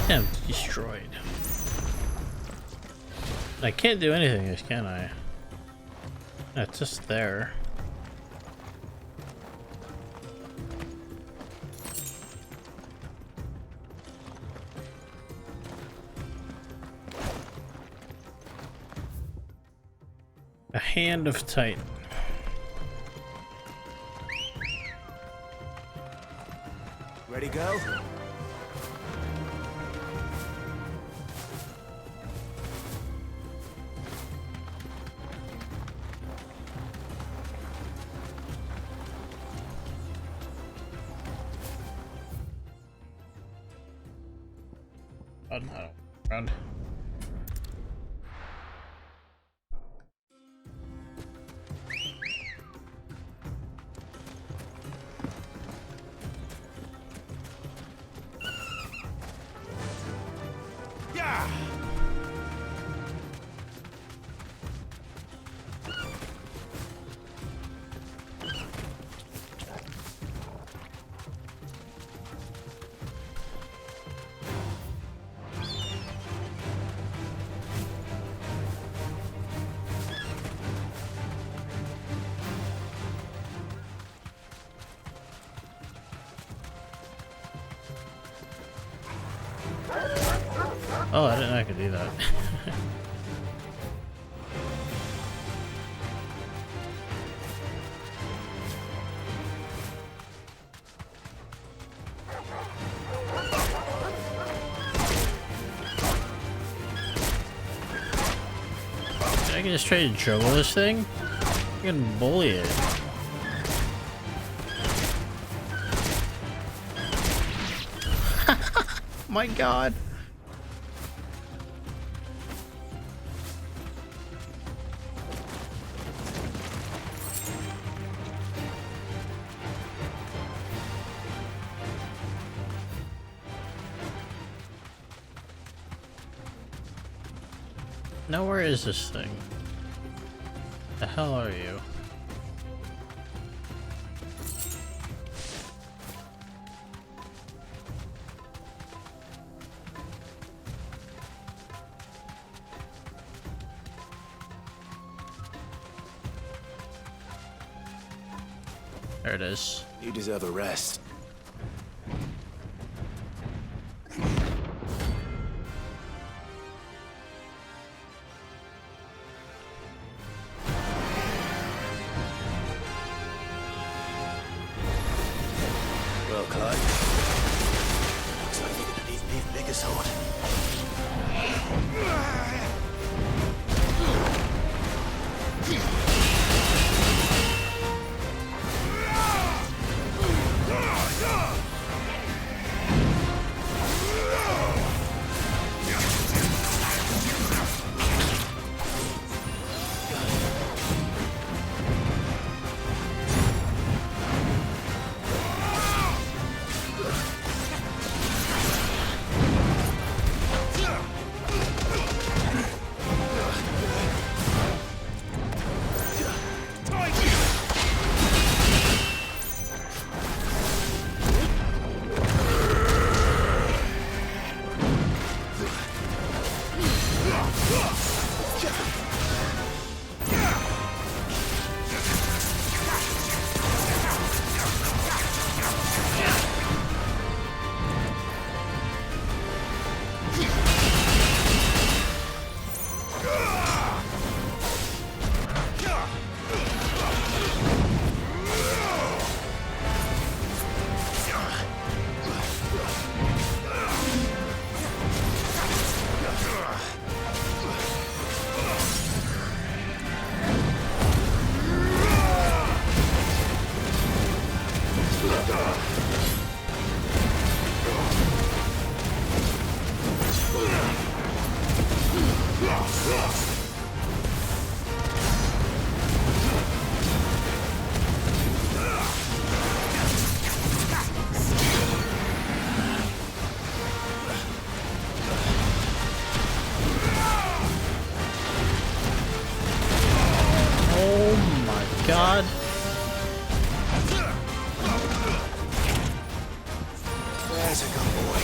[SPEAKER 1] Damn, destroyed. I can't do anything, can I? It's just there. A hand of Titan.
[SPEAKER 6] Ready, go?
[SPEAKER 1] Run. Oh, I didn't know I could do that. I can just try to juggle this thing? I can bully it. My god. Now where is this thing? The hell are you? There it is.
[SPEAKER 6] You deserve a rest. Well, Clyde. Looks like you're gonna need an even bigger sword.
[SPEAKER 1] god.
[SPEAKER 6] There's a good boy.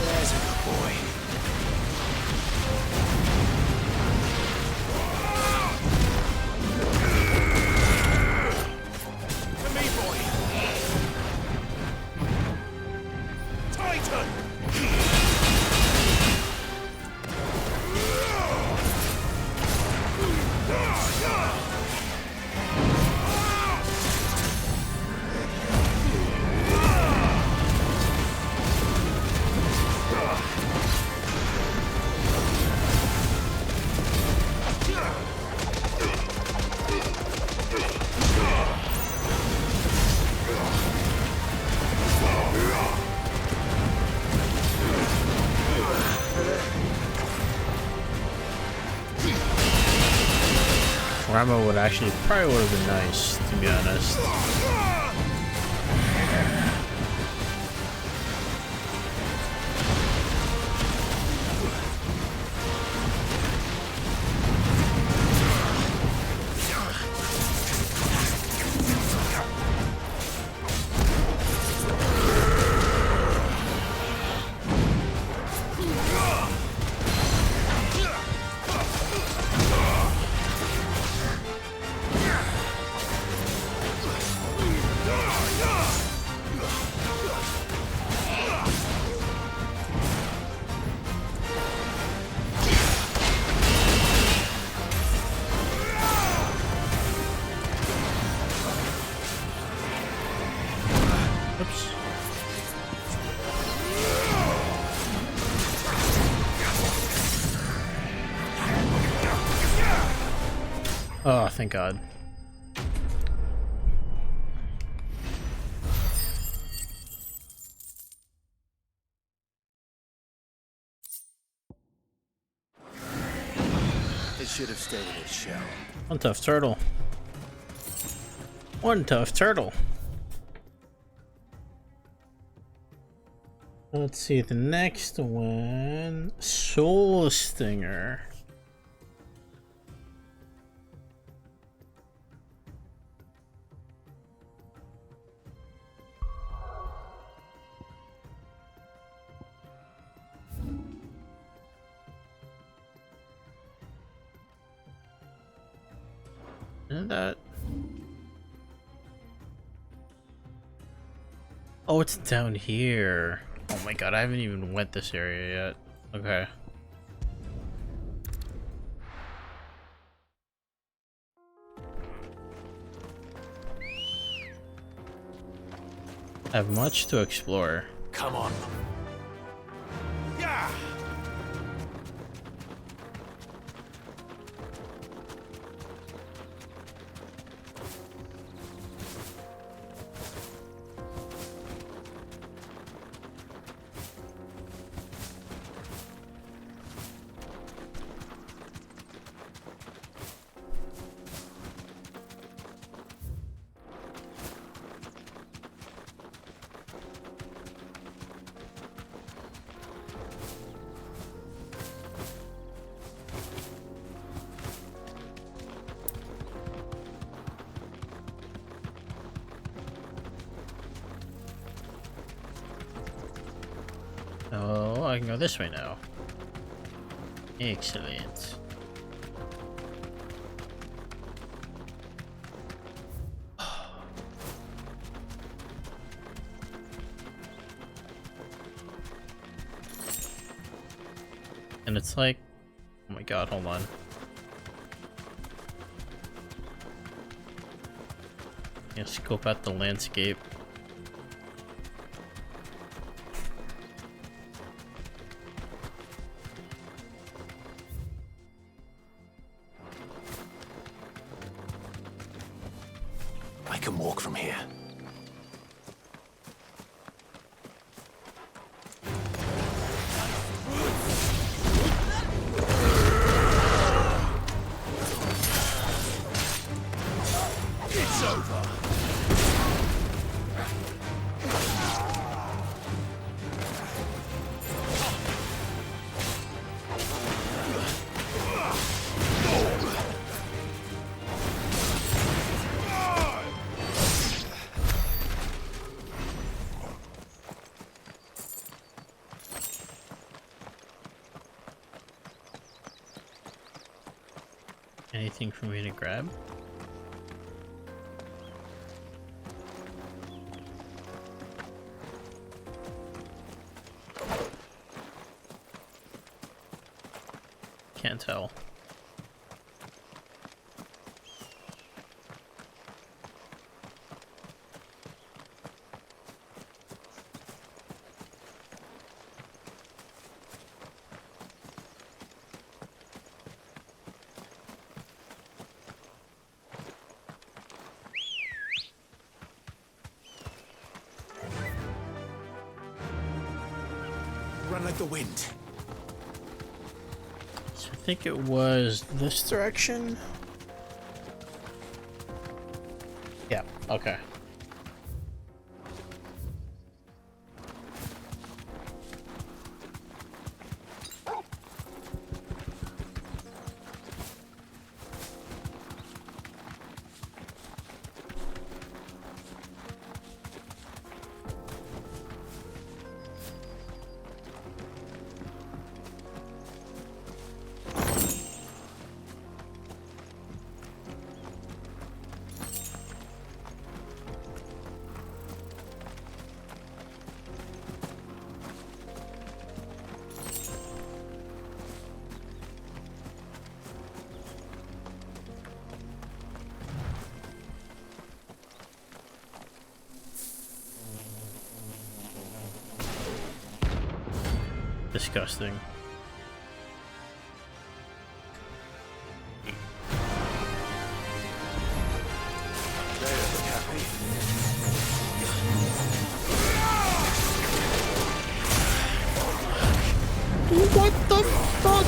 [SPEAKER 6] There's a good boy. To me, boy. Titan!
[SPEAKER 1] Rama would actually probably would have been nice, to be honest. Oops. Oh, thank God.
[SPEAKER 6] It should have stayed in its shell.
[SPEAKER 1] One tough turtle. One tough turtle. Let's see, the next one, Soul Stinger. Isn't that? Oh, it's down here. Oh my God, I haven't even went this area yet. Okay. I have much to explore.
[SPEAKER 6] Come on. Yeah.
[SPEAKER 1] Oh, I can go this way now. Excellent. And it's like, oh my God, hold on. Yeah, scope out the landscape.
[SPEAKER 6] I can walk from here.
[SPEAKER 19] It's over.
[SPEAKER 1] Anything for me to grab? Can't tell.
[SPEAKER 6] Run like the wind.
[SPEAKER 1] So I think it was this direction. Yeah, okay. Disgusting. What the fuck?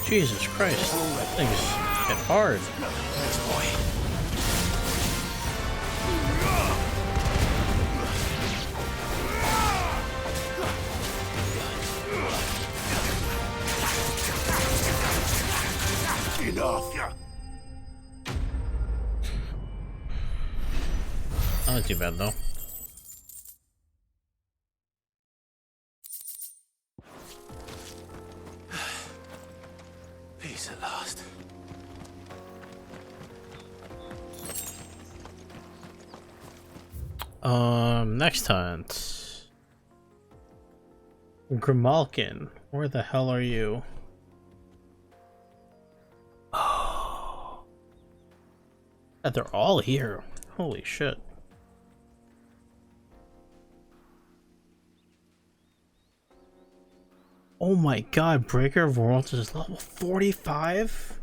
[SPEAKER 1] Jesus Christ, that thing's hit hard.
[SPEAKER 6] Thanks, boy.
[SPEAKER 19] Enough.
[SPEAKER 1] Not too bad though.
[SPEAKER 6] Peace at last.
[SPEAKER 1] Next hunt. Grimalkin, where the hell are you? Oh. They're all here. Holy shit. Oh my god, Breaker of Worlds is level 45?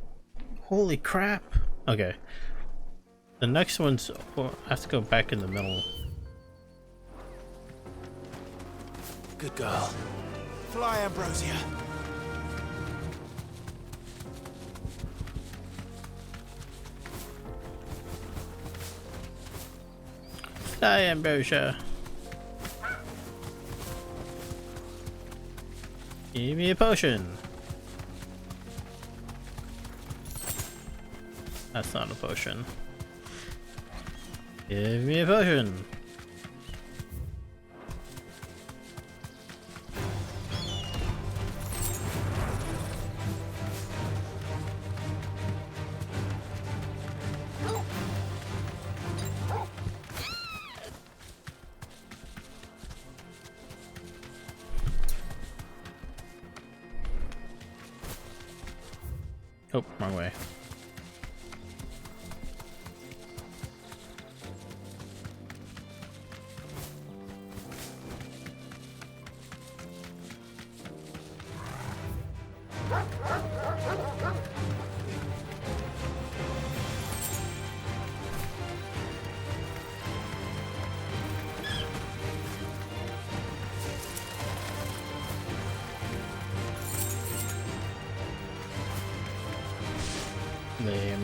[SPEAKER 1] Holy crap. Okay. The next one's... Well, I have to go back in the middle.
[SPEAKER 6] Good girl. Fly, Ambrosia.
[SPEAKER 1] Fly, Ambrosia. Give me a potion. That's not a potion. Give me a potion. Oh, wrong way. Lame.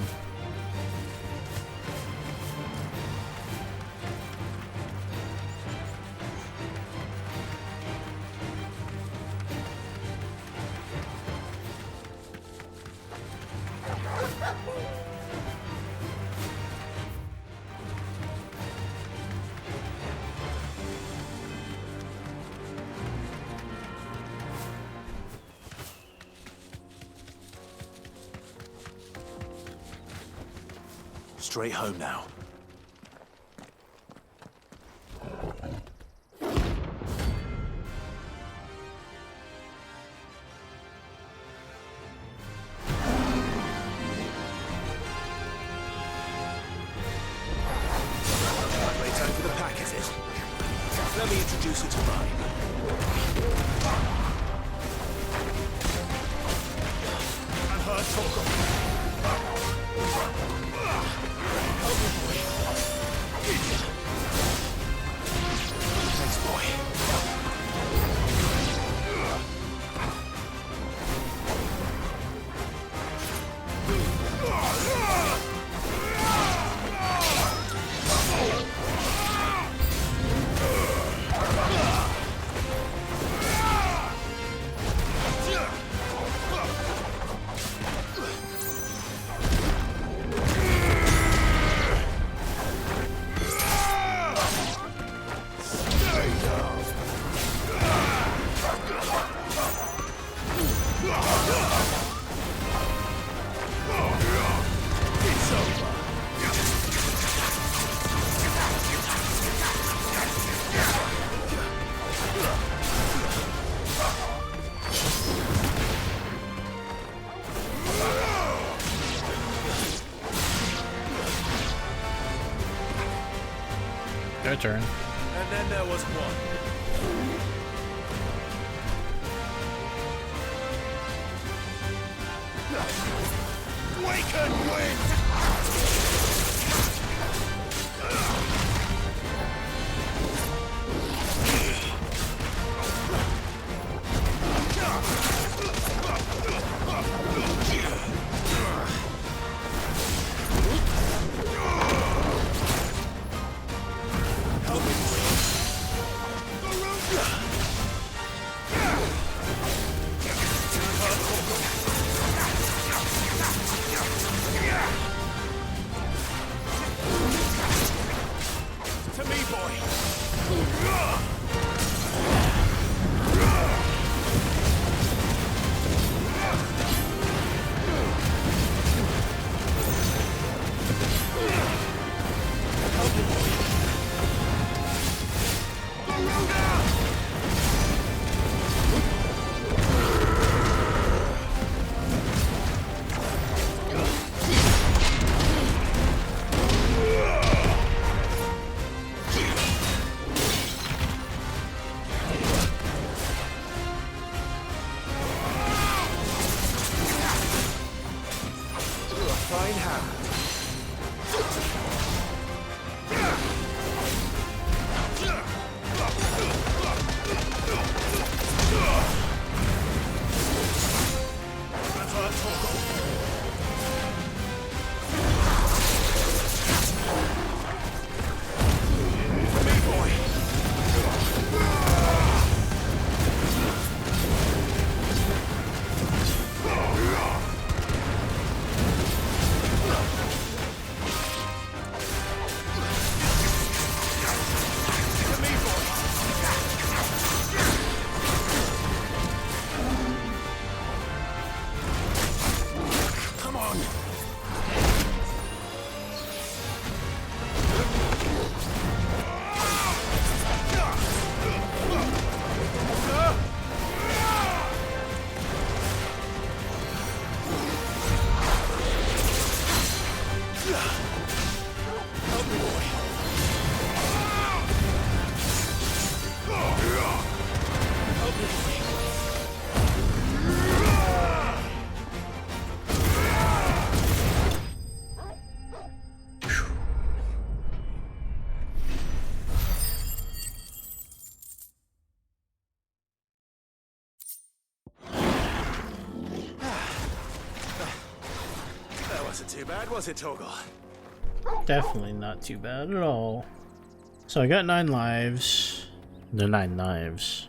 [SPEAKER 6] Straight home now. Great time for the pack, is it? Let me introduce you to mine. And her talk. Thanks, boy.
[SPEAKER 1] Your turn.
[SPEAKER 6] And then there was one.
[SPEAKER 19] Waken wind!
[SPEAKER 6] To me, boy. Fine hand.
[SPEAKER 19] Help me, boy. Help me, boy.
[SPEAKER 6] That wasn't too bad, was it, Torgal?
[SPEAKER 1] Definitely not too bad at all. So I got 9 lives. They're 9 knives.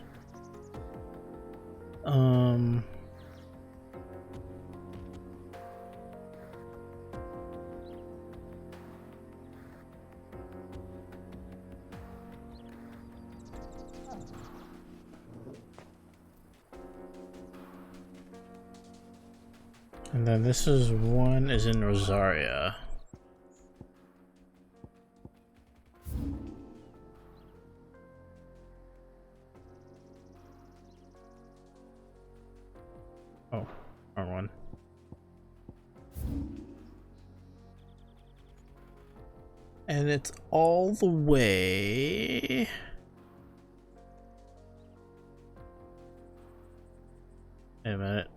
[SPEAKER 1] And then this is one is in Rosaria. Oh, wrong one. And it's all the way. Wait a minute.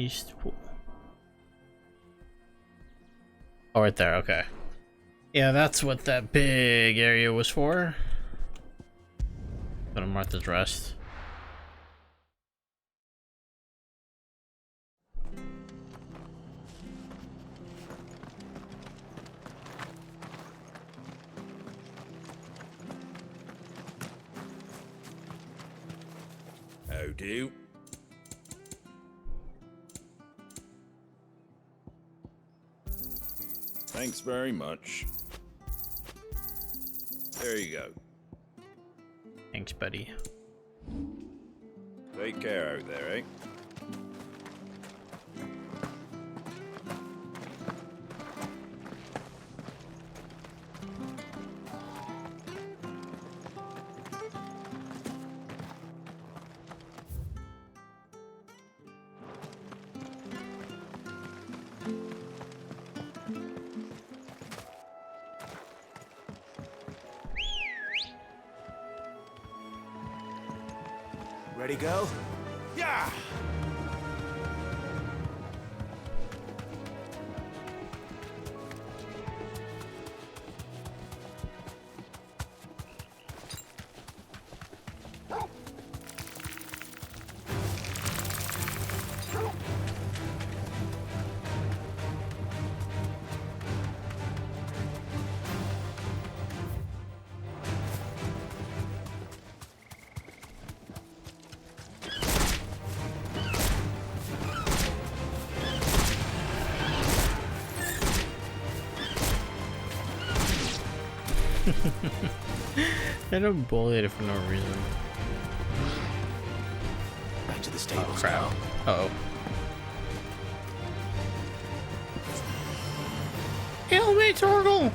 [SPEAKER 1] East Pool. Oh, right there, okay. Yeah, that's what that big area was for. Go to Martha's Rest.
[SPEAKER 19] How do? Thanks very much. There you go.
[SPEAKER 1] Thanks, buddy.
[SPEAKER 19] Take care out there, eh?
[SPEAKER 6] Ready, go?
[SPEAKER 19] Yeah!
[SPEAKER 1] I don't bully it for no reason.
[SPEAKER 6] Back to the stables.
[SPEAKER 1] Oh, crap. Uh-oh. Kill me, Torgal!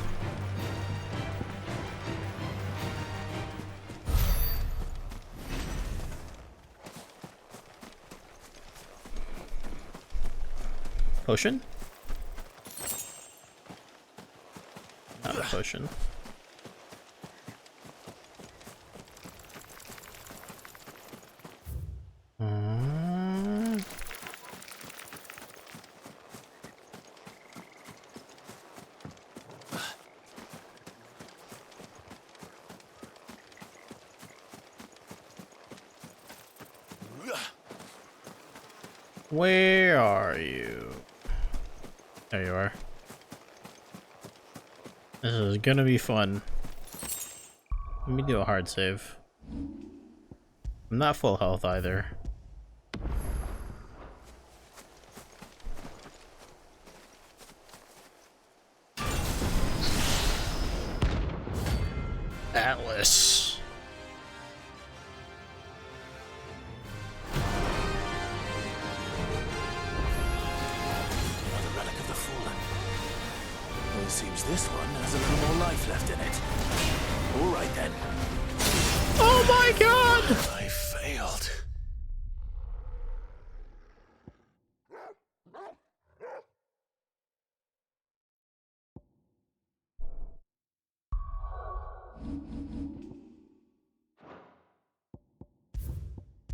[SPEAKER 1] Potion? Not a potion. Where are you? There you are. This is gonna be fun. Let me do a hard save. I'm not full health either. Atlas.
[SPEAKER 6] Seems this one has a little more life left in it. All right then.
[SPEAKER 1] Oh my god!
[SPEAKER 6] I failed.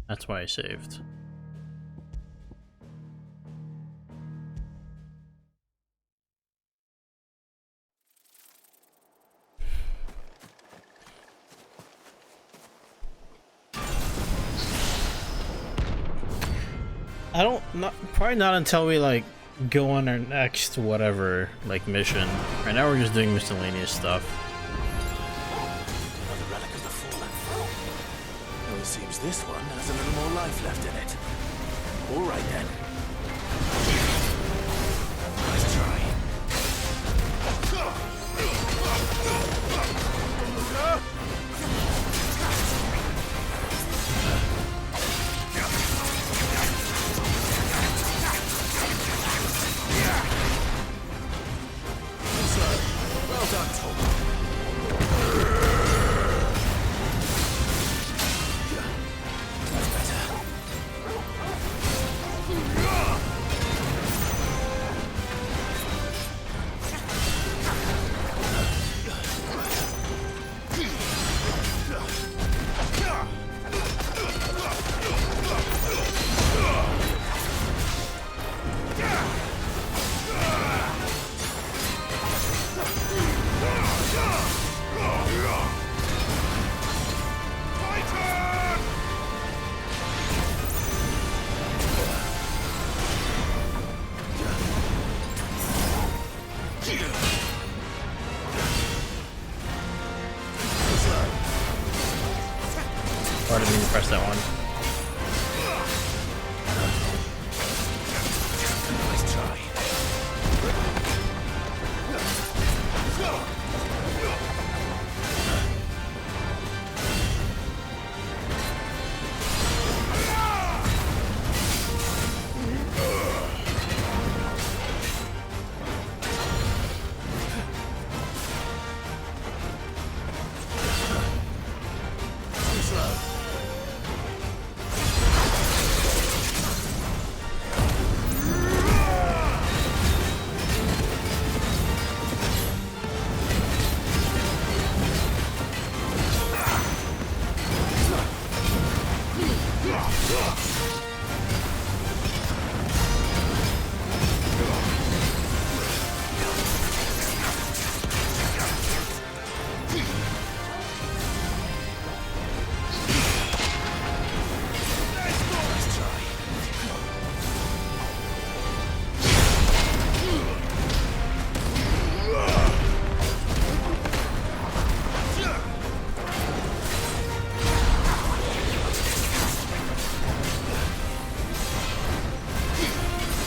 [SPEAKER 1] That's why I saved. Probably not until we like go on our next whatever like mission. Right now we're just doing miscellaneous stuff.
[SPEAKER 6] Another relic of the fallen. Though it seems this one has a little more life left in it. All right then. Nice try. Well done, Tom. That's better.
[SPEAKER 1] Oh, I didn't mean to press that one.
[SPEAKER 6] Nice try.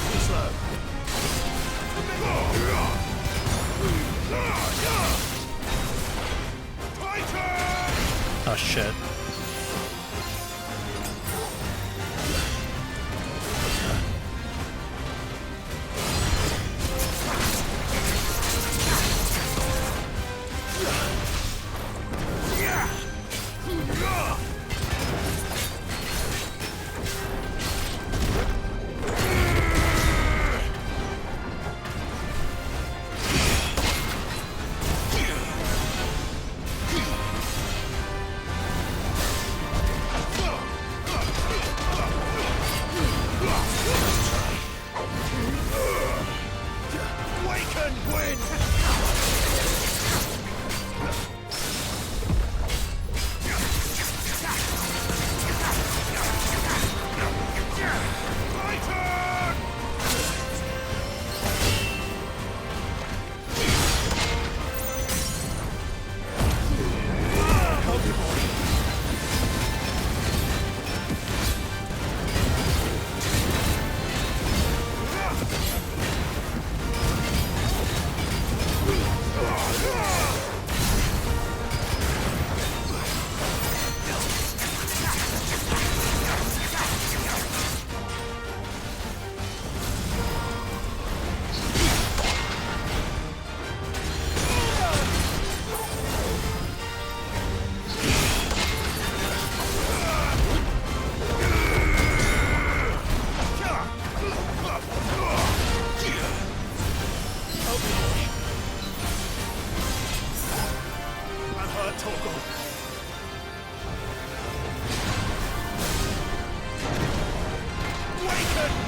[SPEAKER 6] Too slow.
[SPEAKER 1] Oh shit.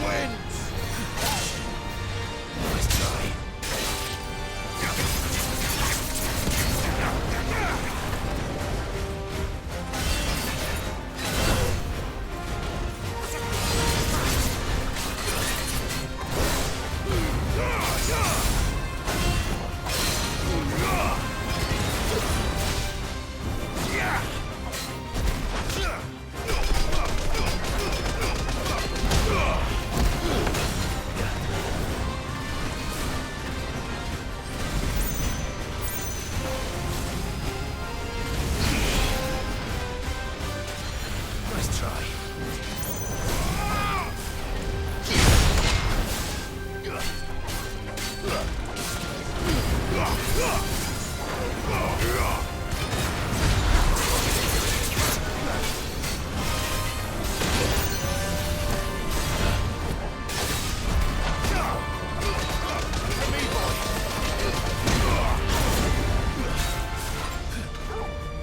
[SPEAKER 17] wins!
[SPEAKER 6] Nice try. Nice try.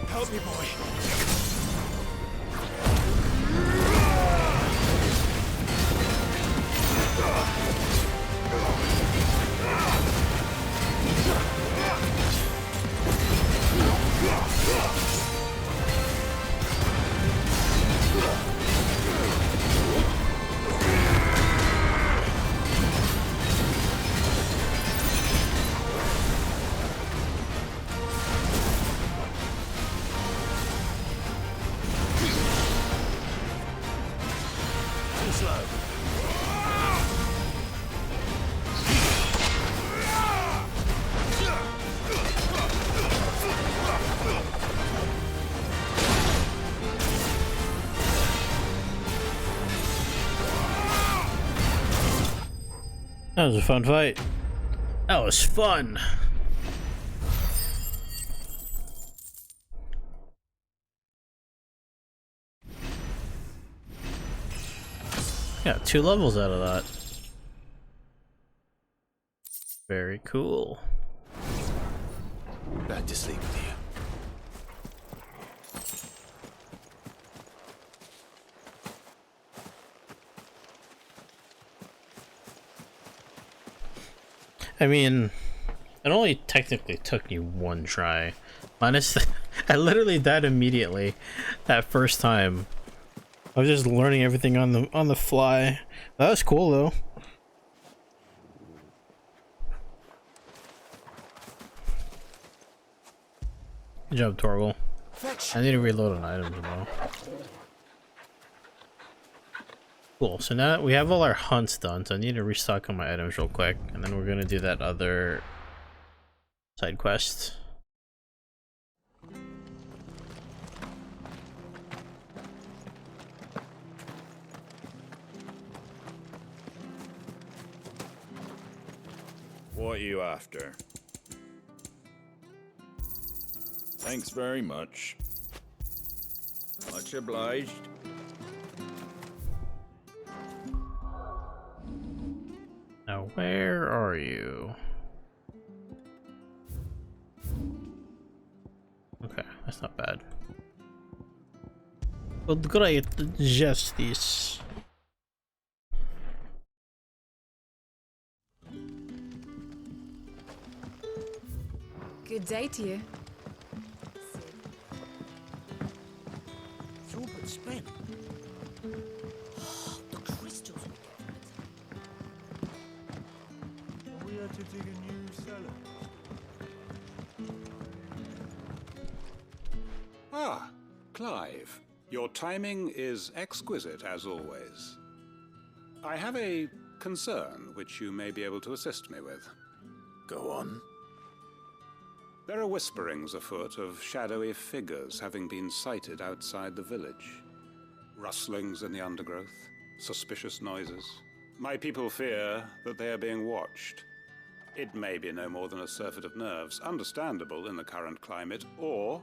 [SPEAKER 17] Help me, boy.
[SPEAKER 6] Too slow.
[SPEAKER 1] That was a fun fight. That was fun. Got 2 levels out of that. Very cool.
[SPEAKER 6] Back to sleep with you.
[SPEAKER 1] I mean, it only technically took me 1 try. Minus, I literally died immediately that first time. I was just learning everything on the fly. That was cool though. Good job, Torgal. I need to reload on items though. Cool, so now that we have all our hunts done, so I need to restock on my items real quick, and then we're gonna do that other side quest.
[SPEAKER 19] What are you after? Thanks very much. Much obliged.
[SPEAKER 1] Now, where are you? Okay, that's not bad. But great justice.
[SPEAKER 11] Good day to you.
[SPEAKER 17] It's all but spent. The crystals we get from it. Are we had to dig a new cellar?
[SPEAKER 10] Ah, Clive. Your timing is exquisite, as always. I have a concern which you may be able to assist me with.
[SPEAKER 6] Go on.
[SPEAKER 10] There are whisperings afoot of shadowy figures having been sighted outside the village. Rustlings in the undergrowth, suspicious noises. My people fear that they are being watched. It may be no more than a surfeit of nerves, understandable in the current climate, or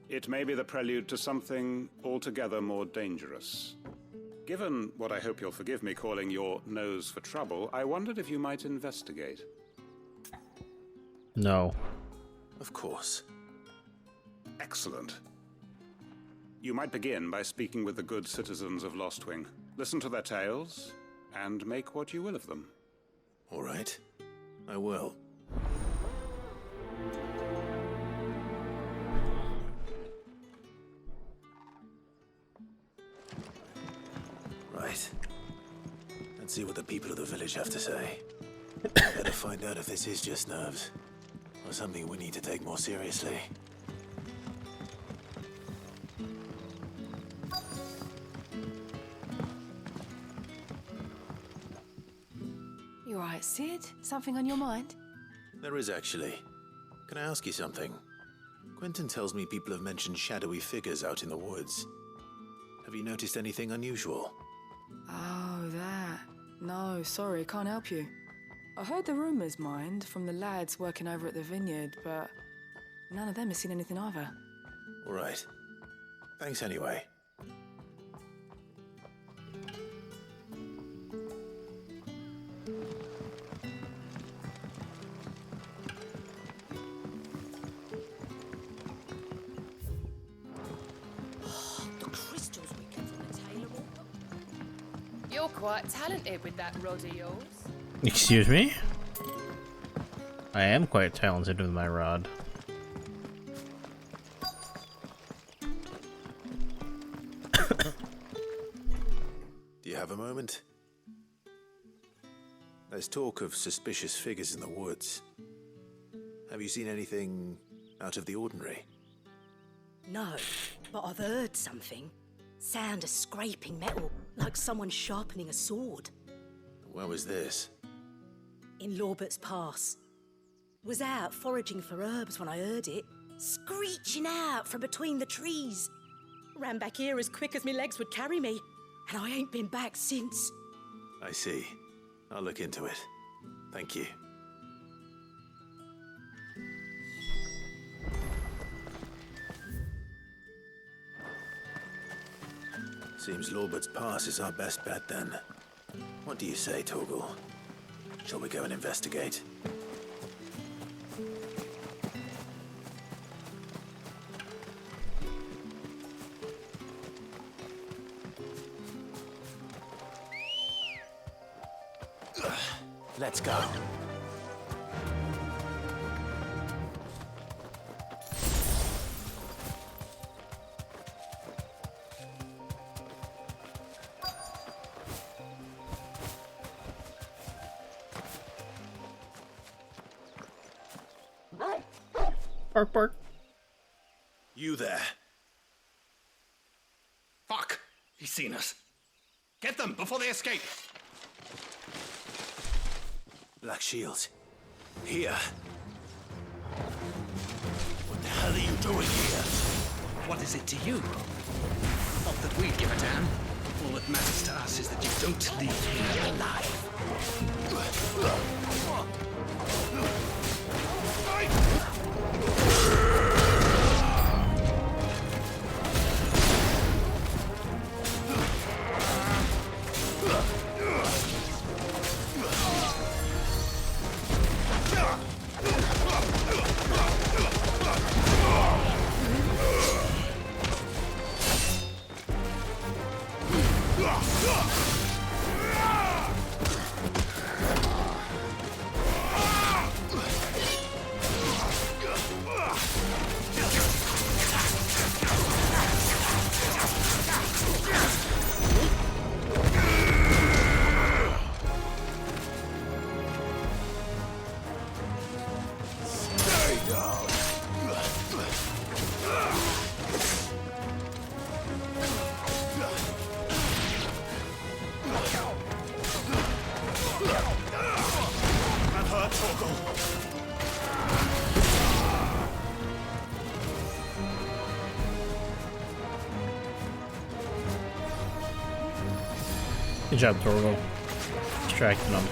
[SPEAKER 10] it may be the prelude to something altogether more dangerous. Given what I hope you'll forgive me calling your nose for trouble, I wondered if you might investigate.
[SPEAKER 1] No.
[SPEAKER 6] Of course.
[SPEAKER 10] Excellent. You might begin by speaking with the good citizens of Lostwing. Listen to their tales, and make what you will of them.
[SPEAKER 6] All right, I will. Right. Let's see what the people of the village have to say. Better find out if this is just nerves, or something we need to take more seriously.
[SPEAKER 18] You alright, Sid? Something on your mind?
[SPEAKER 6] There is actually. Can I ask you something? Quentin tells me people have mentioned shadowy figures out in the woods. Have you noticed anything unusual?
[SPEAKER 18] Oh, that. No, sorry, can't help you. I heard the rumours, mind, from the lads working over at the vineyard, but none of them has seen anything either.
[SPEAKER 6] All right. Thanks anyway.
[SPEAKER 20] The crystals we get from the tailor.
[SPEAKER 22] You're quite talented with that rod of yours.
[SPEAKER 1] Excuse me? I am quite talented with my rod.
[SPEAKER 6] Do you have a moment? There's talk of suspicious figures in the woods. Have you seen anything out of the ordinary?
[SPEAKER 20] No, but I've heard something. Sound of scraping metal, like someone sharpening a sword.
[SPEAKER 6] Where was this?
[SPEAKER 20] In Lorbert's Pass. Was out foraging for herbs when I heard it, screeching out from between the trees. Ran back here as quick as my legs would carry me, and I ain't been back since.
[SPEAKER 6] I see. I'll look into it. Thank you. Seems Lorbert's Pass is our best bet then. What do you say, Torgal? Shall we go and investigate? Let's go.
[SPEAKER 1] Bark, bark.
[SPEAKER 6] You there.
[SPEAKER 24] Fuck! He's seen us. Get them before they escape!
[SPEAKER 6] Black Shield. Here. What the hell are you doing here?
[SPEAKER 24] What is it to you? Not that we give a damn. All that matters to us is that you don't leave here alive.
[SPEAKER 1] Good job, Torgal. Distracting them.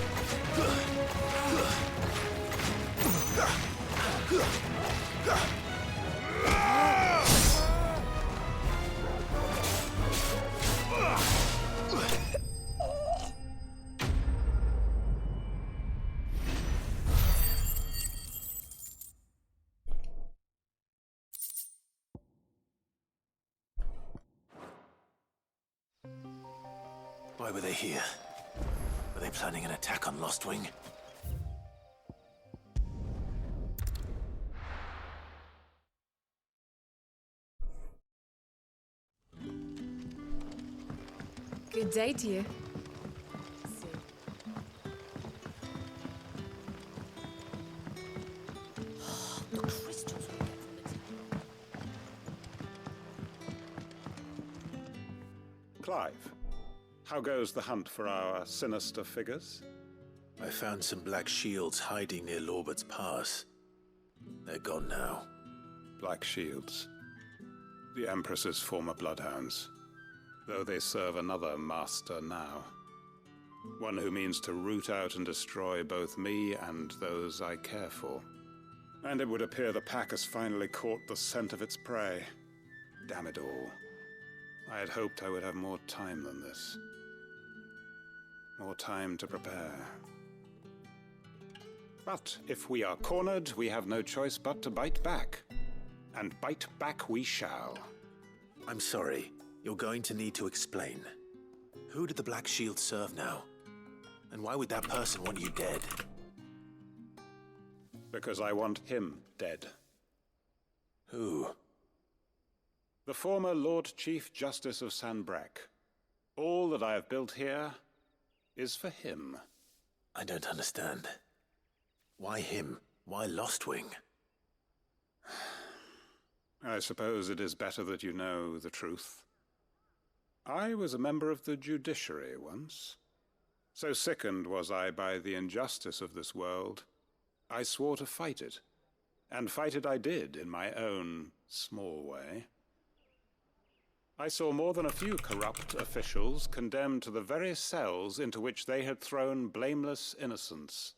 [SPEAKER 6] Why were they here? Are they planning an attack on Lostwing?
[SPEAKER 11] Good day to you.
[SPEAKER 20] The crystals we get from the tower.
[SPEAKER 10] Clive, how goes the hunt for our sinister figures?
[SPEAKER 6] I found some black shields hiding near Lorbert's Pass. They're gone now.
[SPEAKER 10] Black Shields. The Empress's former bloodhounds. Though they serve another master now. One who means to root out and destroy both me and those I care for. And it would appear the pack has finally caught the scent of its prey. Damn it all. I had hoped I would have more time than this. More time to prepare. But if we are cornered, we have no choice but to bite back. And bite back we shall.
[SPEAKER 6] I'm sorry. You're going to need to explain. Who did the Black Shield serve now? And why would that person want you dead?
[SPEAKER 10] Because I want him dead.
[SPEAKER 6] Who?
[SPEAKER 10] The former Lord Chief Justice of Sanbreque. All that I have built here is for him.
[SPEAKER 6] I don't understand. Why him? Why Lostwing?
[SPEAKER 10] I suppose it is better that you know the truth. I was a member of the judiciary once. So sickened was I by the injustice of this world, I swore to fight it. And fight it I did in my own small way. I saw more than a few corrupt officials condemned to the very cells into which they had thrown blameless innocents.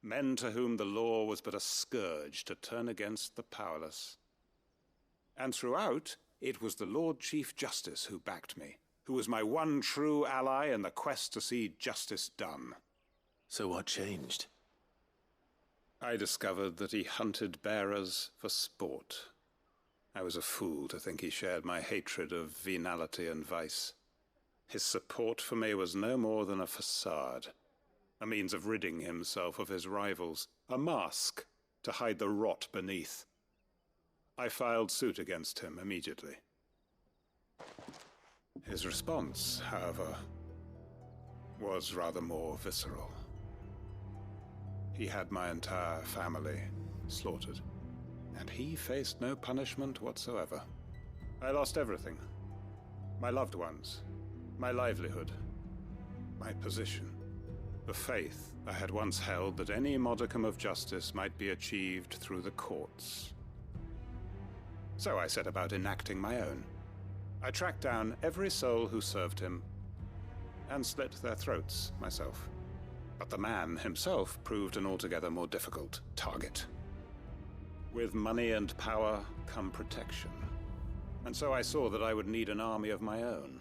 [SPEAKER 10] Men to whom the law was but a scourge to turn against the powerless. And throughout, it was the Lord Chief Justice who backed me, who was my one true ally in the quest to see justice done.
[SPEAKER 6] So what changed?
[SPEAKER 10] I discovered that he hunted bearers for sport. I was a fool to think he shared my hatred of venality and vice. His support for me was no more than a facade, a means of ridding himself of his rivals, a mask to hide the rot beneath. I filed suit against him immediately. His response, however, was rather more visceral. He had my entire family slaughtered, and he faced no punishment whatsoever. I lost everything. My loved ones, my livelihood, my position, the faith I had once held that any modicum of justice might be achieved through the courts. So I set about enacting my own. I tracked down every soul who served him, and slit their throats myself. But the man himself proved an altogether more difficult target. With money and power come protection, and so I saw that I would need an army of my own.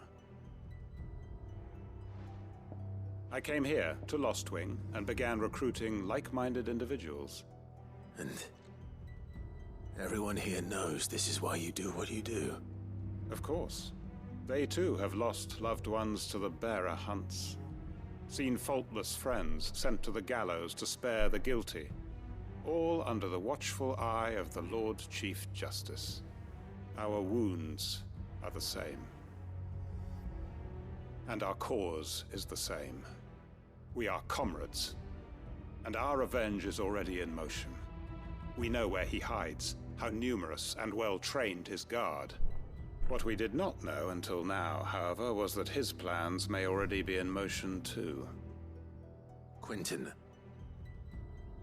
[SPEAKER 10] I came here to Lostwing and began recruiting like-minded individuals.
[SPEAKER 6] And everyone here knows this is why you do what you do.
[SPEAKER 10] Of course. They too have lost loved ones to the bearer hunts. Seen faultless friends sent to the gallows to spare the guilty. All under the watchful eye of the Lord Chief Justice. Our wounds are the same. And our cause is the same. We are comrades. And our revenge is already in motion. We know where he hides, how numerous and well-trained his guard. What we did not know until now, however, was that his plans may already be in motion too.
[SPEAKER 6] Quentin.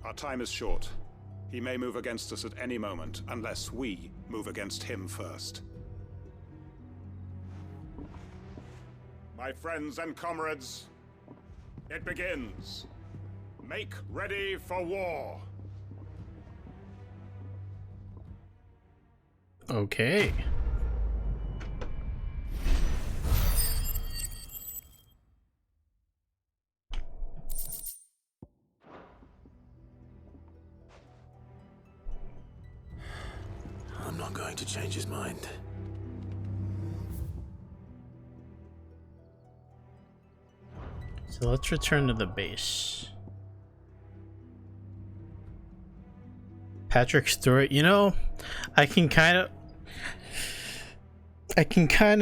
[SPEAKER 10] Our time is short. He may move against us at any moment, unless we move against him first. My friends and comrades, it begins. Make ready for war.
[SPEAKER 1] Okay.
[SPEAKER 6] I'm not going to change his mind.
[SPEAKER 1] So So let's return to the base. Patrick's story, you know, I can kind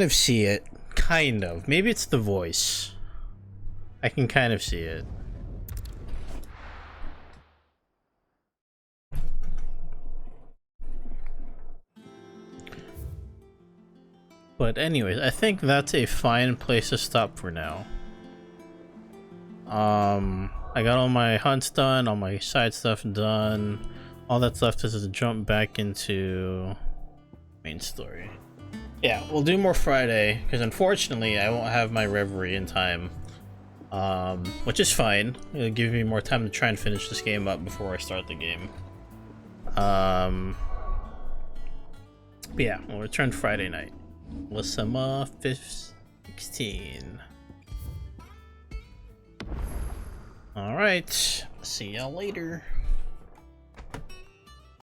[SPEAKER 1] of see it. Kind of. Maybe it's the voice. I can kind of see it. But anyways, I think that's a fine place to stop for now. I got all my hunts done, all my side stuff done. All that's left is to jump back into main story. Yeah, we'll do more Friday, because unfortunately I won't have my Reverie in time. Which is fine. It'll give me more time to try and finish this game up before I start the game. But yeah, we'll return Friday night. Lisama 16. Alright, see y'all later.